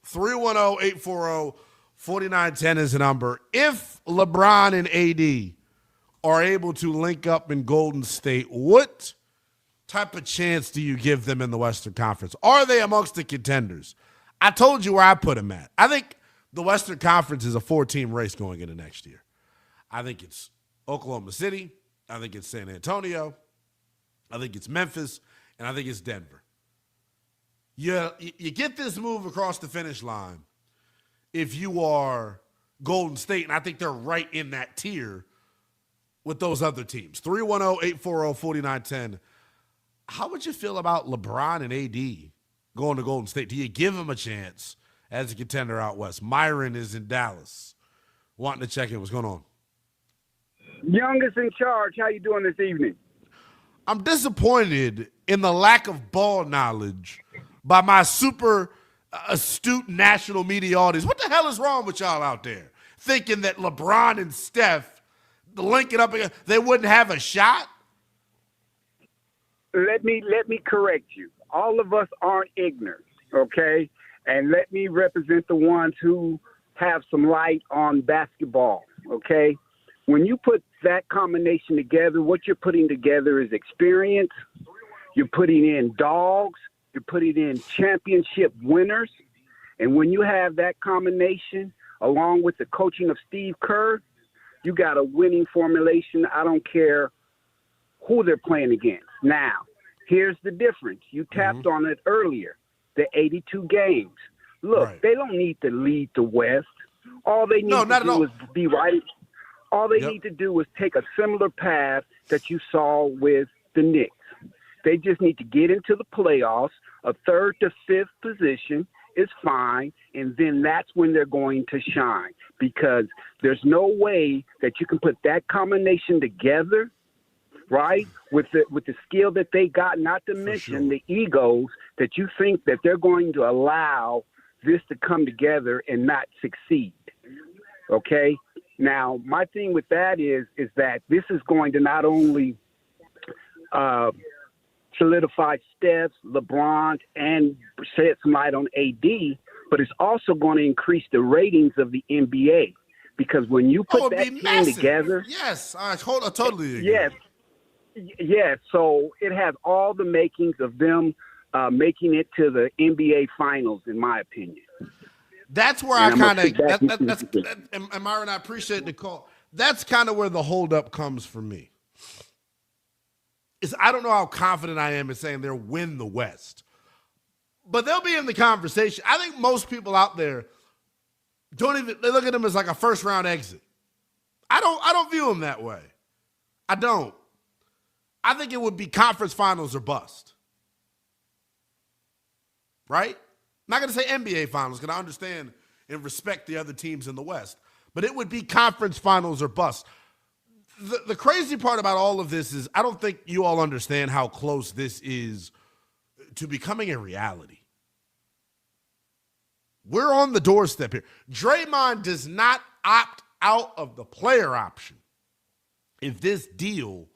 310-840-4910 is the number. If LeBron and AD are able to link up in Golden State, what type of chance do you give them in the Western Conference? Are they amongst the contenders? I told you where I put them at. I think the Western Conference is a 4-team race going into next year. I think it's Oklahoma City. I think it's San Antonio. I think it's Memphis. And I think it's Denver. You get this move across the finish line if you are Golden State, and I think they're right in that tier with those other teams. 310-840-4910. How would you feel about LeBron and AD going to Golden State? Do you give them a chance as a contender out west? Myron is in Dallas, wanting to check in. What's going on? Youngest in charge, how you doing this evening? I'm disappointed in the lack of ball knowledge by my super astute national media audience. What the hell is wrong with y'all out there? Thinking that LeBron and Steph, link it up again, they wouldn't have a shot? Let me correct you. All of us aren't ignorant, okay? And let me represent the ones who have some light on basketball, okay? When you put that combination together, what you're putting together is experience. You're putting in dogs. You're putting in championship winners. And when you have that combination, along with the coaching of Steve Kerr, you got a winning formulation. I don't care who they're playing against. Now, here's the difference. You tapped on it earlier, the 82 games. Look, They don't need to lead the West. All they need to do is be right. All they need to do is take a similar path that you saw with the Knicks. They just need to get into the playoffs. A 3rd to 5th position is fine, and then that's when they're going to shine, because there's no way that you can put that combination together, right, with the skill that they got, not to mention the egos that you think that they're going to allow this to come together and not succeed, okay? Now, my thing with that is that this is going to not only solidify Steph, LeBron, and shed some light on AD, but it's also going to increase the ratings of the NBA. Because when you put that team together... Yes, I totally agree. Yes, so it has all the makings of them making it to the NBA Finals, in my opinion. That's where I kind of, and Myron, I appreciate the call. That's kind of where the holdup comes for me. I don't know how confident I am in saying they'll win the West, but they'll be in the conversation. I think most people out there they look at them as like a first round exit. I don't view them that way. I don't. I think it would be conference finals or bust. Right? I'm not going to say NBA finals because I understand and respect the other teams in the West. But it would be conference finals or bust. the crazy part about all of this is I don't think you all understand how close this is to becoming a reality. We're on the doorstep here. Draymond does not opt out of the player option if this deal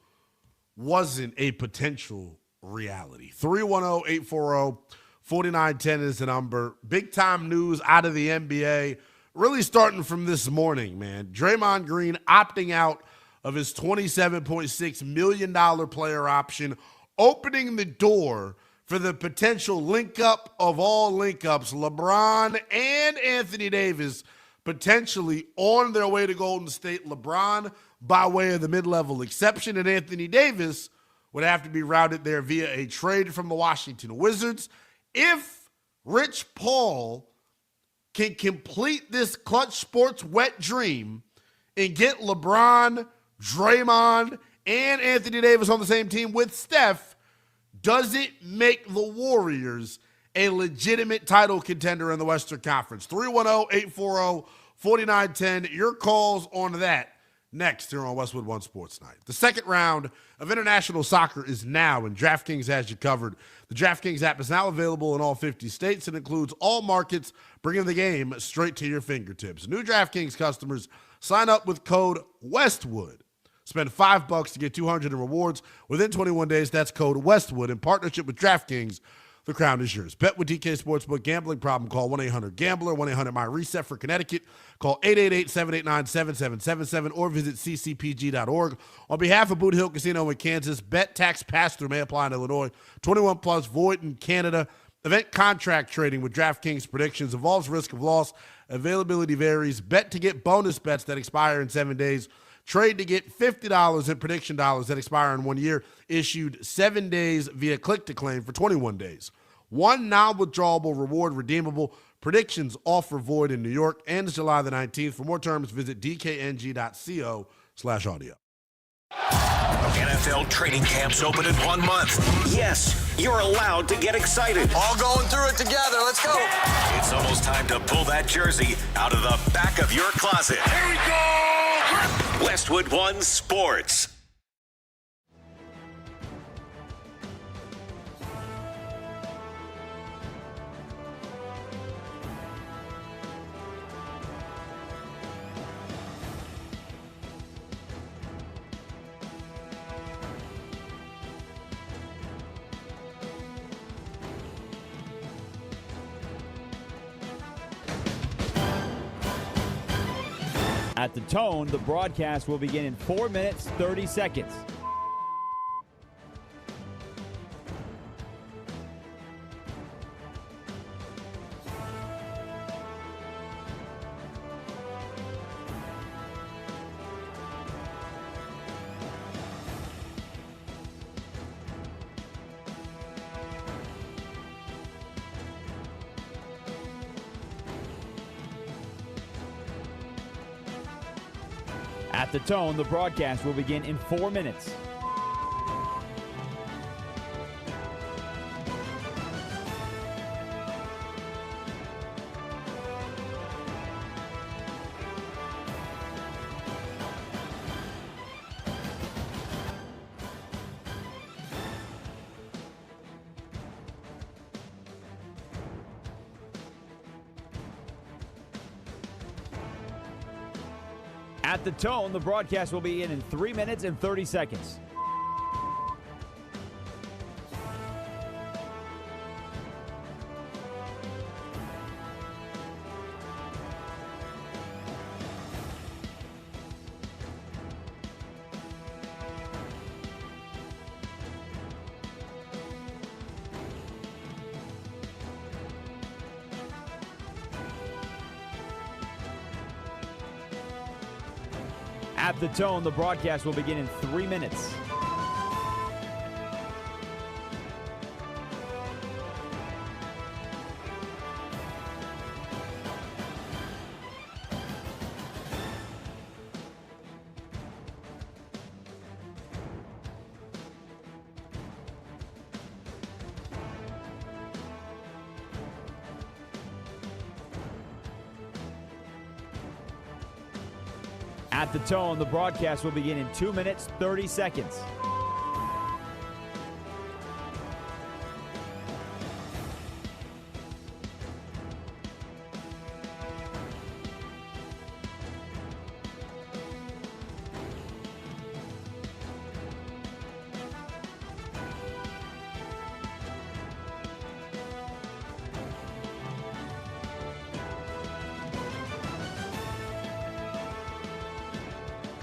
wasn't a potential reality. 310-840-4910 is the number. Big time news out of the NBA, really starting from this morning, man. Draymond Green opting out of his $27.6 million player option, opening the door for the potential link-up of all link-ups, LeBron and Anthony Davis potentially on their way to Golden State. LeBron by way of the mid-level exception, and Anthony Davis would have to be routed there via a trade from the Washington Wizards. If Rich Paul can complete this Clutch Sports wet dream and get LeBron, Draymond, and Anthony Davis on the same team with Steph, does it make the Warriors a legitimate title contender in the Western Conference? 310-840-4910. Your calls on that next here on Westwood One Sports Night. The second round of international soccer is now, and DraftKings has you covered. The DraftKings app is now available in all 50 states and includes all markets, bringing the game straight to your fingertips. New DraftKings customers sign up with code Westwood. Spend $5 to get $200 in rewards within 21 days. That's code Westwood. In partnership with DraftKings, the crown is yours. Bet with DK Sportsbook. Gambling problem, call 1-800-GAMBLER, 1-800-MY-RESET. For Connecticut, call 888-789-7777 or visit ccpg.org. On behalf of Boot Hill Casino in Kansas, bet tax pass-through may apply in Illinois. 21 plus, void in Canada. Event contract trading with DraftKings predictions involves risk of loss. Availability varies. Bet to get bonus bets that expire in 7 days. Trade to get $50 in prediction dollars that expire in 1 year. Issued 7 days via click-to-claim for 21 days. One non-withdrawable reward redeemable. Predictions offer void in New York. Ends July the 19th. For more terms, visit dkng.co/audio. NFL training camps open in 1 month. Yes, you're allowed to get excited. All going through it together. Let's go. It's almost time to pull that jersey out of the back of your closet. Here we go. Westwood One Sports. At the tone, the broadcast will begin in 4 minutes, 30 seconds. At the tone, the broadcast will begin in 4 minutes. At the tone, the broadcast will begin in 3 minutes and 30 seconds. At the tone, the broadcast will begin in 3 minutes. At the tone, the broadcast will begin in 2 minutes, 30 seconds.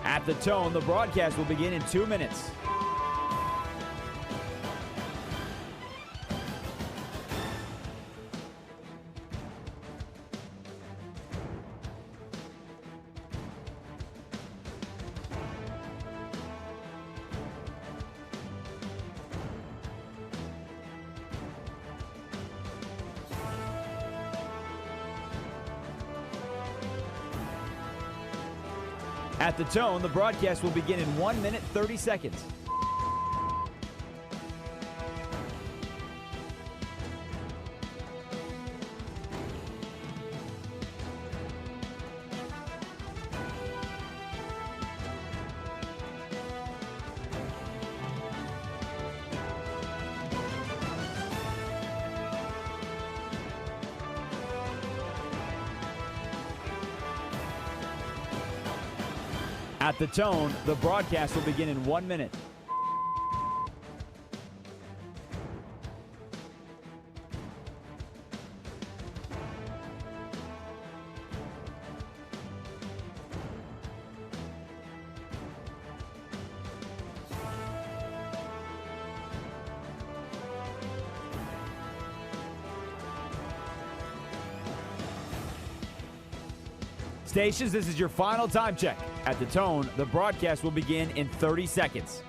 At the tone, the broadcast will begin in 2 minutes. At the tone, the broadcast will begin in 1 minute, 30 seconds. At the tone, the broadcast will begin in 1 minute. Stations, this is your final time check. At the tone, the broadcast will begin in 30 seconds.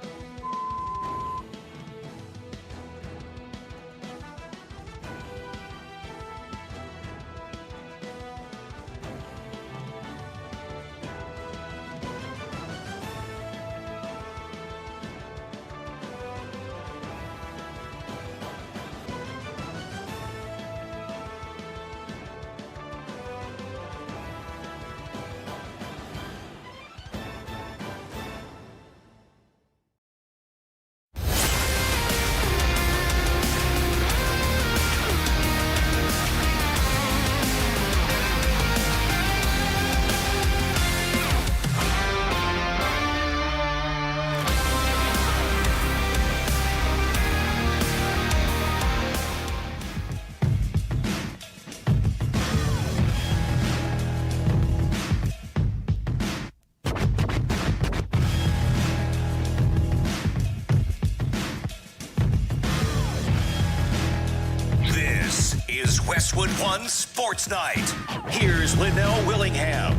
Westwood One Sports Night. Here's Linnell Willingham.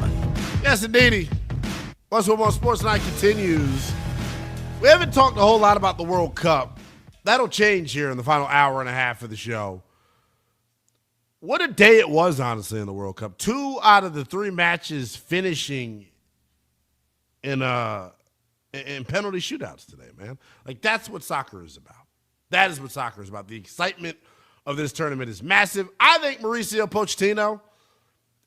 Yes, indeedy. Westwood One Sports Night continues. We haven't talked a whole lot about the World Cup. That'll change here in the final hour and a half of the show. What a day it was, honestly, in the World Cup. 2 out of the 3 matches finishing in penalty shootouts today, man. Like, that's what soccer is about. That is what soccer is about. The excitement of this tournament is massive. I think Mauricio Pochettino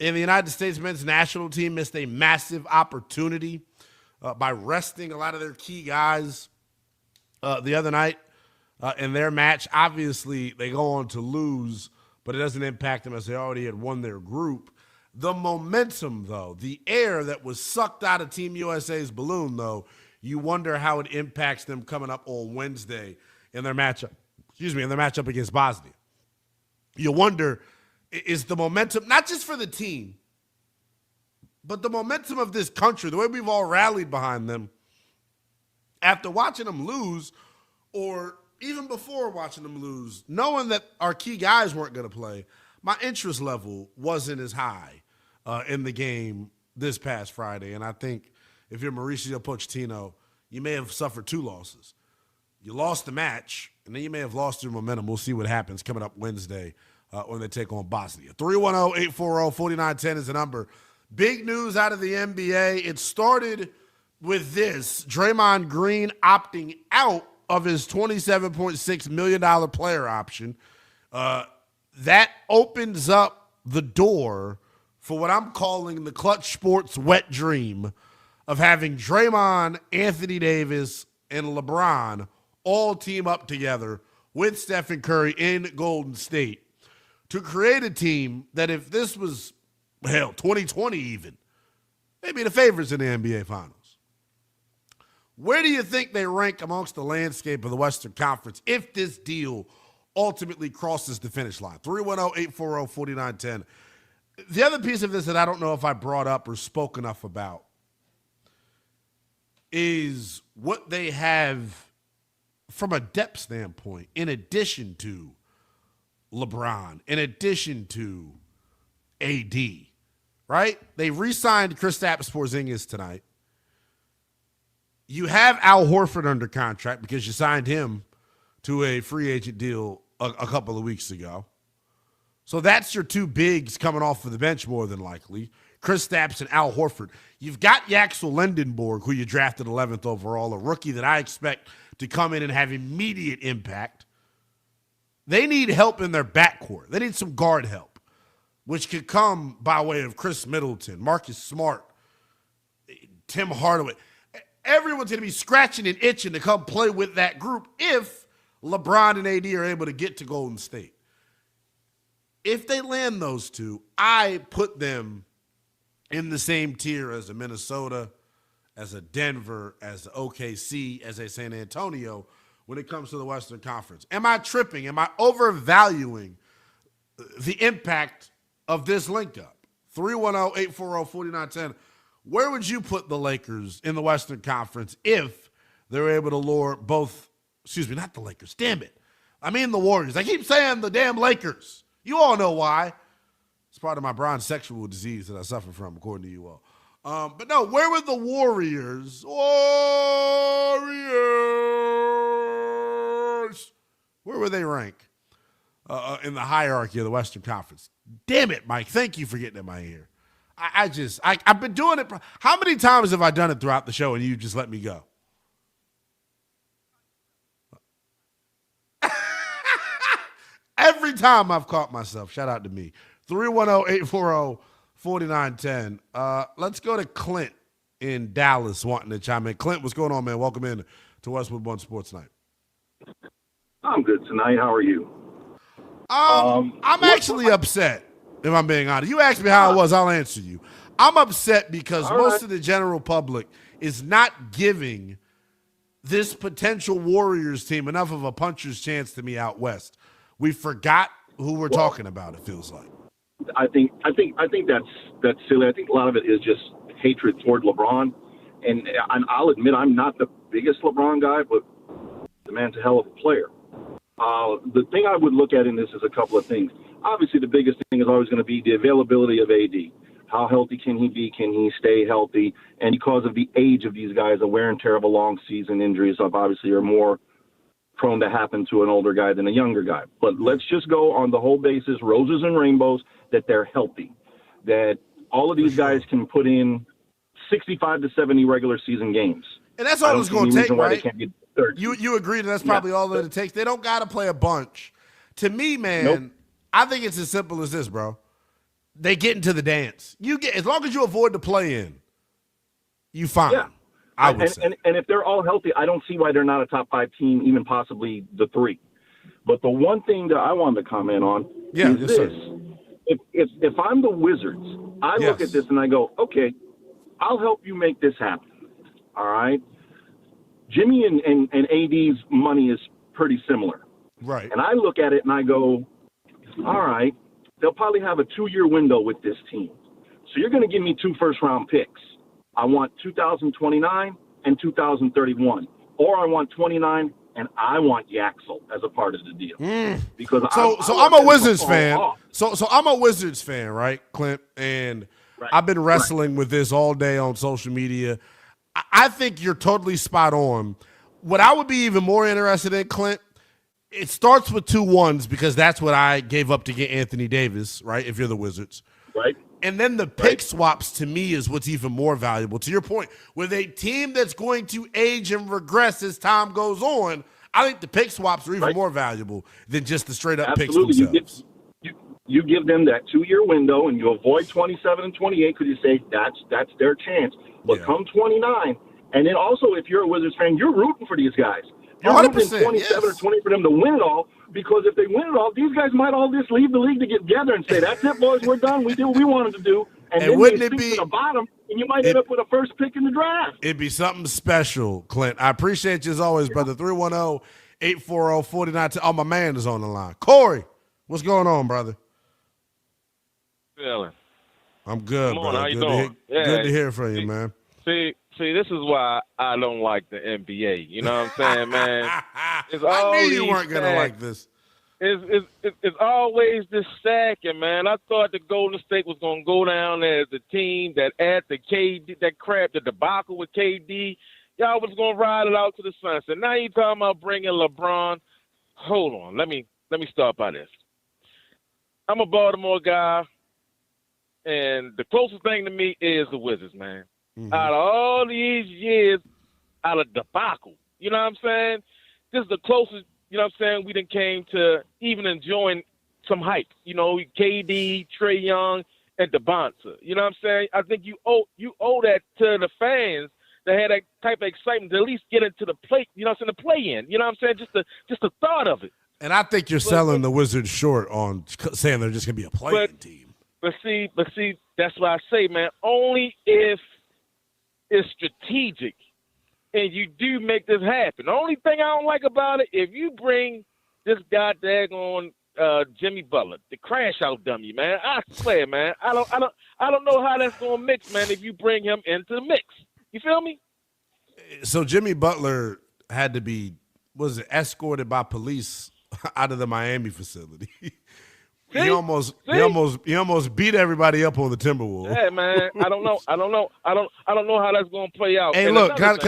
and the United States men's national team missed a massive opportunity by resting a lot of their key guys the other night in their match. Obviously, they go on to lose, but it doesn't impact them as they already had won their group. The momentum, though, the air that was sucked out of Team USA's balloon, though, you wonder how it impacts them coming up on Wednesday in their matchup. In their matchup against Bosnia. You wonder, is the momentum, not just for the team, but the momentum of this country, the way we've all rallied behind them, after watching them lose, or even before watching them lose, knowing that our key guys weren't going to play, my interest level wasn't as high in the game this past Friday. And I think if you're Mauricio Pochettino, you may have suffered 2 losses. You lost the match, and then you may have lost your momentum. We'll see what happens coming up Wednesday when they take on Bosnia. 310-840-4910 is the number. Big news out of the NBA. It started with this. Draymond Green opting out of his $27.6 million player option. That opens up the door for what I'm calling the Clutch Sports wet dream of having Draymond, Anthony Davis, and LeBron all team up together with Stephen Curry in Golden State to create a team that if this was, 2020 even, they'd be the favorites in the NBA Finals. Where do you think they rank amongst the landscape of the Western Conference if this deal ultimately crosses the finish line? 310-840-4910. The other piece of this that I don't know if I brought up or spoke enough about is what they have from a depth standpoint, in addition to LeBron, in addition to AD, right? They re-signed Kristaps Porzingis tonight. You have Al Horford under contract because you signed him to a free agent deal a couple of weeks ago. So that's your two bigs coming off of the bench more than likely, Kristaps and Al Horford. You've got Yaxel Lendenborg, who you drafted 11th overall, a rookie that I expect to come in and have immediate impact. They need help in their backcourt. They need some guard help, which could come by way of Chris Middleton, Marcus Smart, Tim Hardaway. Everyone's going to be scratching and itching to come play with that group if LeBron and AD are able to get to Golden State. If they land those two, I put them in the same tier as a Minnesota, as a Denver, as a OKC, as a San Antonio when it comes to the Western Conference. Am I tripping? Am I overvaluing the impact of this link up? 310-840-4910. Where would you put the Lakers in the Western Conference if they're able to lure both, not the Lakers, damn it. I mean the Warriors. I keep saying the damn Lakers. You all know why. It's part of my bronze sexual disease that I suffer from, according to you all. But no, where would the Warriors, where would they rank in the hierarchy of the Western Conference? Damn it, Mike. Thank you for getting in my ear. I've been doing it. How many times have I done it throughout the show and you just let me go? Every time I've caught myself. Shout out to me. 310-840-4910. Let's go to Clint in Dallas wanting to chime in. Clint, what's going on, man? Welcome in to Westwood One Sports Night. I'm good tonight. How are you? I'm actually upset, if I'm being honest. You asked me how I was, I'll answer you. I'm upset because most of the general public is not giving this potential Warriors team enough of a puncher's chance to me out west. We forgot who we're talking about, it feels like. I think that's silly. I think a lot of it is just hatred toward LeBron. And I'll admit I'm not the biggest LeBron guy, but the man's a hell of a player. The thing I would look at in this is a couple of things. Obviously, the biggest thing is always going to be the availability of AD. How healthy can he be? Can he stay healthy? And because of the age of these guys, the wear and tear of a long season, injuries obviously are more prone to happen to an older guy than a younger guy. But let's just go on the whole basis, roses and rainbows, that they're healthy, that all of these guys can put in 65 to 70 regular season games. And that's all it's going to take, right? You agree that that's probably all that it takes? They don't got to play a bunch. To me, man, Nope. I think it's as simple as this, bro. They get into the dance. As long as you avoid the play-in, you fine. Yeah. I would say. And if they're all healthy, I don't see why they're not a top 5 team, even possibly the 3. But the one thing that I wanted to comment on is this. Sir. If I'm the Wizards, I look at this and I go, okay, I'll help you make this happen. All right? Jimmy and AD's money is pretty similar. Right. And I look at it and I go, all right, they'll probably have a 2-year window with this team. So you're going to give me 2 first-round picks. I want 2029 and 2031. Or I want 29 and I want Yaxel as a part of the deal. Because I'm a Wizards fan. So I'm a Wizards fan, right, Clint? And I've been wrestling with this all day on social media. I think you're totally spot on. What I would be even more interested in, Clint, it starts with 2 1s because that's what I gave up to get Anthony Davis, right, if you're the Wizards. Right. And then the pick swaps, to me, is what's even more valuable. To your point, with a team that's going to age and regress as time goes on, I think the pick swaps are even more valuable than just the straight-up picks themselves. you give them that 2-year window and you avoid 27 and 28 because you say that's their chance. But come 29, and then also if you're a Wizards fan, you're rooting for these guys. You're rooting in 27 or 20 for them to win it all, because if they win it all, these guys might all just leave the league to get together and say, that's it, boys, we're done. We did what we wanted to do. And then wouldn't they it be to the bottom, and you might end up with a first pick in the draft. It'd be something special, Clint. I appreciate you as always, brother. 310-840-4910. Oh, my man is on the line. Corey, what's going on, brother? Feeling. I'm good, Come on, brother. how you Good doing? good to hear from you, man. See, this is why I don't like the NBA. You know what I'm saying, man? It's I knew you these weren't going to like this. It's always this stacking, man. I thought the Golden State was going to go down as the team that at the KD, that crap, the debacle with KD, y'all was going to ride it out to the sunset. Now you talking about bringing LeBron. Hold on. Let me start by this. I'm a Baltimore guy, and the closest thing to me is the Wizards, man. Mm-hmm. Out of all these years, out of debacle, you know what I'm saying? This is the closest, you know what I'm saying, we done came to even enjoying some hype. You know, KD, Trae Young, and Devonta. You know what I'm saying? I think you owe that to the fans that had that type of excitement to at least get into the play, you know what I'm saying, the play-in. You know what I'm saying? Just the thought of it. And I think you're selling the Wizards short on saying they're just going to be a play-in team. But see, that's why I say, man, only if it's strategic and you do make this happen. The only thing I don't like about it, if you bring this guy daggone Jimmy Butler, the crash out dummy, man, I swear, man, I don't know how that's gonna mix, man, if you bring him into the mix. You feel me? So Jimmy Butler had to be escorted by police out of the Miami facility. He almost beat everybody up on the Timberwolves. Yeah, man. I don't know how that's gonna play out. Hey, and look, can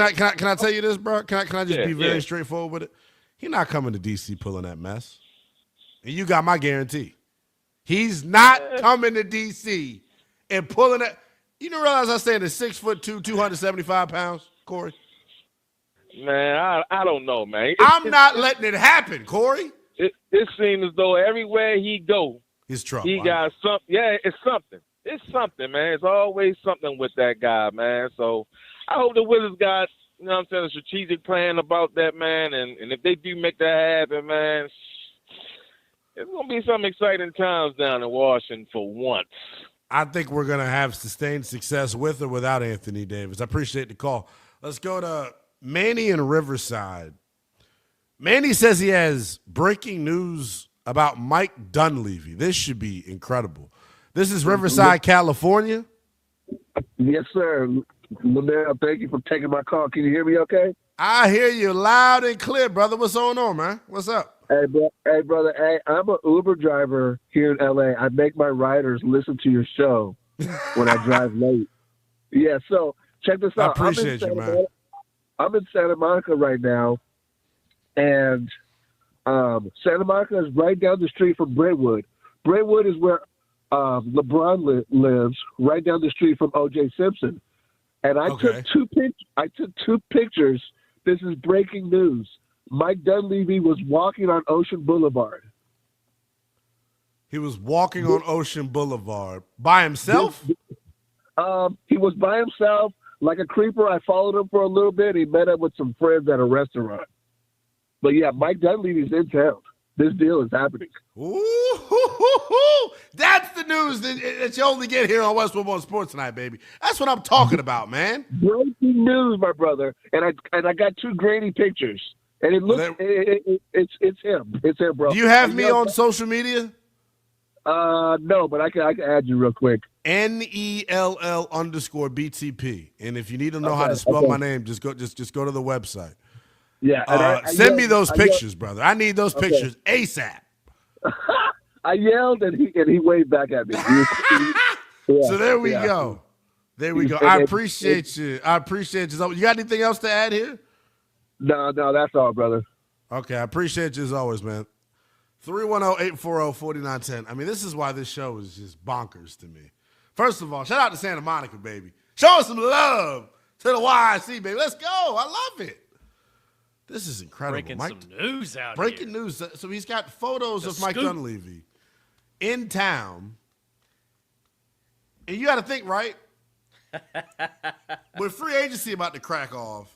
I tell you this, bro? Can I just be very yeah. straightforward with it? He's not coming to DC pulling that mess. And you got my guarantee. He's not coming to DC and pulling that. You don't realize I stand at 6'2", 275 pounds, Corey? Man, I don't know, man. I'm not letting it happen, Corey. It seems as though everywhere he go, he's trouble. He got something. Yeah, it's something. It's something, man. It's always something with that guy, man. So I hope the Wizards got, you know what I'm saying, a strategic plan about that, man. And if they do make that happen, man, it's going to be some exciting times down in Washington for once. I think we're going to have sustained success with or without Anthony Davis. I appreciate the call. Let's go to Manny in Riverside. Manny says he has breaking news about Mike Dunleavy. This should be incredible. This is Riverside, California. Yes, sir. Liddell, thank you for taking my call. Can you hear me okay? I hear you loud and clear, brother. What's going on, man? What's up? Hey, brother. Hey, I'm an Uber driver here in L.A. I make my riders listen to your show when I drive late. Yeah, so check this out. I appreciate you, man. I'm in Santa Monica right now. And Santa Monica is right down the street from Brentwood. Brentwood is where LeBron lives, right down the street from O.J. Simpson. And I took two pictures. This is breaking news. Mike Dunleavy was walking on Ocean Boulevard. He was walking on Ocean Boulevard by himself? He was by himself, like a creeper. I followed him for a little bit. He met up with some friends at a restaurant. But, yeah, Mike Dunleavy's in town. This deal is happening. Ooh, that's the news that you only get here on Westwood One Sports tonight, baby. That's what I'm talking about, man. Breaking news, my brother. And I got two grainy pictures. And it looks it's him. It's him, bro. Do you have me on social media? No, but I can add you real quick. NELL_BTP. And if you need to know how to spell my name, just go to the website. Yeah. Send me those pictures, brother. I need those pictures ASAP. I yelled and he waved back at me. So there we go. There we go. I appreciate you. You got anything else to add here? No, that's all, brother. Okay, I appreciate you as always, man. 310-840-4910. I mean, this is why this show is just bonkers to me. First of all, shout out to Santa Monica, baby. Show us some love to the YIC, baby. Let's go. I love it. This is incredible. Breaking some news out Breaking news. So he's got photos of Mike Dunleavy in town. And you got to think, right? With free agency about to crack off,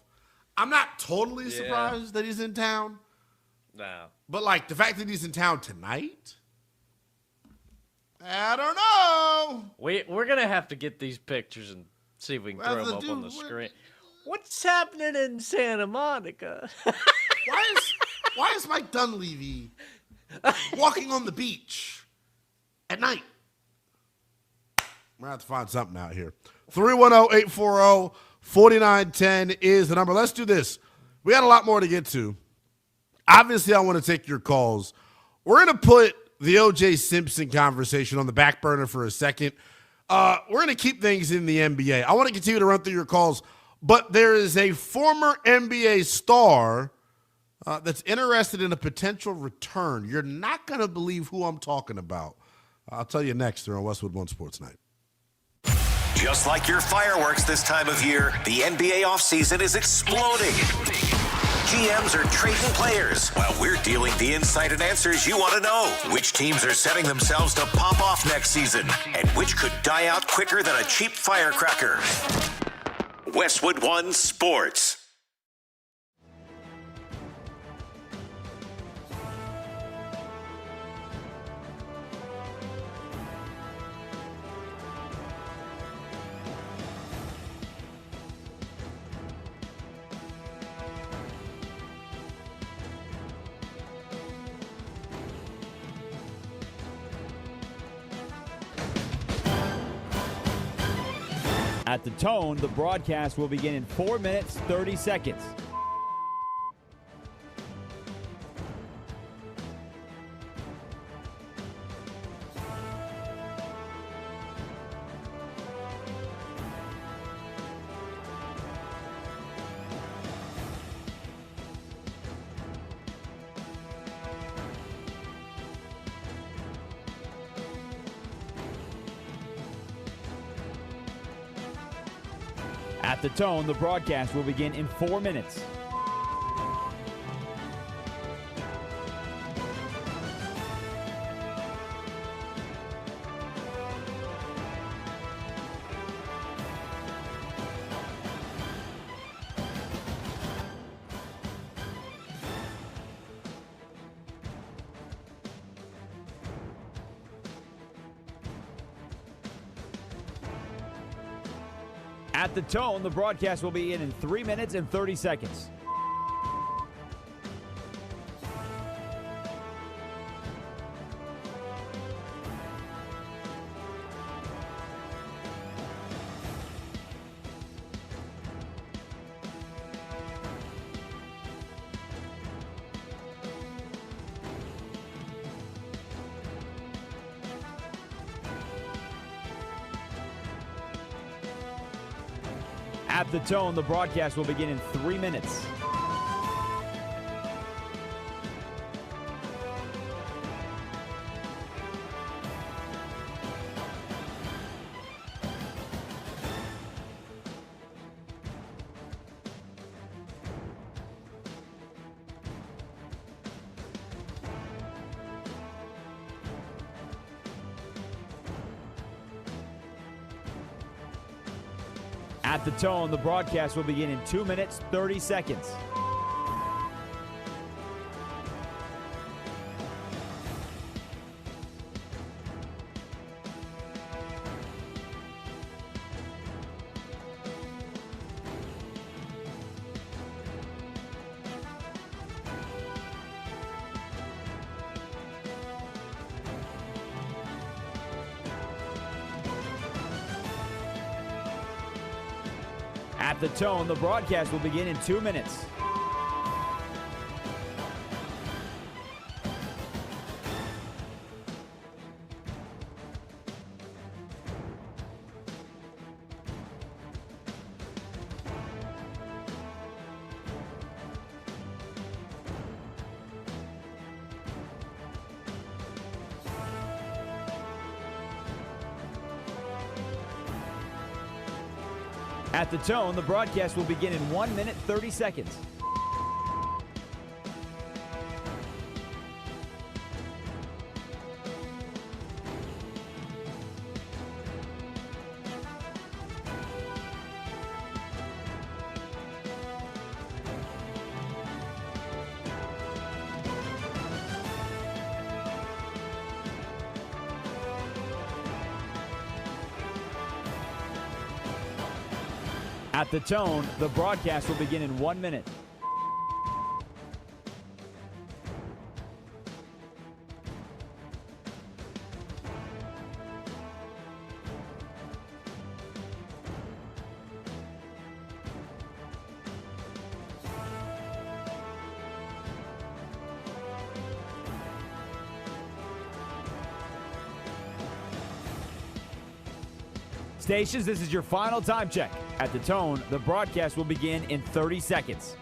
I'm not totally surprised that he's in town. No. But, like, the fact that he's in town tonight, I don't know. We're going to have to get these pictures and see if we can throw them up on the screen. What's happening in Santa Monica? Why is Mike Dunleavy walking on the beach at night? We're going to have to find something out here. 310-840-4910 is the number. Let's do this. We got a lot more to get to. Obviously, I want to take your calls. We're going to put the O.J. Simpson conversation on the back burner for a second. We're going to keep things in the NBA. I want to continue to run through your calls, but there is a former NBA star that's interested in a potential return. You're not going to believe who I'm talking about. I'll tell you next here on Westwood One Sports Night. Just like your fireworks this time of year, the NBA offseason is exploding. GMs are trading players while we're dealing the insight and answers you want to know. Which teams are setting themselves to pop off next season and which could die out quicker than a cheap firecracker. Westwood One Sports. At the tone, the broadcast will begin in 4 minutes, 30 seconds. At the tone, the broadcast will begin in 4 minutes. At the tone, the broadcast will be in 3 minutes and 30 seconds. At the tone, the broadcast will begin in 3 minutes. At the tone, the broadcast will begin in 2 minutes, 30 seconds. At the tone, the broadcast will begin in 2 minutes. At the tone, the broadcast will begin in 1 minute, 30 seconds. At the tone, the broadcast will begin in 1 minute. Stations, this is your final time check. At the tone, the broadcast will begin in 30 seconds.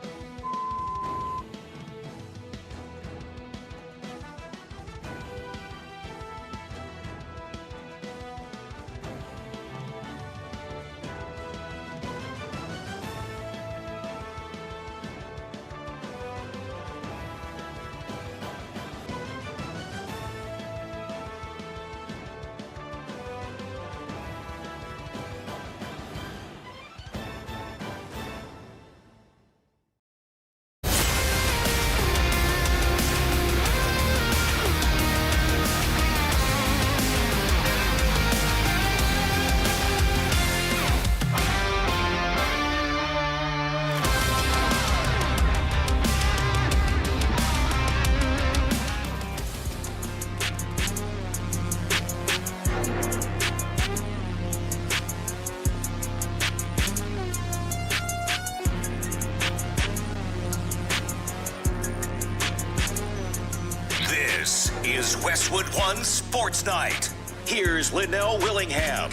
This is Westwood One Sports Night. Here's Linnell Willingham.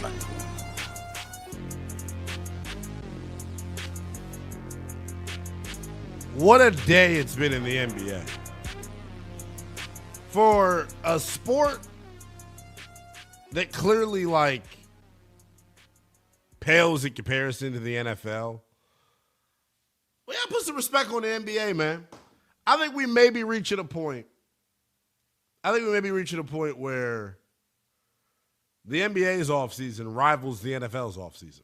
What a day it's been in the NBA. For a sport that clearly, pales in comparison to the NFL, we gotta put some respect on the NBA, man. I think we may be reaching a point. Where the NBA's offseason rivals the NFL's offseason.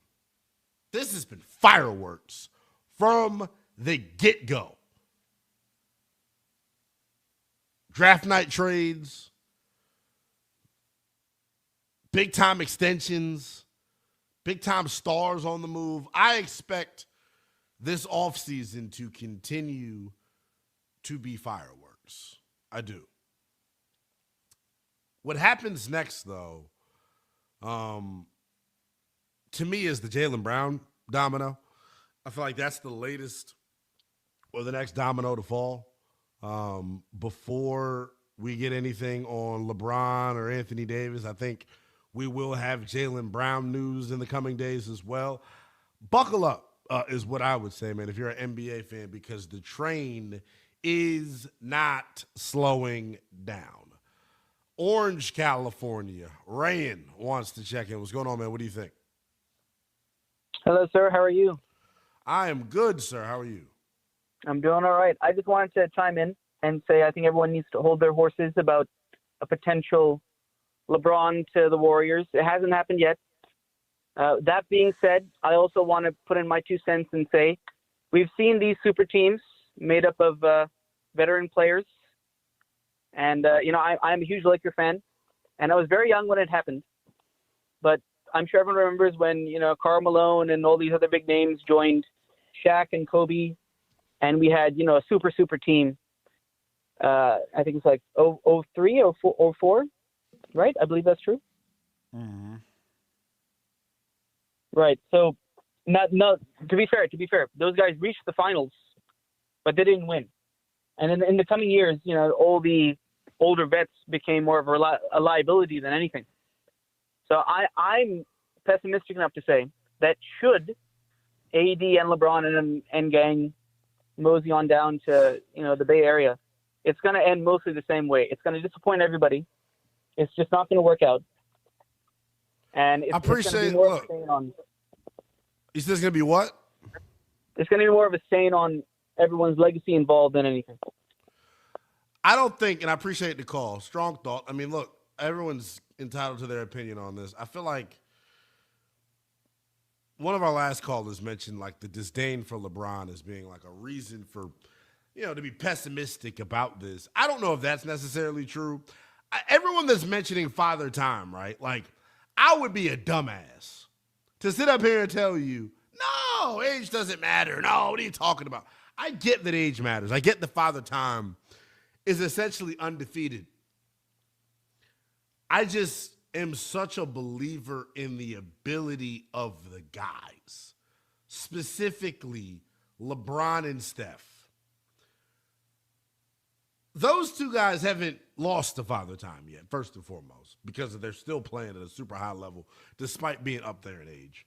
This has been fireworks from the get-go. Draft night trades, big-time extensions, big-time stars on the move. I expect this offseason to continue to be fireworks. I do. What happens next, though, to me is the Jaylen Brown domino. I feel like that's the latest or the next domino to fall before we get anything on LeBron or Anthony Davis. I think we will have Jaylen Brown news in the coming days as well. Buckle up is what I would say, man, if you're an NBA fan, because the train is not slowing down. Orange, California. Rayan wants to check in. What's going on, man? What do you think? Hello, sir. How are you? I am good, sir. How are you? I'm doing all right. I just wanted to chime in and say I think everyone needs to hold their horses about a potential LeBron to the Warriors. It hasn't happened yet. That being said, I also want to put in my 2 cents and say we've seen these super teams made up of veteran players. And, I'm a huge Laker fan, and I was very young when it happened. But I'm sure everyone remembers when, Karl Malone and all these other big names joined Shaq and Kobe, and we had, a super team. I think it's like 03, 04, right? I believe that's true. Mm-hmm. Right. So, to be fair, those guys reached the finals, but they didn't win. And in the coming years, all the older vets became more of a liability than anything. So I'm pessimistic enough to say that should AD and LeBron and gang mosey on down to, the Bay Area, it's going to end mostly the same way. It's going to disappoint everybody. It's just not going to work out. And it's going to be more of a stain on. Is this going to be what? It's going to be more of a stain on everyone's legacy involved than anything. I don't think, and I appreciate the call. Strong thought. I mean, look, everyone's entitled to their opinion on this. I feel like one of our last callers mentioned the disdain for LeBron as being a reason for, to be pessimistic about this. I don't know if that's necessarily true. Everyone that's mentioning Father Time, right? I would be a dumbass to sit up here and tell you, no, age doesn't matter. No, what are you talking about? I get that age matters. I get the Father Time is essentially undefeated. I just am such a believer in the ability of the guys, specifically LeBron and Steph. Those two guys haven't lost to Father Time yet, first and foremost, because they're still playing at a super high level despite being up there in age.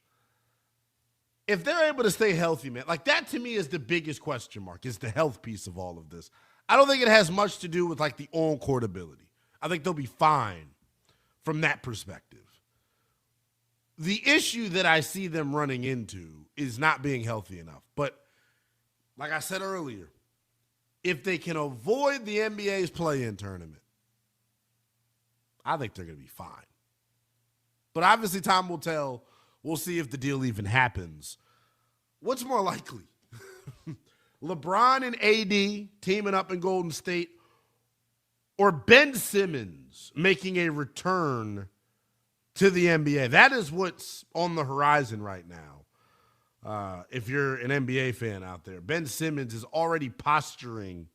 If they're able to stay healthy, man, like that to me is the biggest question mark, is the health piece of all of this. I don't think it has much to do with like the on-court ability. I think they'll be fine from that perspective. The issue that I see them running into is not being healthy enough. But like I said earlier, if they can avoid the NBA's play-in tournament, I think they're going to be fine. But obviously time will tell. We'll see if the deal even happens. What's more likely? LeBron and AD teaming up in Golden State, or Ben Simmons making a return to the NBA? That is what's on the horizon right now. If you're an NBA fan out there, Ben Simmons is already posturing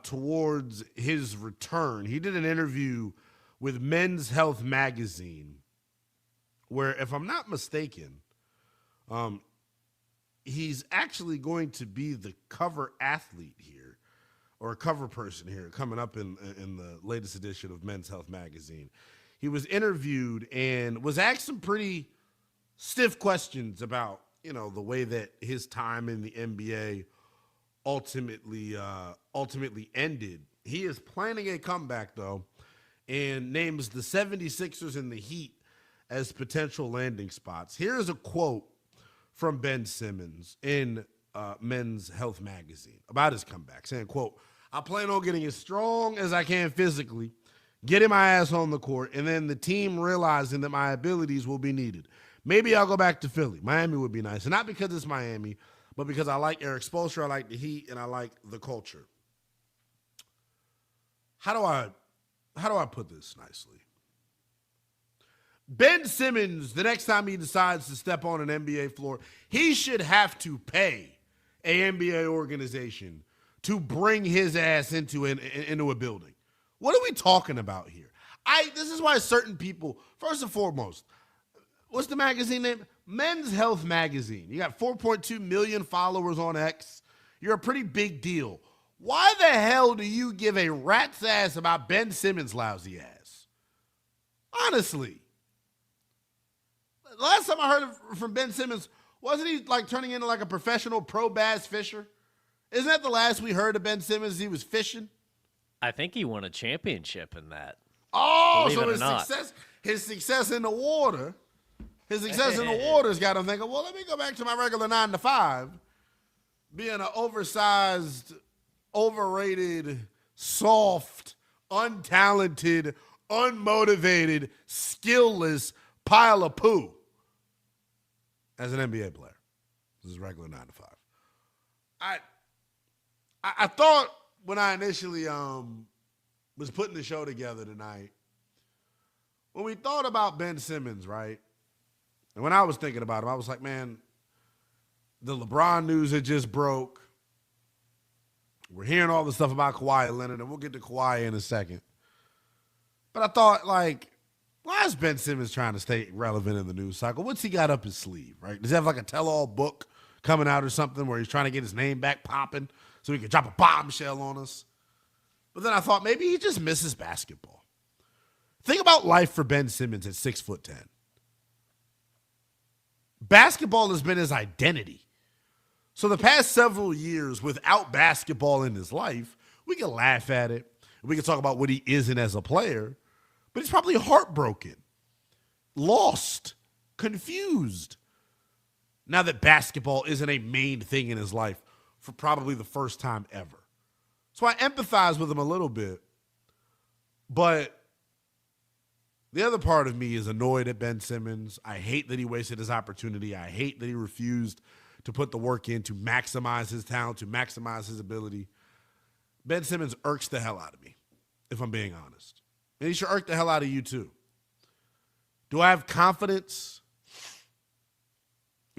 towards his return. He did an interview with Men's Health magazine where, if I'm not mistaken, he's actually going to be the cover athlete here, or a cover person here, coming up in the latest edition of Men's Health magazine. He was interviewed and was asked some pretty stiff questions about, you know, the way that his time in the NBA ultimately ended. He is planning a comeback, though, and names the 76ers and the Heat as potential landing spots. Here's a quote from Ben Simmons in Men's Health magazine about his comeback, saying, quote, "I plan on getting as strong as I can physically, getting my ass on the court, and then the team realizing that my abilities will be needed. Maybe I'll go back to Philly. Miami would be nice. And not because it's Miami, but because I like Eric Spoelstra, I like the Heat, and I like the culture." How do I put this nicely? Ben Simmons, the next time he decides to step on an NBA floor, he should have to pay an NBA organization to bring his ass into a building. What are we talking about here? This is why certain people, first and foremost, what's the magazine name? Men's Health magazine. You got 4.2 million followers on X. You're a pretty big deal. Why the hell do you give a rat's ass about Ben Simmons' lousy ass? Honestly. Last time I heard from Ben Simmons, wasn't he like turning into like a professional pro bass fisher? Isn't that the last we heard of Ben Simmons? He was fishing? I think he won a championship in that. Oh, so his success in the water, his success in the water's got him thinking, well, let me go back to my regular 9 to 5, being an oversized, overrated, soft, untalented, unmotivated, skillless pile of poo as an NBA player. This is regular 9 to 5. I thought when I initially was putting the show together tonight, when we thought about Ben Simmons, right? And when I was thinking about him, I was like, man, the LeBron news had just broke. We're hearing all the stuff about Kawhi Leonard, and we'll get to Kawhi in a second. But I thought, like, why is Ben Simmons trying to stay relevant in the news cycle? What's he got up his sleeve, right? Does he have like a tell-all book coming out or something where he's trying to get his name back popping so he can drop a bombshell on us? But then I thought maybe he just misses basketball. Think about life for Ben Simmons at 6'10". Basketball has been his identity. So the past several years without basketball in his life, we can laugh at it. We can talk about what he isn't as a player, but he's probably heartbroken, lost, confused, now that basketball isn't a main thing in his life for probably the first time ever. So I empathize with him a little bit, but the other part of me is annoyed at Ben Simmons. I hate that he wasted his opportunity. I hate that he refused to put the work in to maximize his talent, to maximize his ability. Ben Simmons irks the hell out of me, if I'm being honest. And he should irk the hell out of you too. Do I have confidence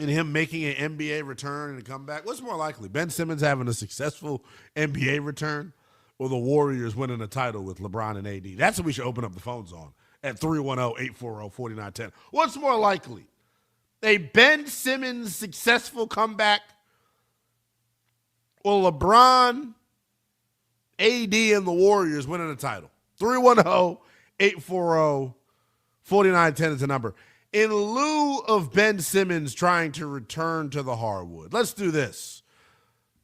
in him making an NBA return and a comeback? What's more likely, Ben Simmons having a successful NBA return or the Warriors winning a title with LeBron and AD? That's what we should open up the phones on at 310-840-4910. What's more likely, a Ben Simmons successful comeback or LeBron, AD, and the Warriors winning a title? 310-840-4910 is the number. In lieu of Ben Simmons trying to return to the hardwood, let's do this.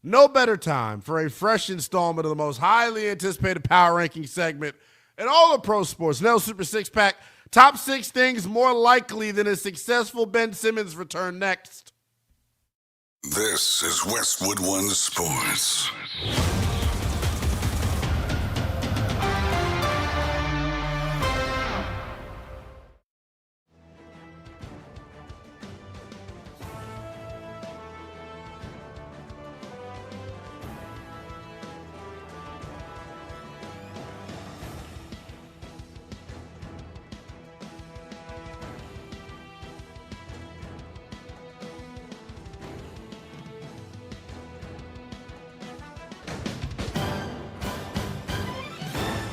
No better time for a fresh installment of the most highly anticipated power ranking segment in all of pro sports. No Super Six Pack. Top 6 things more likely than a successful Ben Simmons return next. This is Westwood One Sports.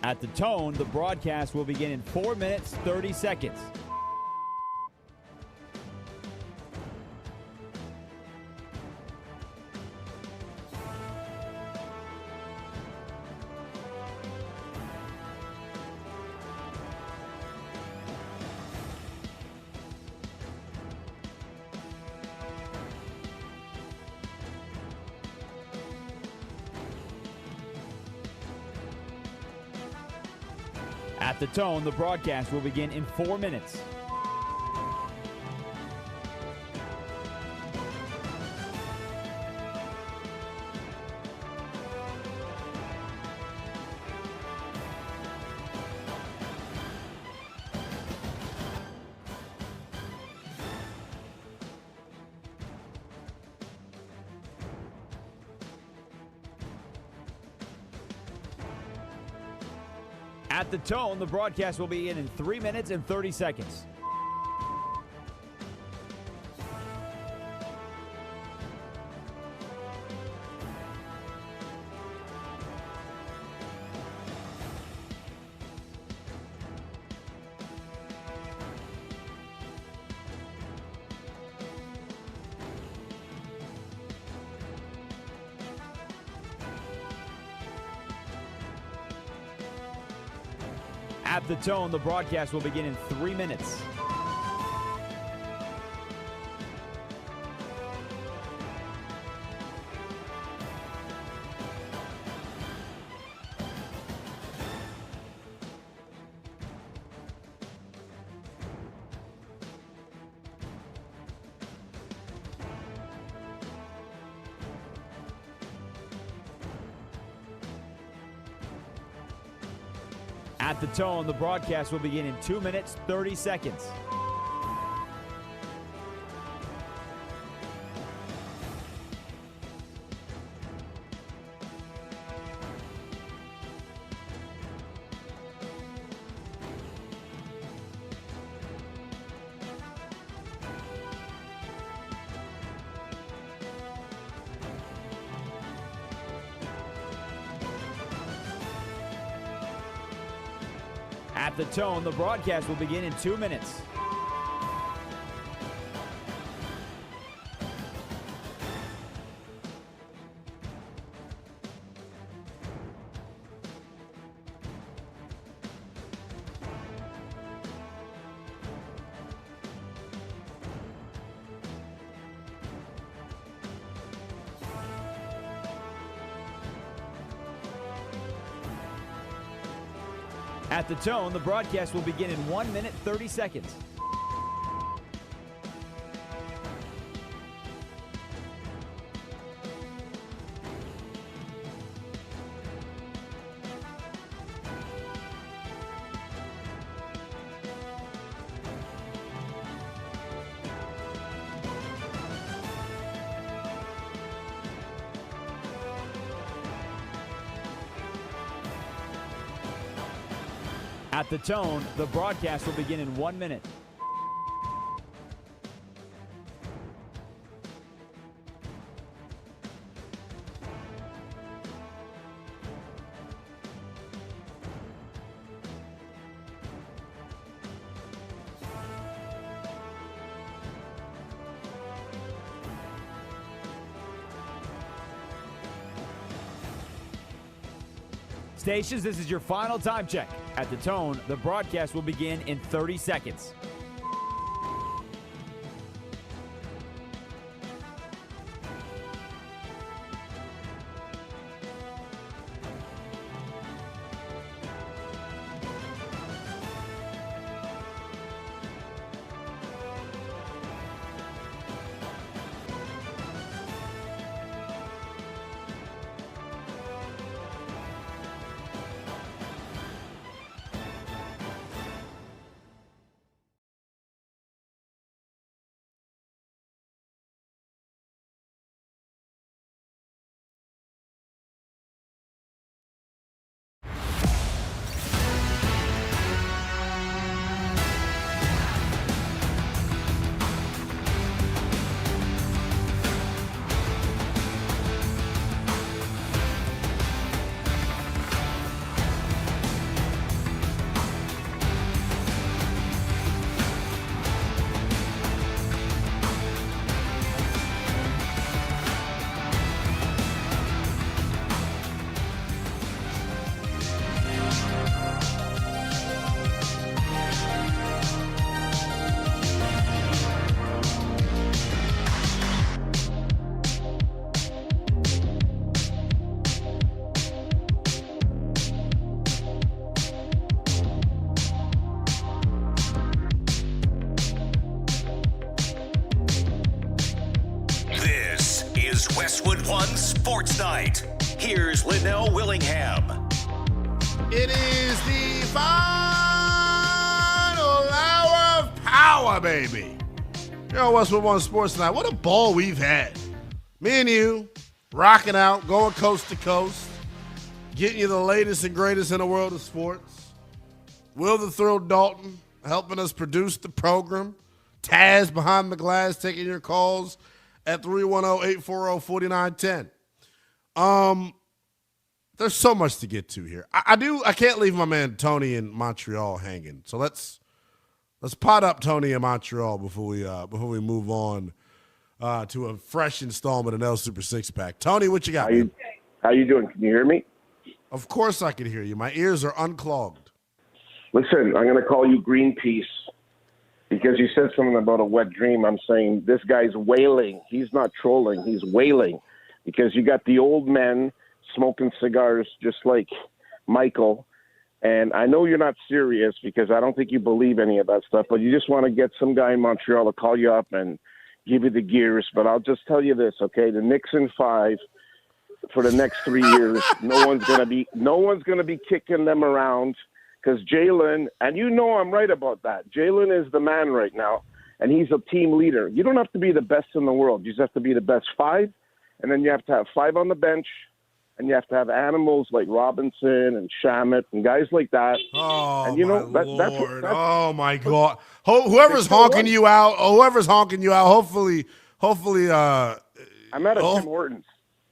At the tone, the broadcast will begin in 4 minutes, 30 seconds. At the tone, the broadcast will begin in 4 minutes. At the tone, the broadcast will begin in 3 minutes and 30 seconds. At the tone, the broadcast will begin in 3 minutes. At the tone, the broadcast will begin in 2 minutes, 30 seconds. At the tone, the broadcast will begin in 2 minutes. At the tone, the broadcast will begin in 1 minute, 30 seconds. At the tone, the broadcast will begin in 1 minute. Stations, this is your final time check. At the tone, the broadcast will begin in 30 seconds. Westwood One Sports Night. Here's Linnell Willingham. It is the final hour of power, baby. Here on Westwood One Sports Night. What a ball we've had. Me and you, rocking out, going coast to coast, getting you the latest and greatest in the world of sports. Will the Thrill Dalton helping us produce the program. Taz behind the glass taking your calls at 310-840-4910. There's so much to get to here. I can't leave my man Tony in Montreal hanging. So let's pot up Tony in Montreal before we move on to a fresh installment of L Super Six Pack. Tony, what you got? How you doing? Can you hear me? Of course I can hear you. My ears are unclogged. Listen, I'm going to call you Greenpeace. Because you said something about a wet dream, I'm saying this guy's wailing. He's not trolling. He's wailing. Because you got the old men smoking cigars just like Michael. And I know you're not serious because I don't think you believe any of that stuff, but you just want to get some guy in Montreal to call you up and give you the gears. But I'll just tell you this, okay? The Knicks in 5 for the next 3 years, no one's gonna be kicking them around. Because Jalen, and you know I'm right about that. Jalen is the man right now, and he's a team leader. You don't have to be the best in the world. You just have to be the best 5, and then you have to have 5 on the bench, and you have to have animals like Robinson and Shamet and guys like that. Oh, and you know, my that's Lord. Oh, my God. Whoever's honking you out, hopefully. I'm at a Tim Hortons.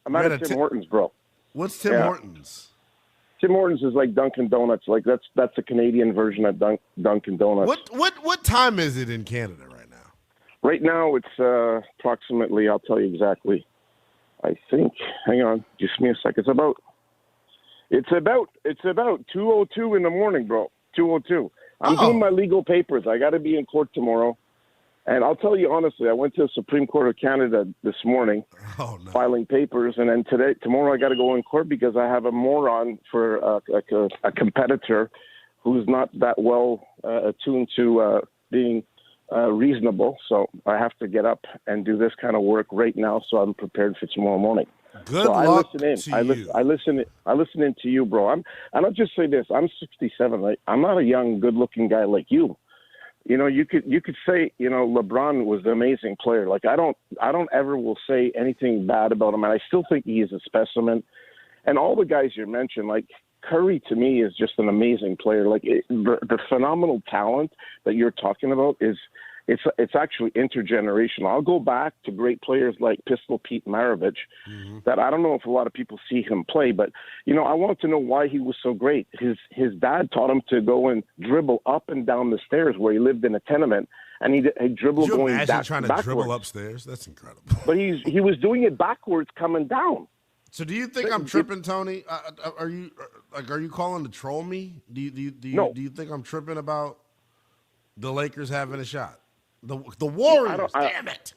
I'm at a Tim Hortons, bro. What's Tim Hortons? Tim Hortons is like Dunkin' Donuts. Like that's a Canadian version of Dunkin' Donuts. What time is it in Canada right now? Right now it's approximately. I'll tell you exactly. I think. Hang on, just give me a second. It's about 2:02 in the morning, bro. 2:02. I'm doing my legal papers. I got to be in court tomorrow. And I'll tell you honestly, I went to the Supreme Court of Canada this morning filing papers, and then tomorrow I got to go in court because I have a moron for a competitor who's not that well attuned to being reasonable. So I have to get up and do this kind of work right now so I'm prepared for tomorrow morning. Good luck to you. I listen in to you, bro. And I'll just say this. I'm 67. Right? I'm not a young, good-looking guy like you. You know, you could say, you know, LeBron was an amazing player. Like I don't ever will say anything bad about him, and I still think he is a specimen. And all the guys you mentioned, like Curry, to me is just an amazing player. Like the phenomenal talent that you're talking about is it's actually intergenerational. I'll go back to great players like Pistol Pete Maravich, that I don't know if a lot of people see him play, but you know, I want to know why he was so great. His dad taught him to go and dribble up and down the stairs where he lived in a tenement, and he dribbled Could you going imagine trying to backwards. dribble upstairs? That's incredible. But he was doing it backwards coming down. So do you think I'm tripping, Tony? Are you calling to troll me? Do you think I'm tripping about the Lakers having a shot? The Warriors, damn it!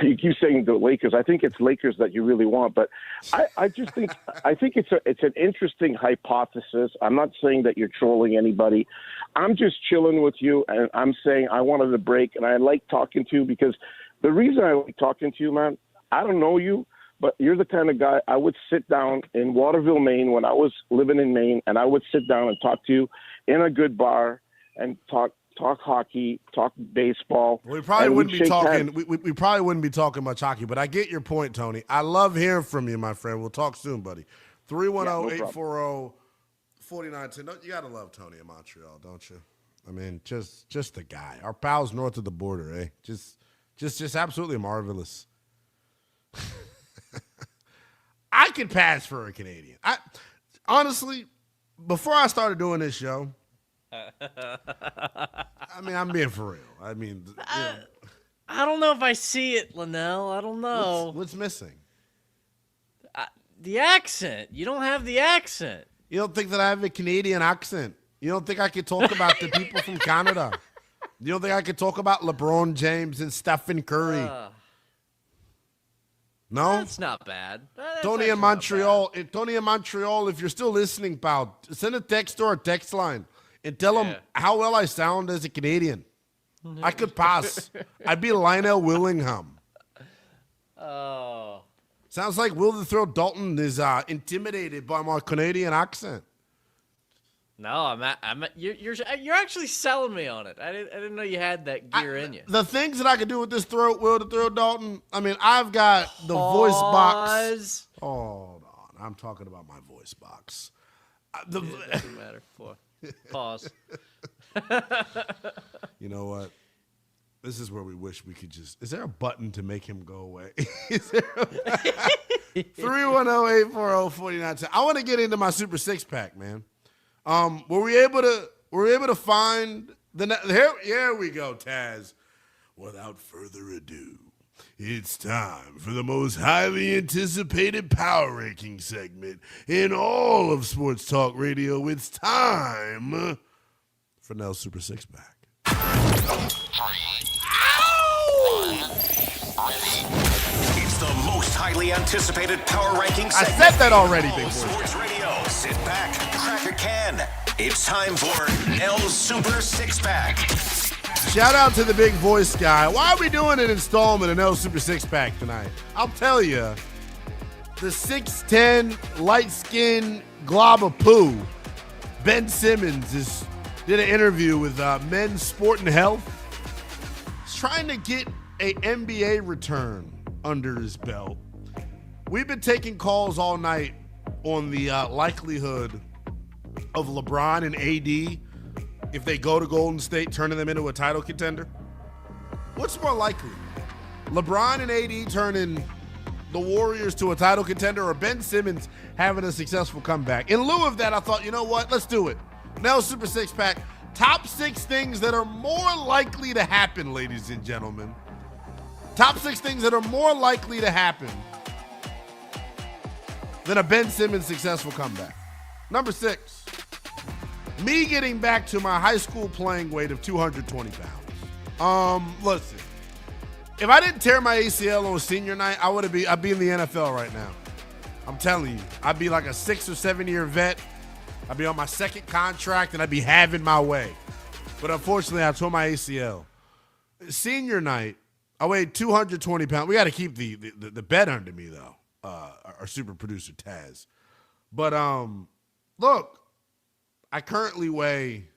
You keep saying the Lakers. I think it's Lakers that you really want, but I just think it's an interesting hypothesis. I'm not saying that you're trolling anybody. I'm just chilling with you, and I'm saying I wanted a break, and I like talking to you because the reason I like talking to you, man, I don't know you, but you're the kind of guy I would sit down in Waterville, Maine, when I was living in Maine, and I would sit down and talk to you in a good bar and talk hockey, talk baseball. We probably wouldn't be talking. We probably wouldn't be talking much hockey, but I get your point, Tony. I love hearing from you, my friend. We'll talk soon, buddy. 310-840-4910. You gotta love Tony in Montreal, don't you? I mean, just the guy. Our pals north of the border, eh? Just absolutely marvelous. I could pass for a Canadian. Honestly, before I started doing this show, I mean, I'm being for real. I mean, I don't know if I see it, Linnell. I don't know. What's missing? The accent. You don't have the accent. You don't think that I have a Canadian accent? You don't think I could talk about the people from Canada? You don't think I could talk about LeBron James and Stephen Curry? No? That's not bad. Tony in Montreal. Tony in Montreal, if you're still listening, pal, send a text or a text line and tell them how well I sound as a Canadian. I could pass. I'd be Lionel Willingham. Oh. Sounds like Will the Thrill Dalton is intimidated by my Canadian accent. No, you're actually selling me on it. I didn't know you had that gear in you. The things that I could do with this Will the Thrill Dalton. I mean, I've got the voice box. Hold on, I'm talking about my voice box. It doesn't matter. Pause. You know what? This is where we wish we could just. Is there a button to make him go away? 310-840-4910. I want to get into my Super Six Pack, man. Were we able to find here we go, Taz. Without further ado, it's time for the most highly anticipated power ranking segment in all of Sports Talk Radio. It's time for Nell's Super Six Pack. It's the most highly anticipated power ranking segment. I said that already, big boy. Sports Radio. Sit back, crack a can. It's time for Nell's Super Six Pack. Shout out to the big voice guy. Why are we doing an installment of Nell's Super Six Pack tonight? I'll tell you. The 6'10", light-skinned glob of poo, Ben Simmons, did an interview with Men's Sport and Health. He's trying to get a NBA return under his belt. We've been taking calls all night on the likelihood of LeBron and AD, if they go to Golden State, turning them into a title contender. What's more likely? LeBron and AD turning the Warriors to a title contender, or Ben Simmons having a successful comeback? In lieu of that, I thought, you know what? Let's do it. Nell's Super Six Pack. Top 6 things that are more likely to happen, ladies and gentlemen. Top 6 things that are more likely to happen than a Ben Simmons successful comeback. Number 6, me getting back to my high school playing weight of 220 pounds. Listen, if I didn't tear my ACL on senior night, I'd be in the NFL right now. I'm telling you, I'd be like a 6 or 7 year vet. I'd be on my second contract, and I'd be having my way. But unfortunately, I tore my ACL. Senior night, I weighed 220 pounds. We got to keep the bet under me, though, our super producer, Taz. But, look, I currently weigh,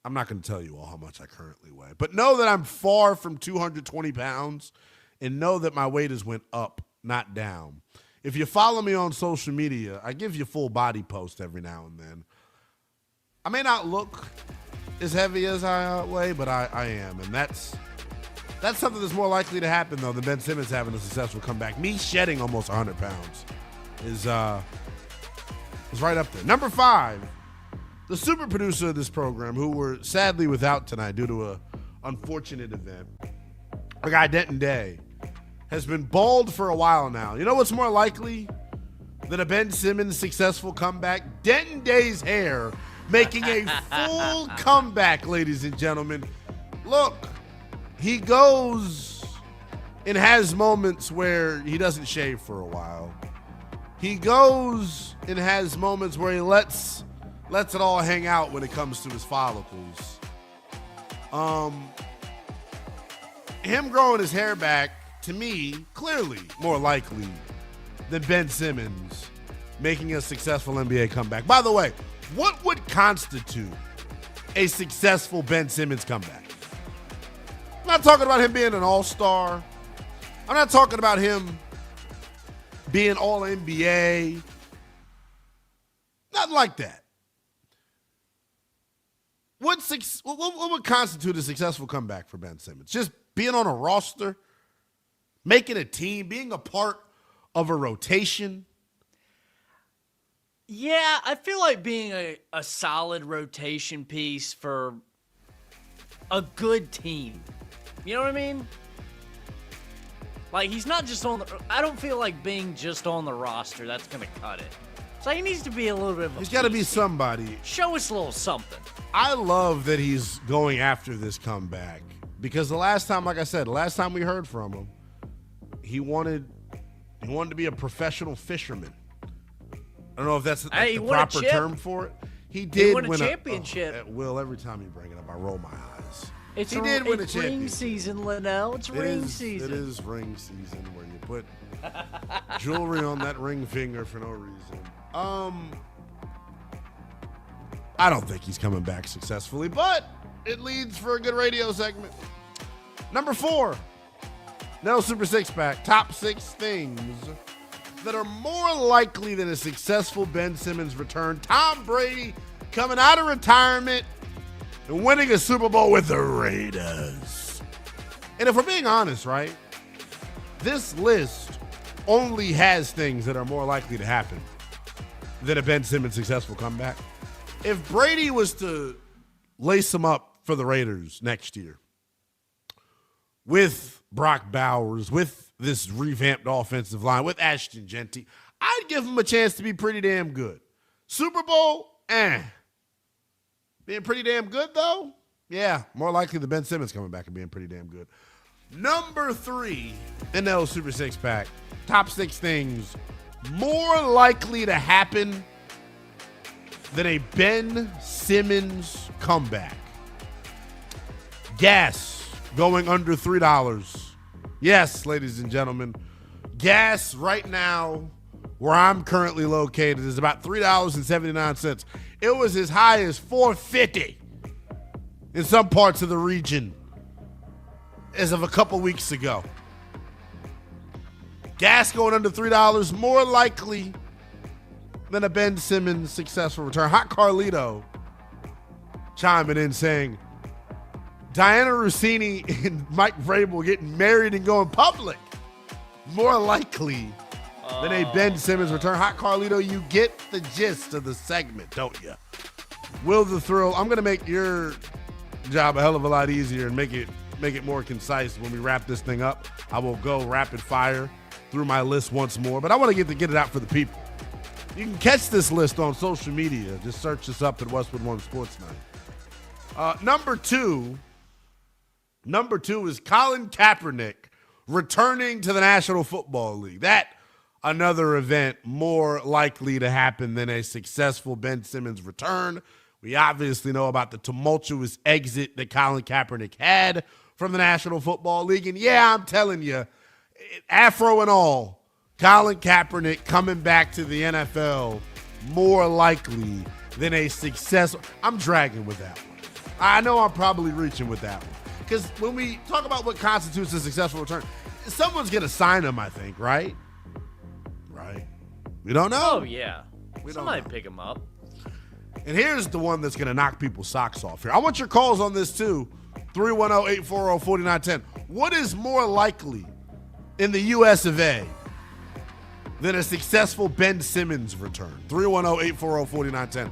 I'm not going to tell you all how much I currently weigh, but know that I'm far from 220 pounds, and know that my weight has went up, not down. If you follow me on social media, I give you full body posts every now and then. I may not look as heavy as I weigh, but I am. And that's something that's more likely to happen, though, than Ben Simmons having a successful comeback. Me shedding almost 100 pounds is right up there. Number 5, the super producer of this program, who we're sadly without tonight due to an unfortunate event, our guy Denton Day, has been bald for a while now. You know what's more likely than a Ben Simmons successful comeback? Denton Day's hair making a full comeback, ladies and gentlemen. Look, he goes and has moments where he doesn't shave for a while. He goes and has moments where he lets it all hang out when it comes to his follicles. Him growing his hair back, to me, clearly more likely than Ben Simmons making a successful NBA comeback. By the way, what would constitute a successful Ben Simmons comeback? I'm not talking about him being an all-star. I'm not talking about him being all-NBA. Nothing like that. What would constitute a successful comeback for Ben Simmons? Just being on a roster, making a team, being a part of a rotation? Yeah, I feel like being a solid rotation piece for a good team. You know what I mean? Like, he's not just on the... I don't feel like being just on the roster, that's going to cut it. So he needs to be a little bit of a... He's got to be somebody. Show us a little something. I love that he's going after this comeback because the last time, like I said, the last time we heard from him, he wanted to be a professional fisherman. I don't know if that's the proper term for it. He did win a championship. Will, every time you bring it up, I roll my eyes. He did win a championship. It's ring season, Linnell. It's ring season. It is ring season where you put jewelry on that ring finger for no reason. I don't think he's coming back successfully, but it leads for a good radio segment. Number 4, no Super Six Pack. Top 6 things that are more likely than a successful Ben Simmons return. Tom Brady coming out of retirement and winning a Super Bowl with the Raiders. And if we're being honest, right, this list only has things that are more likely to happen than a Ben Simmons successful comeback. If Brady was to lace him up for the Raiders next year with Brock Bowers, with this revamped offensive line, with Ashton Genty, I'd give him a chance to be pretty damn good. Super Bowl, Being pretty damn good, though? Yeah, more likely than Ben Simmons coming back and being pretty damn good. Number 3, NL Super Six Pack. Top 6 things more likely to happen than a Ben Simmons comeback. Gas going under $3. Yes, ladies and gentlemen, gas right now where I'm currently located is about $3.79. It was as high as $4.50 in some parts of the region as of a couple weeks ago. Gas going under $3, more likely than a Ben Simmons successful return. Hot Carlito chiming in saying, Diana Rossini and Mike Vrabel getting married and going public. More likely than a Ben Simmons return. Hot Carlito, you get the gist of the segment, don't you? Will the Thrill, I'm going to make your job a hell of a lot easier and make it more concise when we wrap this thing up. I will go rapid fire through my list once more, but I want to get it out for the people. You can catch this list on social media. Just search us up at Westwood One Sports Night. Number two is Colin Kaepernick returning to the National Football League. That another event more likely to happen than a successful Ben Simmons return. We obviously know about the tumultuous exit that Colin Kaepernick had from the National Football League. And yeah, I'm telling you, afro and all, Colin Kaepernick coming back to the NFL more likely than a successful. I'm dragging with that one. I know I'm probably reaching with that one. Because when we talk about what constitutes a successful return, someone's going to sign him, I think, right? Right. We don't know. Oh, yeah. Somebody pick him up. And here's the one that's going to knock people's socks off here. I want your calls on this, too. 310-840-4910. What is more likely in the U.S. of A than a successful Ben Simmons return? 310-840-4910.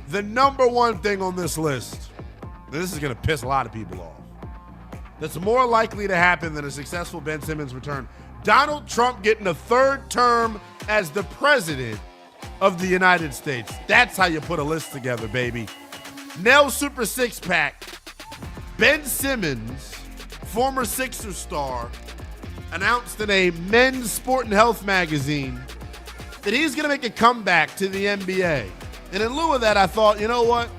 The number one thing on this list, and this is going to piss a lot of people off, that's more likely to happen than a successful Ben Simmons return. Donald Trump getting a third term as the president of the United States. That's how you put a list together, baby. Nell Super Six Pack. Ben Simmons, former Sixers star, announced in a men's sport and health magazine that he's going to make a comeback to the NBA. And in lieu of that, I thought, you know what?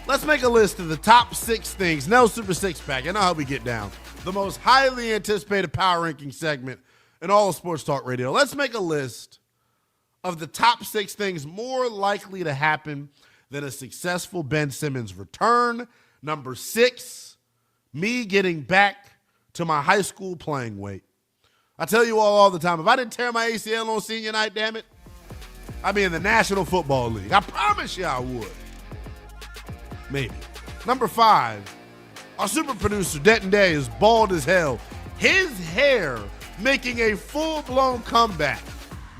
Let's make a list of the top 6 things. Nell Super Six Pack. I know how we get down. The most highly anticipated power ranking segment in all of sports talk radio. Let's make a list of the top 6 things more likely to happen than a successful Ben Simmons return. Number 6, me getting back to my high school playing weight. I tell you all the time, if I didn't tear my ACL on senior night, damn it, I'd be in the National Football League. I promise you I would. Maybe. Number 5, our super producer, Denton Day, is bald as hell. His hair making a full-blown comeback,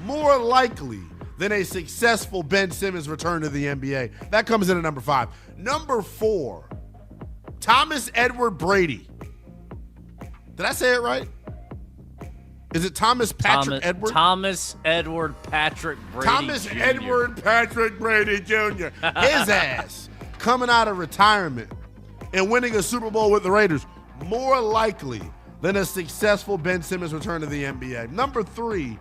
more likely than a successful Ben Simmons return to the NBA. That comes in at number 5. Number 4, Thomas Edward Brady. Did I say it right? Is it Thomas Patrick Edward? Thomas Edward Patrick Brady Thomas Jr. Edward Patrick Brady Jr. His ass coming out of retirement and winning a Super Bowl with the Raiders, more likely than a successful Ben Simmons return to the NBA. Number 3,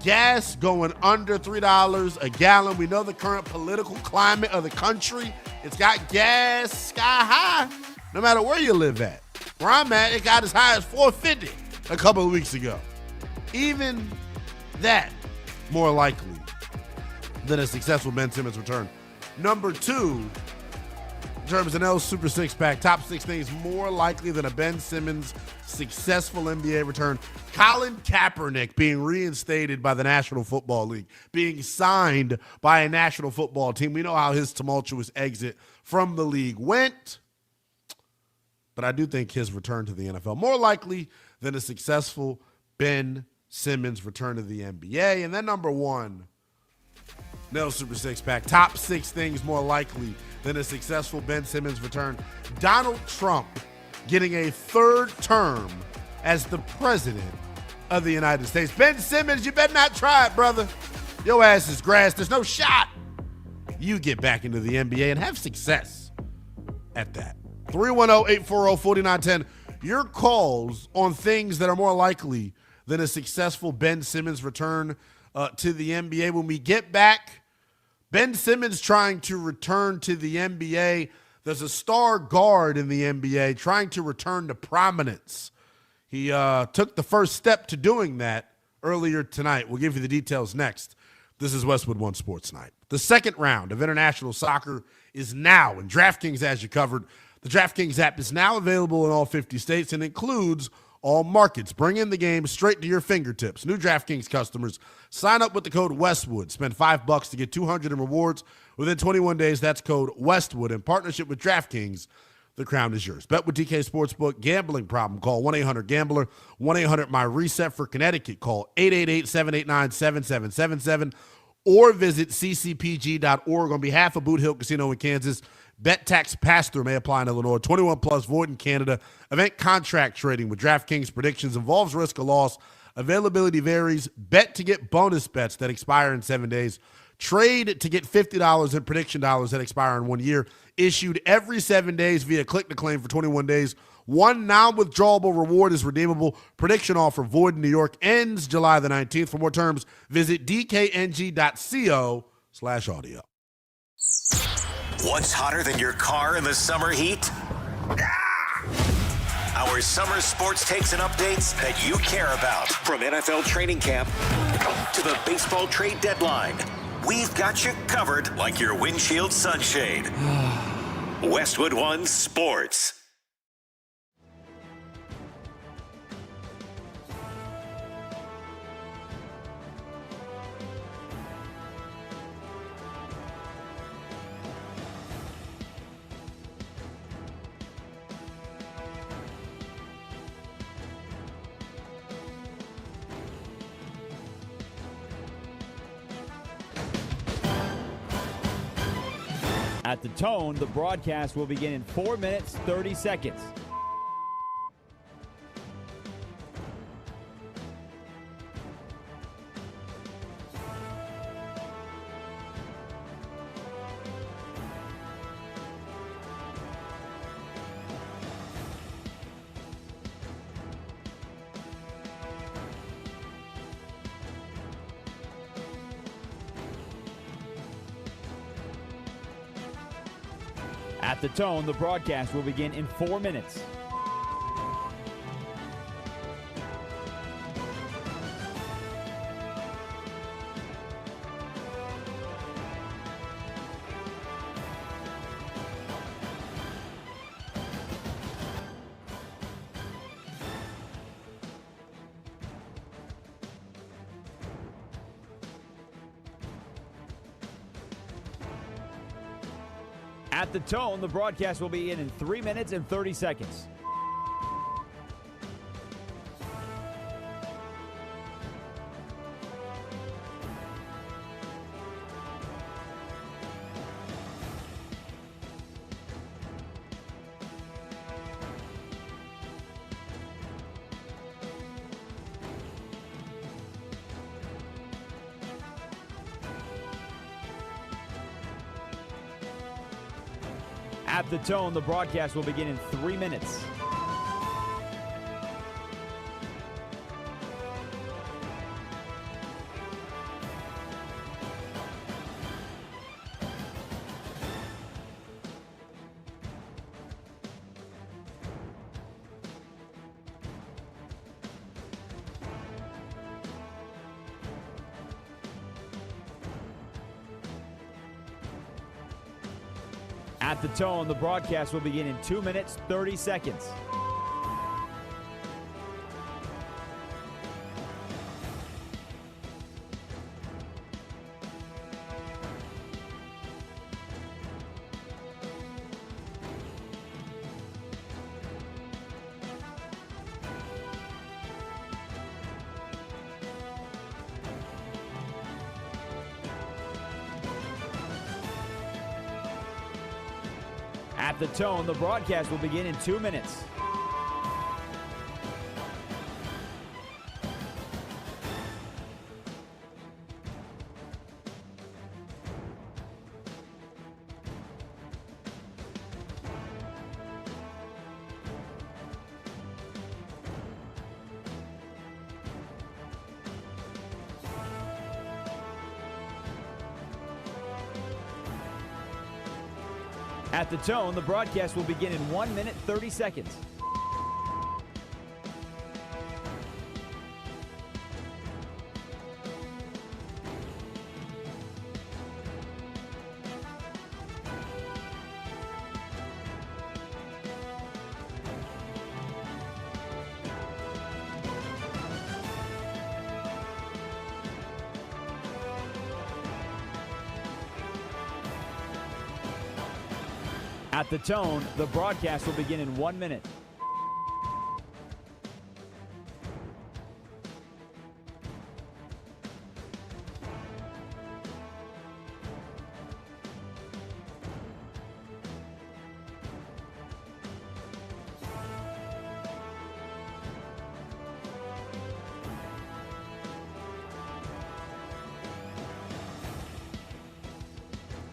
gas going under $3 a gallon. We know the current political climate of the country. It's got gas sky high, no matter where you live at. Where I'm at, it got as high as $4.50 a couple of weeks ago. Even that more likely than a successful Ben Simmons return. Number 2, in terms of Nell's Super Six Pack, top 6 things more likely than a Ben Simmons successful NBA return. Colin Kaepernick being reinstated by the National Football League, being signed by a National Football team. We know how his tumultuous exit from the league went, but I do think his return to the NFL more likely than a successful Ben Simmons return to the NBA. And then number 1, Nell's Super Six Pack, top 6 things more likely than a successful Ben Simmons return. Donald Trump getting a third term as the president of the United States. Ben Simmons, you better not try it, brother. Your ass is grass. There's no shot you get back into the NBA and have success at that. 310-840-4910. Your calls on things that are more likely than a successful Ben Simmons return to the NBA. When we get back, Ben Simmons trying to return to the NBA. There's a star guard in the NBA trying to return to prominence. He took the first step to doing that earlier tonight. We'll give you the details next. This is Westwood One Sports Night. The second round of international soccer is now, and DraftKings has you covered. The DraftKings app is now available in all 50 states and includes all markets. Bring in the game straight to your fingertips. New DraftKings customers, sign up with the code Westwood. Spend $5 to get $200 in rewards within 21 days. That's code Westwood. In partnership with DraftKings, the crown is yours. Bet with DK Sportsbook. Gambling problem? Call 1-800-GAMBLER. 1-800-MY-RESET for Connecticut. Call 888-789-7777 or visit ccpg.org. On behalf of Boot Hill Casino in Kansas, bet tax pass-through may apply in Illinois. 21 plus, void in Canada. Event contract trading with DraftKings predictions involves risk of loss. Availability varies. Bet to get bonus bets that expire in 7 days. Trade to get $50 in prediction dollars that expire in 1 year. Issued every 7 days via click to claim for 21 days. One non-withdrawable reward is redeemable. Prediction offer void in New York ends July the 19th. For more terms, visit dkng.co/audio. What's hotter than your car in the summer heat? Our summer sports takes and updates that you care about. From NFL training camp to the baseball trade deadline, we've got you covered like your windshield sunshade. Westwood One Sports. At the tone, the broadcast will begin in 4 minutes, 30 seconds. At the tone, the broadcast will begin in 4 minutes. At the tone, the broadcast will begin in 3 minutes and 30 seconds. At the tone, the broadcast will begin in 3 minutes. At the tone, the broadcast will begin in 2 minutes, 30 seconds. At the tone, the broadcast will begin in 2 minutes. At the tone, the broadcast will begin in 1 minute, 30 seconds. At the tone, the broadcast will begin in 1 minute.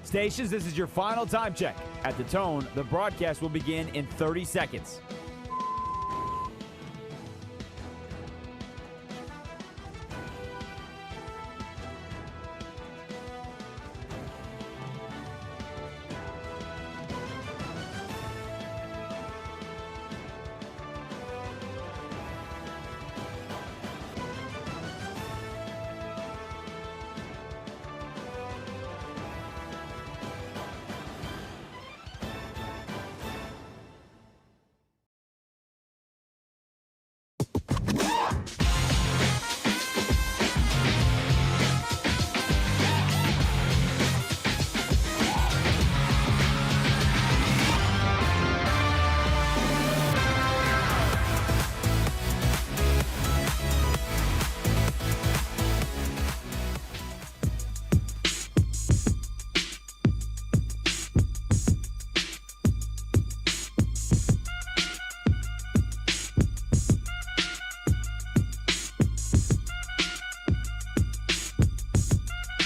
Stations, this is your final time check. At the tone, the broadcast will begin in 30 seconds.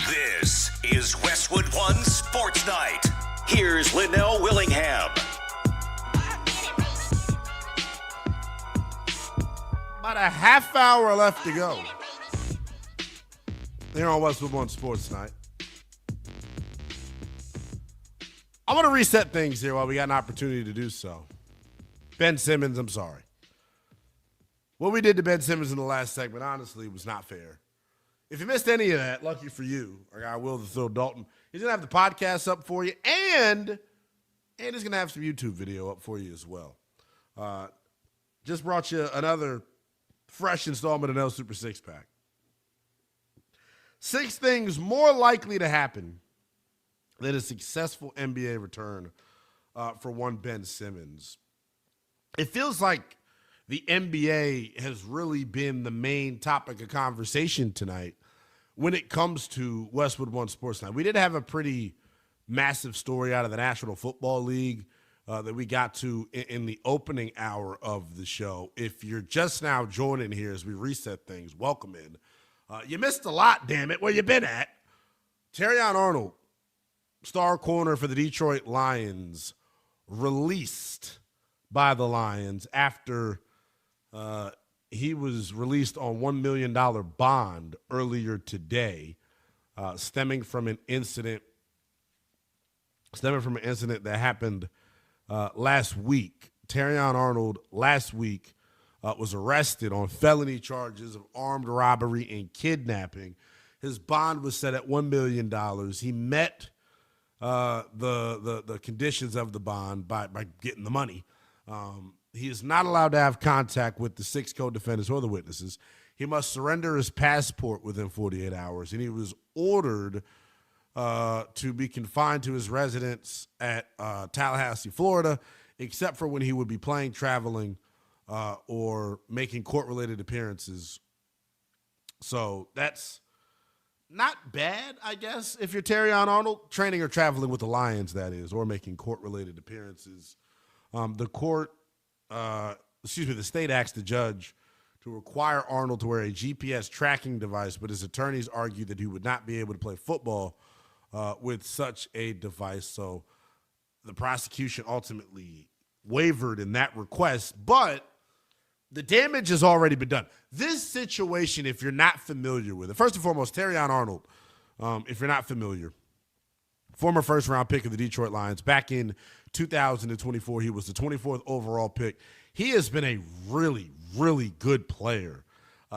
This is Westwood One Sports Night. Here's Linnell Willingham. About a half hour left to go here on Westwood One Sports Night. I want to reset things here while we got an opportunity to do so. Ben Simmons, I'm sorry. What we did to Ben Simmons in the last segment, honestly, was not fair. If you missed any of that, lucky for you, our guy Will the Thrill Dalton, he's going to have the podcast up for you, and he's going to have some YouTube video up for you as well. Just brought you another fresh installment of No Super Six Pack. 6 things more likely to happen than a successful NBA return for one Ben Simmons. It feels like the NBA has really been the main topic of conversation tonight when it comes to Westwood One Sports Night. We did have a pretty massive story out of the National Football League that we got to in the opening hour of the show. If you're just now joining here as we reset things, welcome in. You missed a lot, damn it. Where you been at? Terrion Arnold, star corner for the Detroit Lions, released by the Lions after he was released on $1 million bond earlier today, stemming from an incident that happened last week. Terrion Arnold last week was arrested on felony charges of armed robbery and kidnapping. His bond was set at $1 million. He met the conditions of the bond by getting the money. He is not allowed to have contact with the 6 co-defendants or the witnesses. He must surrender his passport within 48 hours, and he was ordered to be confined to his residence at Tallahassee, Florida, except for when he would be playing, traveling, or making court-related appearances. So that's not bad, I guess, if you're Terrion Arnold, training or traveling with the Lions, that is, or making court-related appearances. The state asked the judge to require Arnold to wear a GPS tracking device, but his attorneys argued that he would not be able to play football with such a device. So the prosecution ultimately wavered in that request, but the damage has already been done. This situation, if you're not familiar with it, first and foremost, Terrion Arnold, if you're not familiar, former first-round pick of the Detroit Lions. Back in 2024, he was the 24th overall pick. He has been a really, really good player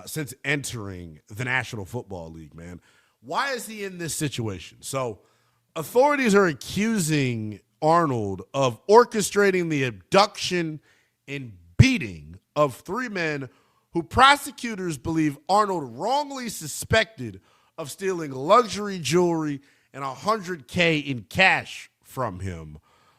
since entering the National Football League, man. Why is he in this situation? So authorities are accusing Arnold of orchestrating the abduction and beating of 3 men who prosecutors believe Arnold wrongly suspected of stealing luxury jewelry and $100K in cash from him.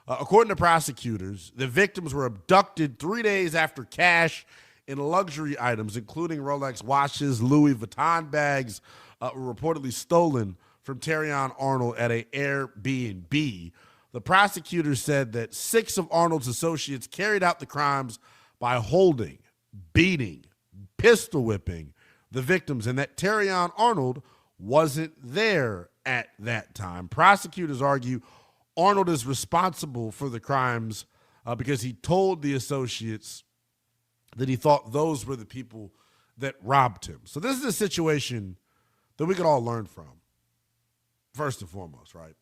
According to prosecutors, the victims were abducted 3 days after cash and luxury items, including Rolex watches, Louis Vuitton bags, were reportedly stolen from Terrion Arnold at an Airbnb. The prosecutors said that 6 of Arnold's associates carried out the crimes by holding, beating, pistol whipping the victims, and that Terrion Arnold wasn't there at that time. Prosecutors argue Arnold is responsible for the crimes because he told the associates that he thought those were the people that robbed him. So this is a situation that we could all learn from, first and foremost, right?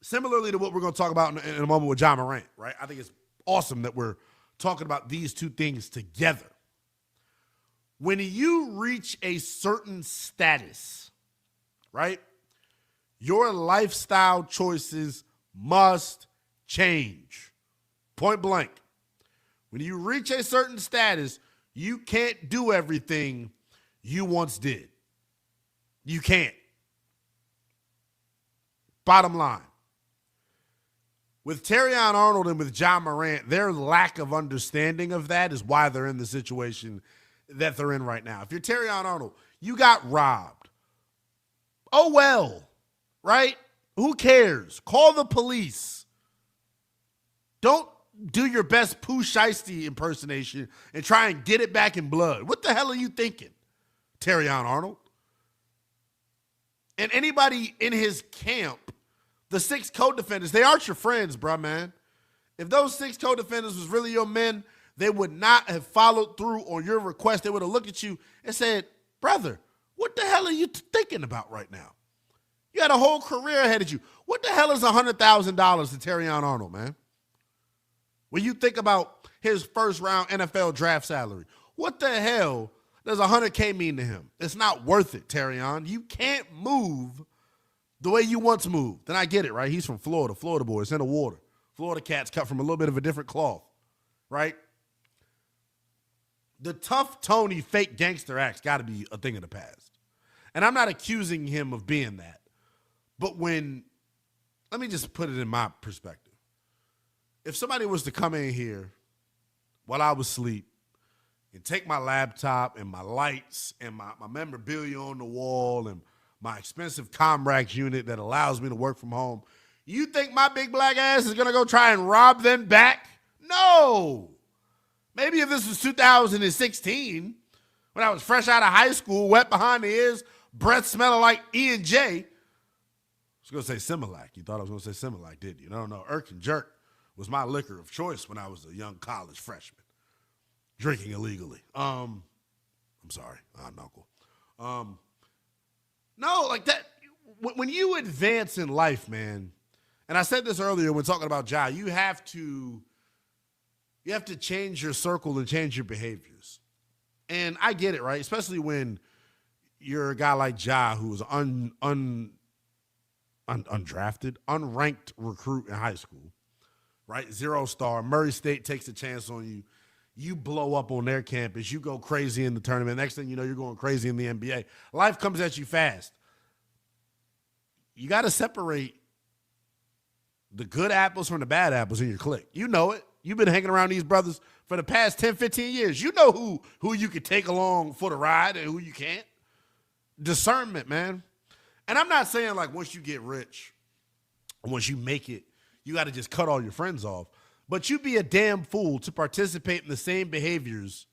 Similarly to what we're going to talk about in a moment with John Morant, right? I think it's awesome that we're talking about these two things together. When you reach a certain status, right, your lifestyle choices must change. Point blank. When you reach a certain status, you can't do everything you once did. You can't. Bottom line. With Terrion Arnold and with John Morant, their lack of understanding of that is why they're in the situation that they're in right now. If you're Terrion Arnold, you got robbed. Oh, well, right? Who cares? Call the police. Don't do your best Pooh Shiesty impersonation and try and get it back in blood. What the hell are you thinking, Terrion Arnold? And anybody in his camp, the 6 co-defendants, they aren't your friends, bruh, man. If those 6 co-defendants was really your men, they would not have followed through on your request. They would have looked at you and said, brother, what the hell are you thinking about right now? You had a whole career ahead of you. What the hell is $100,000 to Terrion Arnold, man? When you think about his first-round NFL draft salary, what the hell does $100K mean to him? It's not worth it, Terrion. You can't move the way you once moved. And I get it, right? He's from Florida. Florida boy. It's in the water. Florida cats cut from a little bit of a different cloth, right? The tough Tony fake gangster act's got to be a thing of the past. And I'm not accusing him of being that. But let me just put it in my perspective. If somebody was to come in here while I was asleep and take my laptop and my lights and my memorabilia on the wall and my expensive Comrax unit that allows me to work from home, you think my big black ass is going to go try and rob them back? No. Maybe if this was 2016, when I was fresh out of high school, wet behind the ears, breath smelling like E&J. I was going to say Similac. You thought I was going to say Similac, didn't you? No. Irk and Jerk was my liquor of choice when I was a young college freshman, drinking illegally. I'm sorry, uncle. No, like that. When you advance in life, man, and I said this earlier when talking about Ja, you have to change your circle and change your behaviors. And I get it, right? Especially when you're a guy like Ja, who was undrafted, unranked recruit in high school, right? 0-star. Murray State takes a chance on you. You blow up on their campus. You go crazy in the tournament. Next thing you know, you're going crazy in the NBA. Life comes at you fast. You got to separate the good apples from the bad apples in your clique. You know it. You've been hanging around these brothers for the past 10, 15 years. You know who you could take along for the ride and who you can't. Discernment, man. And I'm not saying like once you get rich, once you make it, you got to just cut all your friends off. But you'd be a damn fool to participate in the same behaviors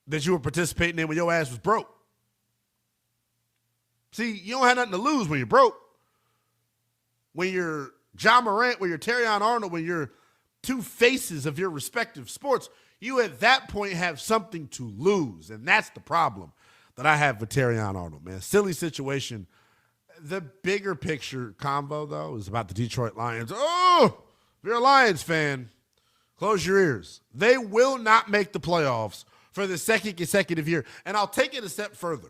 that you were participating in when your ass was broke. See, you don't have nothing to lose when you're broke. When you're John Morant, when you're Terrion Arnold, when you're two faces of your respective sports, you at that point have something to lose. And that's the problem that I have with Terrion Arnold, man. Silly situation. The bigger picture convo, though, is about the Detroit Lions. Oh, if you're a Lions fan, close your ears. They will not make the playoffs for the second consecutive year. And I'll take it a step further.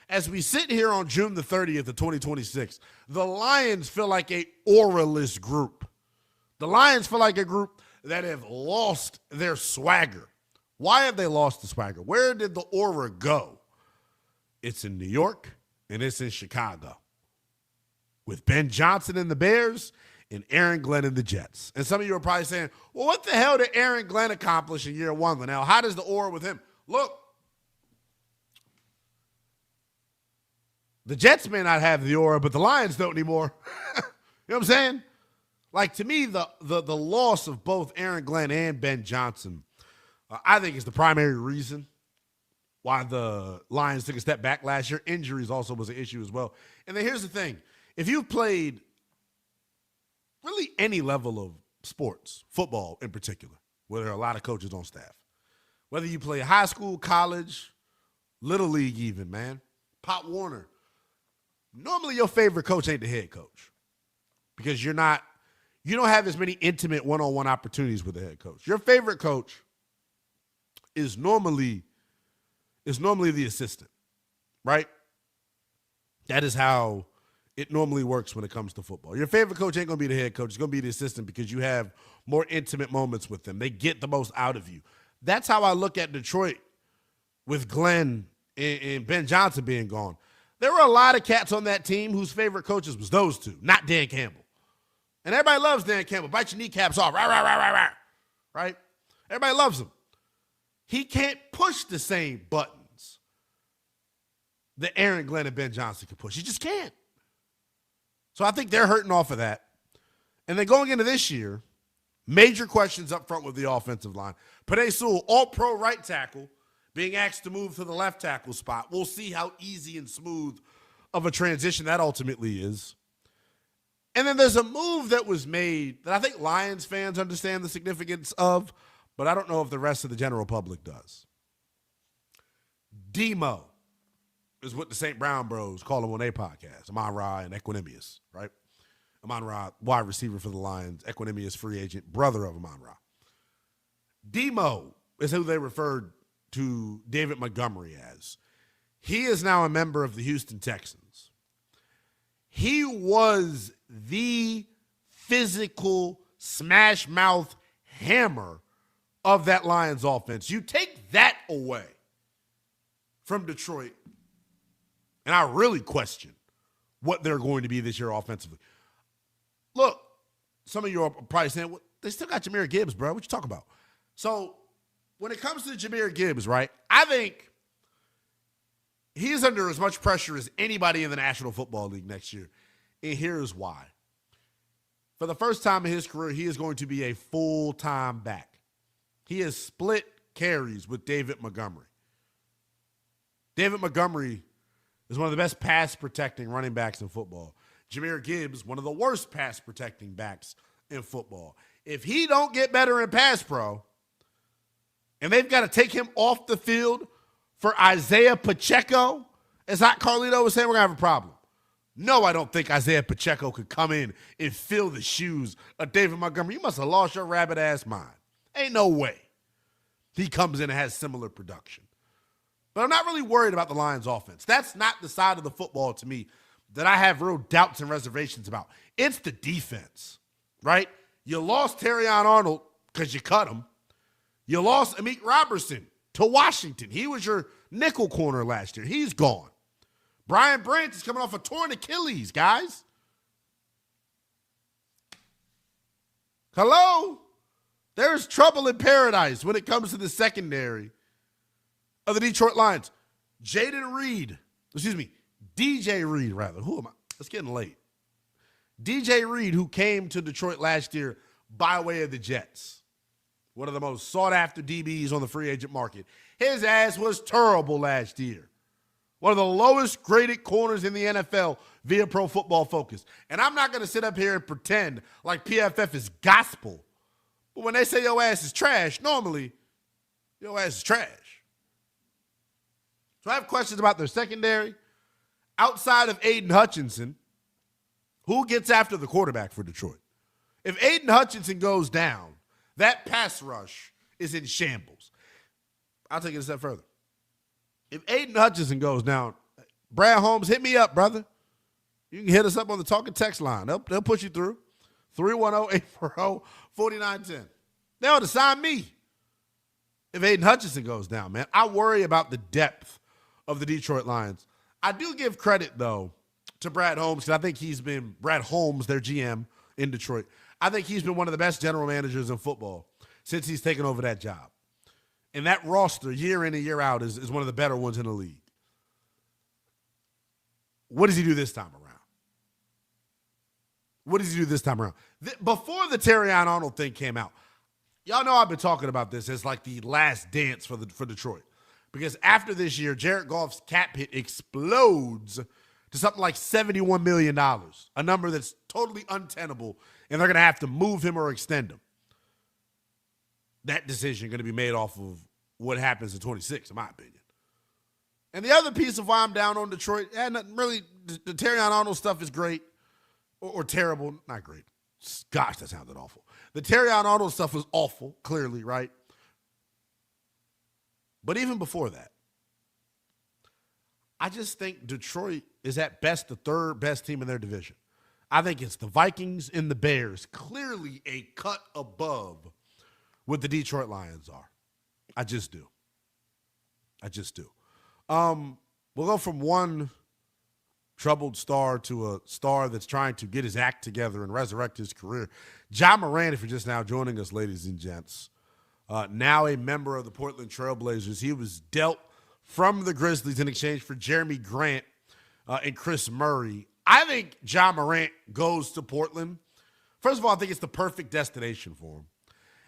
As we sit here on June the 30th of 2026, the Lions feel like a aura-less group. The Lions feel like a group that have lost their swagger. Why have they lost the swagger? Where did the aura go? It's in New York, and it's in Chicago. With Ben Johnson and the Bears and Aaron Glenn and the Jets. And some of you are probably saying, well, what the hell did Aaron Glenn accomplish in year one, Linnell? How does the aura with him? Look, the Jets may not have the aura, but the Lions don't anymore. You know what I'm saying? Like, to me, the loss of both Aaron Glenn and Ben Johnson, I think is the primary reason why the Lions took a step back last year. Injuries also was an issue as well. And then here's the thing. If you've played really any level of sports, football in particular, where there are a lot of coaches on staff, whether you play high school, college, little league even, man, Pop Warner, normally your favorite coach ain't the head coach because you don't have as many intimate one-on-one opportunities with the head coach. Your favorite coach is normally the assistant, right? That is how it normally works when it comes to football. Your favorite coach ain't going to be the head coach. It's going to be the assistant because you have more intimate moments with them. They get the most out of you. That's how I look at Detroit with Glenn and Ben Johnson being gone. There were a lot of cats on that team whose favorite coaches was those two, not Dan Campbell. And everybody loves Dan Campbell. Bite your kneecaps off. Right? Everybody loves him. He can't push the same buttons that Aaron Glenn and Ben Johnson can push. He just can't. So I think they're hurting off of that. And then going into this year, major questions up front with the offensive line. Penei Sewell, all-pro right tackle, being asked to move to the left tackle spot. We'll see how easy and smooth of a transition that ultimately is. And then there's a move that was made that I think Lions fans understand the significance of, but I don't know if the rest of the general public does. Demo. is what the St. Brown bros call him on their podcast, Amon-Ra and Equanimous, right? Amon-Ra, wide receiver for the Lions, Equanimous free agent, brother of Amon-Ra. Demo is who they referred to David Montgomery as. He is now a member of the Houston Texans. He was the physical smash mouth hammer of that Lions offense. You take that away from Detroit, and I really question what they're going to be this year offensively. Look, some of you are probably saying, well, they still got Jahmyr Gibbs, bro. What you talking about? So when it comes to Jahmyr Gibbs, right, I think he's under as much pressure as anybody in the National Football League next year. And here's why. For the first time in his career, he is going to be a full-time back. He has split carries with David Montgomery. David Montgomery is one of the best pass-protecting running backs in football. Jahmyr Gibbs, one of the worst pass-protecting backs in football. If he don't get better in pass pro, and they've got to take him off the field for Isaiah Pacheco, as Hot Carlito was saying, we're going to have a problem. No, I don't think Isaiah Pacheco could come in and fill the shoes of David Montgomery. You must have lost your rabbit-ass mind. Ain't no way he comes in and has similar production. But I'm not really worried about the Lions offense. That's not the side of the football to me that I have real doubts and reservations about. It's the defense, right? You lost Terrion Arnold because you cut him. You lost Amik Robertson to Washington. He was your nickel corner last year. He's gone. Brian Branch is coming off a torn Achilles, guys. Hello? There's trouble in paradise when it comes to the secondary of the Detroit Lions. DJ Reed, rather. Who am I? It's getting late. DJ Reed, who came to Detroit last year by way of the Jets. One of the most sought-after DBs on the free agent market. His ass was terrible last year. One of the lowest graded corners in the NFL via Pro Football Focus. And I'm not going to sit up here and pretend like PFF is gospel. But when they say your ass is trash, normally your ass is trash. So I have questions about their secondary. Outside of Aiden Hutchinson, who gets after the quarterback for Detroit? If Aiden Hutchinson goes down, that pass rush is in shambles. I'll take it a step further. If Aiden Hutchinson goes down, Brad Holmes, hit me up, brother. You can hit us up on the talking text line. They'll push you through. 310-840-4910. They ought to sign me if Aiden Hutchinson goes down, man. I worry about the depth of the Detroit Lions. I do give credit, though, to Brad Holmes, because I think he's been, Brad Holmes, their GM in Detroit, I think he's been one of the best general managers in football since he's taken over that job. And that roster, year in and year out, is one of the better ones in the league. What does he do this time around? Before the Terrion Arnold thing came out, y'all know I've been talking about this as like the last dance for Detroit. Because after this year, Jared Goff's cap hit explodes to something like $71 million, a number that's totally untenable, and they're going to have to move him or extend him. That decision going to be made off of what happens in 26, in my opinion. And the other piece of why I'm down on Detroit, really, the Terrion Arnold stuff is great or terrible. Not great. Gosh, that sounded awful. The Terrion Arnold stuff was awful, clearly, right? But even before that, I just think Detroit is at best the third best team in their division. I think it's the Vikings and the Bears, clearly a cut above what the Detroit Lions are. I just do. We'll go from one troubled star to a star that's trying to get his act together and resurrect his career. Ja Morant, if you're just now joining us, ladies and gents, now a member of the Portland Trailblazers. He was dealt from the Grizzlies in exchange for Jeremy Grant and Chris Murray. I think Ja Morant goes to Portland. First of all, I think it's the perfect destination for him.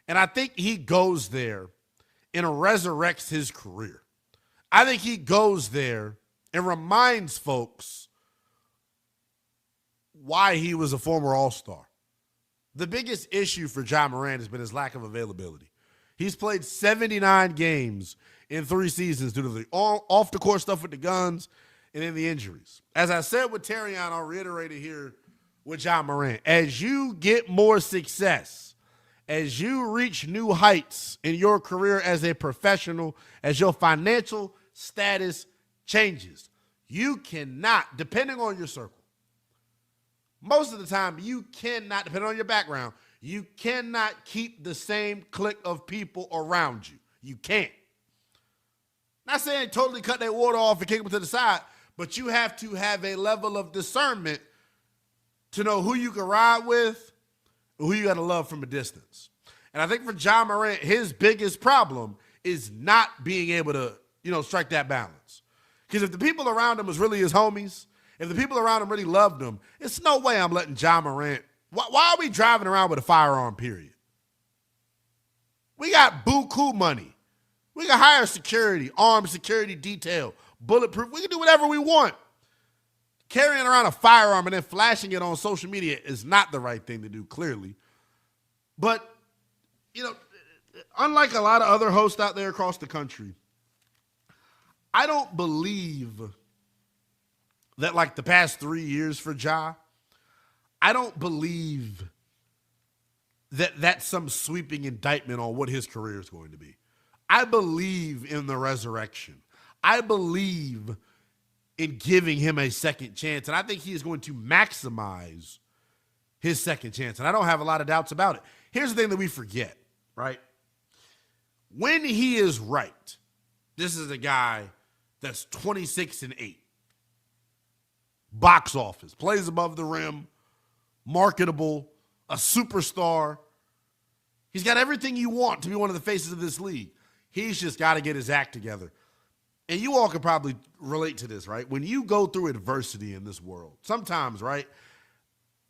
And I think he goes there and resurrects his career. I think he goes there and reminds folks why he was a former All-Star. The biggest issue for Ja Morant has been his lack of availability. He's played 79 games in 3 seasons due to the off-the-court stuff with the guns and then the injuries. As I said with Terrion, I'll reiterate it here with Ja Morant. As you get more success, as you reach new heights in your career as a professional, as your financial status changes, you cannot, depending on your circle, most of the time you cannot, depending on your background, you cannot keep the same clique of people around you. You can't. Not saying totally cut that water off and kick them to the side, but you have to have a level of discernment to know who you can ride with and who you got to love from a distance. And I think for Ja Morant, his biggest problem is not being able to, strike that balance. Because if the people around him was really his homies, if the people around him really loved him, it's no way I'm letting Ja Morant. Why are we driving around with a firearm, period? We got buku money. We can hire security, armed security detail, bulletproof. We can do whatever we want. Carrying around a firearm and then flashing it on social media is not the right thing to do, clearly. But, unlike a lot of other hosts out there across the country, I don't believe that like the past 3 years for Ja, I don't believe that that's some sweeping indictment on what his career is going to be. I believe in the resurrection. I believe in giving him a second chance, and I think he is going to maximize his second chance, and I don't have a lot of doubts about it. Here's the thing that we forget, right? When he is right, this is a guy that's 26-8. Box office, plays above the rim, marketable, a superstar. He's got everything you want to be one of the faces of this league. He's just got to get his act together. And you all can probably relate to this, right? When you go through adversity in this world, sometimes, right?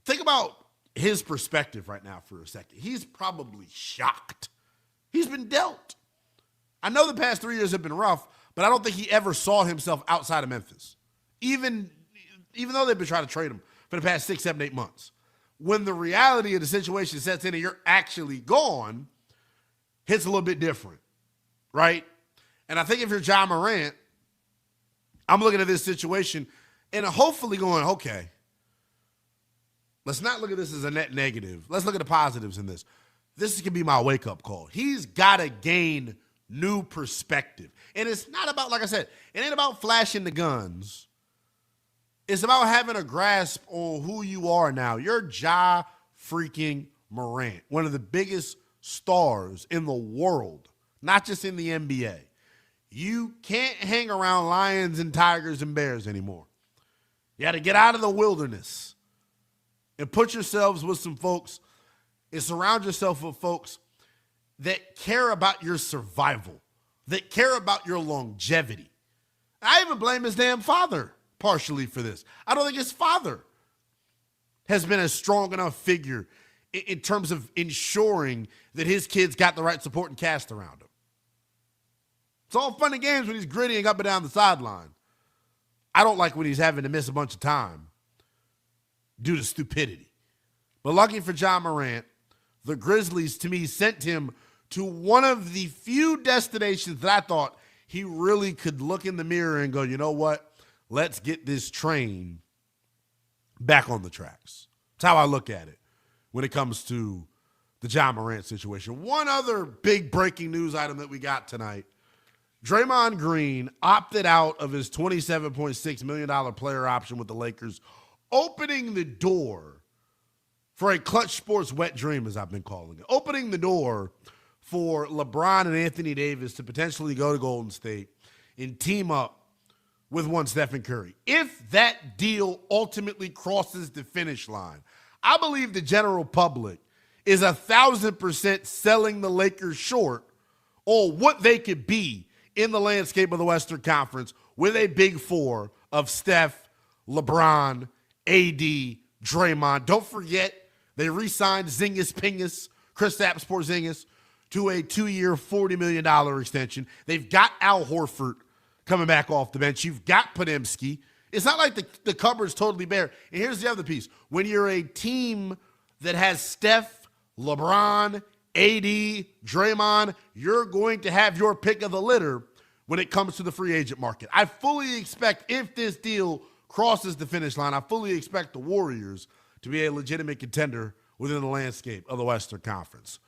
Think about his perspective right now for a second. He's probably shocked. He's been dealt. I know the past 3 years have been rough, but I don't think he ever saw himself outside of Memphis. Even though they've been trying to trade him for the past 6, 7, 8 months. When the reality of the situation sets in and you're actually gone, hits a little bit different, right? And I think if you're Ja Morant, I'm looking at this situation and hopefully going, okay, let's not look at this as a net negative. Let's look at the positives in this. This could be my wake-up call. He's got to gain new perspective. And it's not about, like I said, it ain't about flashing the guns. It's about having a grasp on who you are now. You're Ja freaking Morant, one of the biggest stars in the world, not just in the NBA. You can't hang around lions and tigers and bears anymore. You got to get out of the wilderness and put yourselves with some folks and surround yourself with folks that care about your survival, that care about your longevity. I even blame his damn father partially for this. I don't think his father has been a strong enough figure in terms of ensuring that his kids got the right support and cast around him. It's all fun and games when he's grittying up and down the sideline. I don't like when he's having to miss a bunch of time due to stupidity. But lucky for Ja Morant, the Grizzlies, to me, sent him to one of the few destinations that I thought he really could look in the mirror and go, you know what? Let's get this train back on the tracks. That's how I look at it when it comes to the Ja Morant situation. One other big breaking news item that we got tonight. Draymond Green opted out of his $27.6 million player option with the Lakers, opening the door for a Clutch Sports wet dream, as I've been calling it. Opening the door for LeBron and Anthony Davis to potentially go to Golden State and team up with one Stephen Curry. If that deal ultimately crosses the finish line, I believe the general public is 1,000% selling the Lakers short on what they could be in the landscape of the Western Conference with a big four of Steph, LeBron, AD, Draymond. Don't forget, they re-signed Zingis Pingus, Kristaps Porzingis, to a 2-year, $40 million extension. They've got Al Horford coming back off the bench. You've got Podziemski. It's not like the cupboard's totally bare. And here's the other piece. When you're a team that has Steph, LeBron, AD, Draymond, you're going to have your pick of the litter when it comes to the free agent market. I fully expect, if this deal crosses the finish line, I fully expect the Warriors to be a legitimate contender within the landscape of the Western Conference.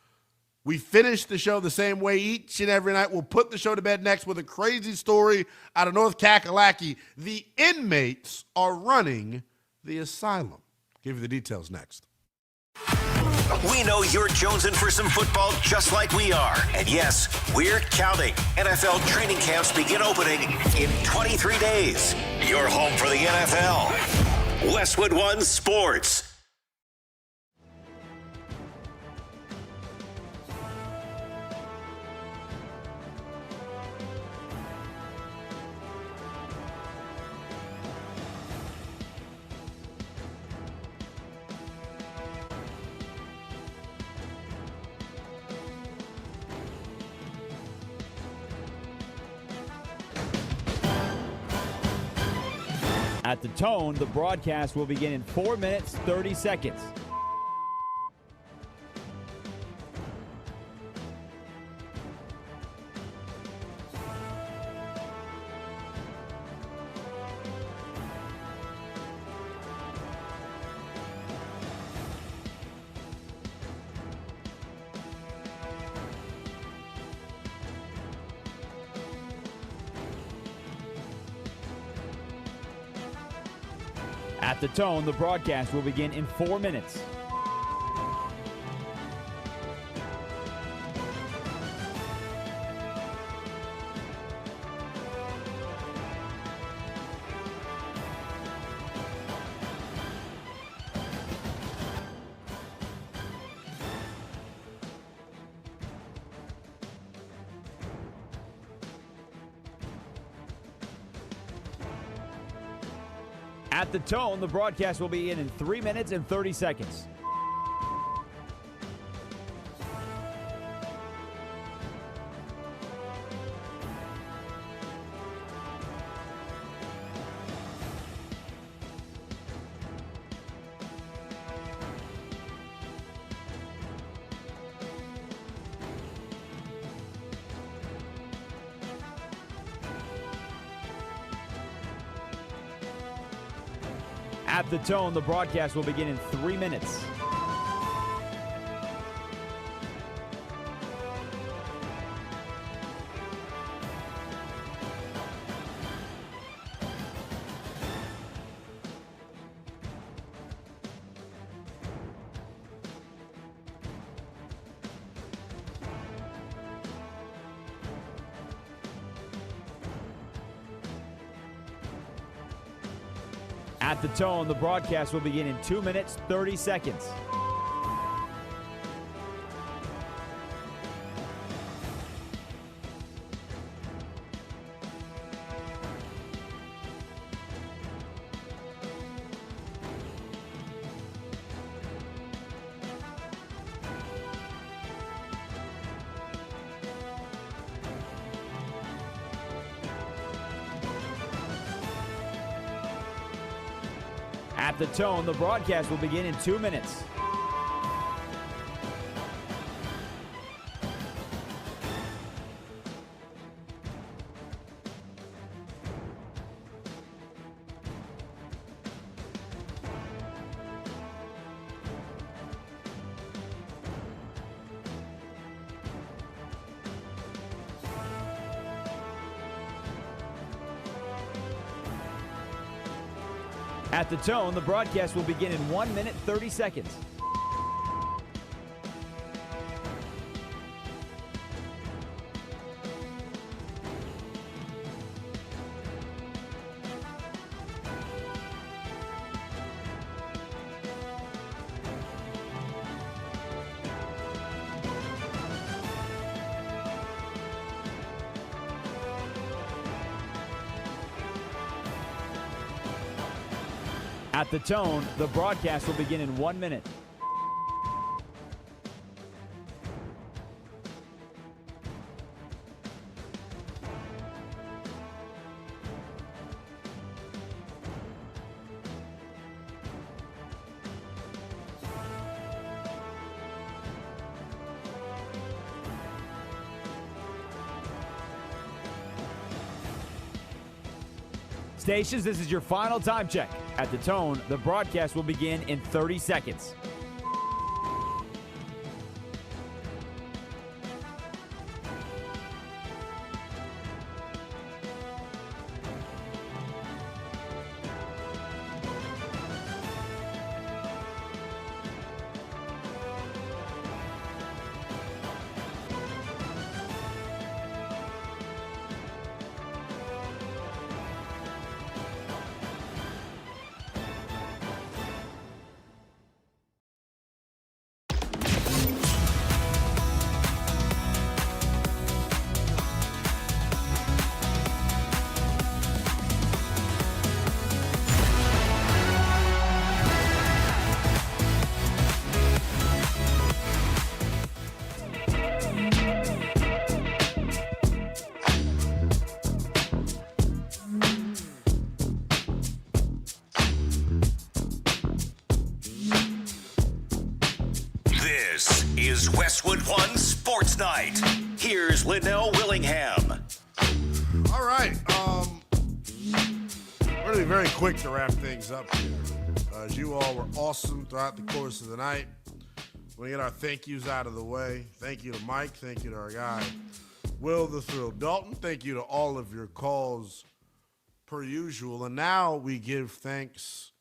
We finish the show the same way each and every night. We'll put the show to bed next with a crazy story out of North Kakalaki. The inmates are running the asylum. Give you the details next. We know you're jonesing for some football just like we are. And yes, we're counting. NFL training camps begin opening in 23 days. Your home for the NFL. Westwood One Sports. At the tone, the broadcast will begin in 4 minutes, 30 seconds. At the tone, the broadcast will begin in 4 minutes. At the tone, the broadcast will begin in 3 minutes and 30 seconds. At the tone, the broadcast will begin in 3 minutes. At the tone, the broadcast will begin in 2 minutes, 30 seconds. At the tone, the broadcast will begin in 2 minutes. At the tone, the broadcast will begin in 1 minute, 30 seconds. At the tone, the broadcast will begin in 1 minute. Stations, this is your final time check. At the tone, the broadcast will begin in 30 seconds. This is Westwood One Sports Night. Here's Linnell Willingham. All right. We're going to be very quick to wrap things up here. As you all were awesome throughout the course of the night. We get our thank yous out of the way. Thank you to Mike. Thank you to our guy, Will the Thrill Dalton. Thank you to all of your calls per usual. And now we give thanks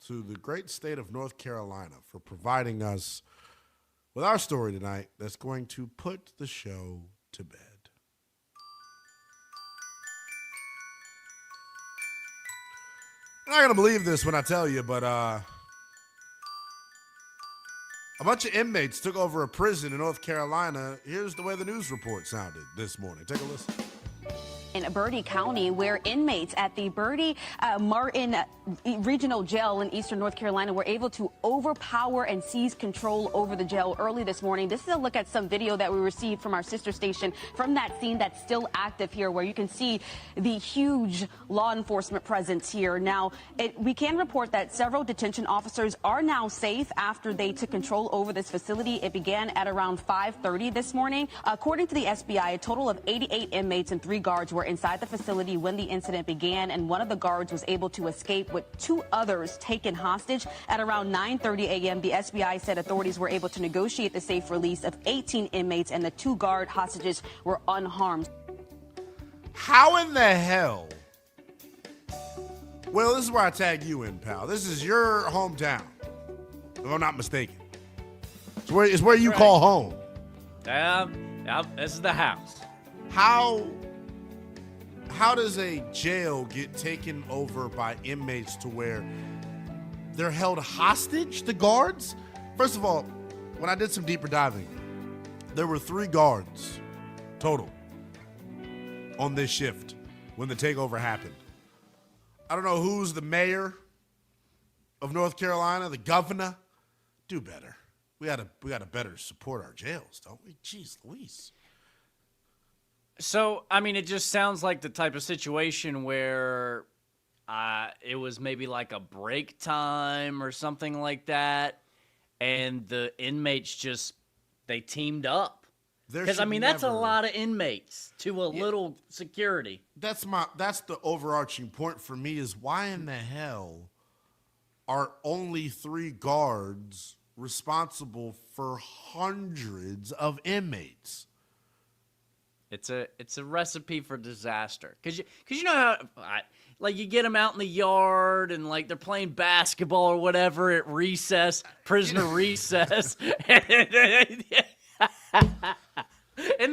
to the great state of North Carolina for providing us with our story tonight that's going to put the show to bed. You're not going to believe this when I tell you, but a bunch of inmates took over a prison in North Carolina. Here's the way the news report sounded this morning. Take a listen. In Bertie County, where inmates at the Bertie Martin Regional Jail in eastern North Carolina were able to overpower and seize control over the jail early this morning. This is a look at some video that we received from our sister station from that scene that's still active here, where you can see the huge law enforcement presence here. Now, we can report that several detention officers are now safe after they took control over this facility. It began at around 5:30 this morning. According to the SBI, a total of 88 inmates and 3 guards were inside the facility when the incident began, and one of the guards was able to escape with 2 others taken hostage. At around 9:30 a.m., the SBI said authorities were able to negotiate the safe release of 18 inmates, and the 2 guard hostages were unharmed. How in the hell? Well, this is where I tag you in, pal. This is your hometown, if I'm not mistaken. It's where you call home. This is the house. How does a jail get taken over by inmates to where they're held hostage, the guards? First of all, when I did some deeper diving, there were 3 guards total on this shift when the takeover happened. I don't know who's the mayor of North Carolina, the governor. Do better. We gotta better support our jails, don't we? Jeez Louise. So, I mean, it just sounds like the type of situation where it was maybe like a break time or something like that, and the inmates they teamed up. Because, I mean, that's a lot of inmates to a little security. That's the overarching point for me is why in the hell are only 3 guards responsible for hundreds of inmates? It's a recipe for disaster. Cause you know how like you get them out in the yard and like they're playing basketball or whatever at recess, prisoner recess, and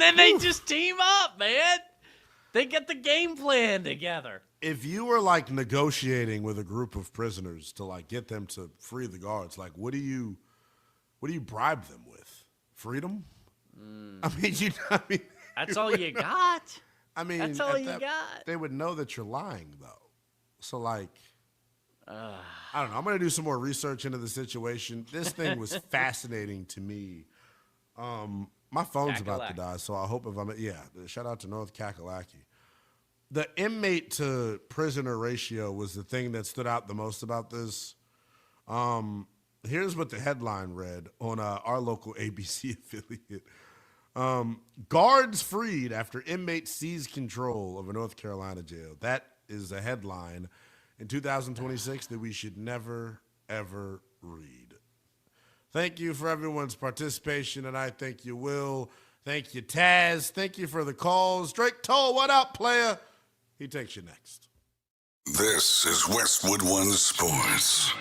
then they just team up, man. They get the game plan together. If you were like negotiating with a group of prisoners to like get them to free the guards, like what do you bribe them with? Freedom? I mean, that's all you got. I mean, that's all you got. They would know that you're lying, though. So, like, I don't know. I'm going to do some more research into the situation. This thing was fascinating to me. My phone's about to die, so I hope shout out to North Kakalaki. The inmate to prisoner ratio was the thing that stood out the most about this. Here's what the headline read on our local ABC affiliate. Guards freed after inmates seize control of a North Carolina jail. That is a headline in 2026 that we should never, ever read. Thank you for everyone's participation, and I think you will. Thank you, Taz. Thank you for the calls. Drake Toll, what up, player? He takes you next. This is Westwood One Sports.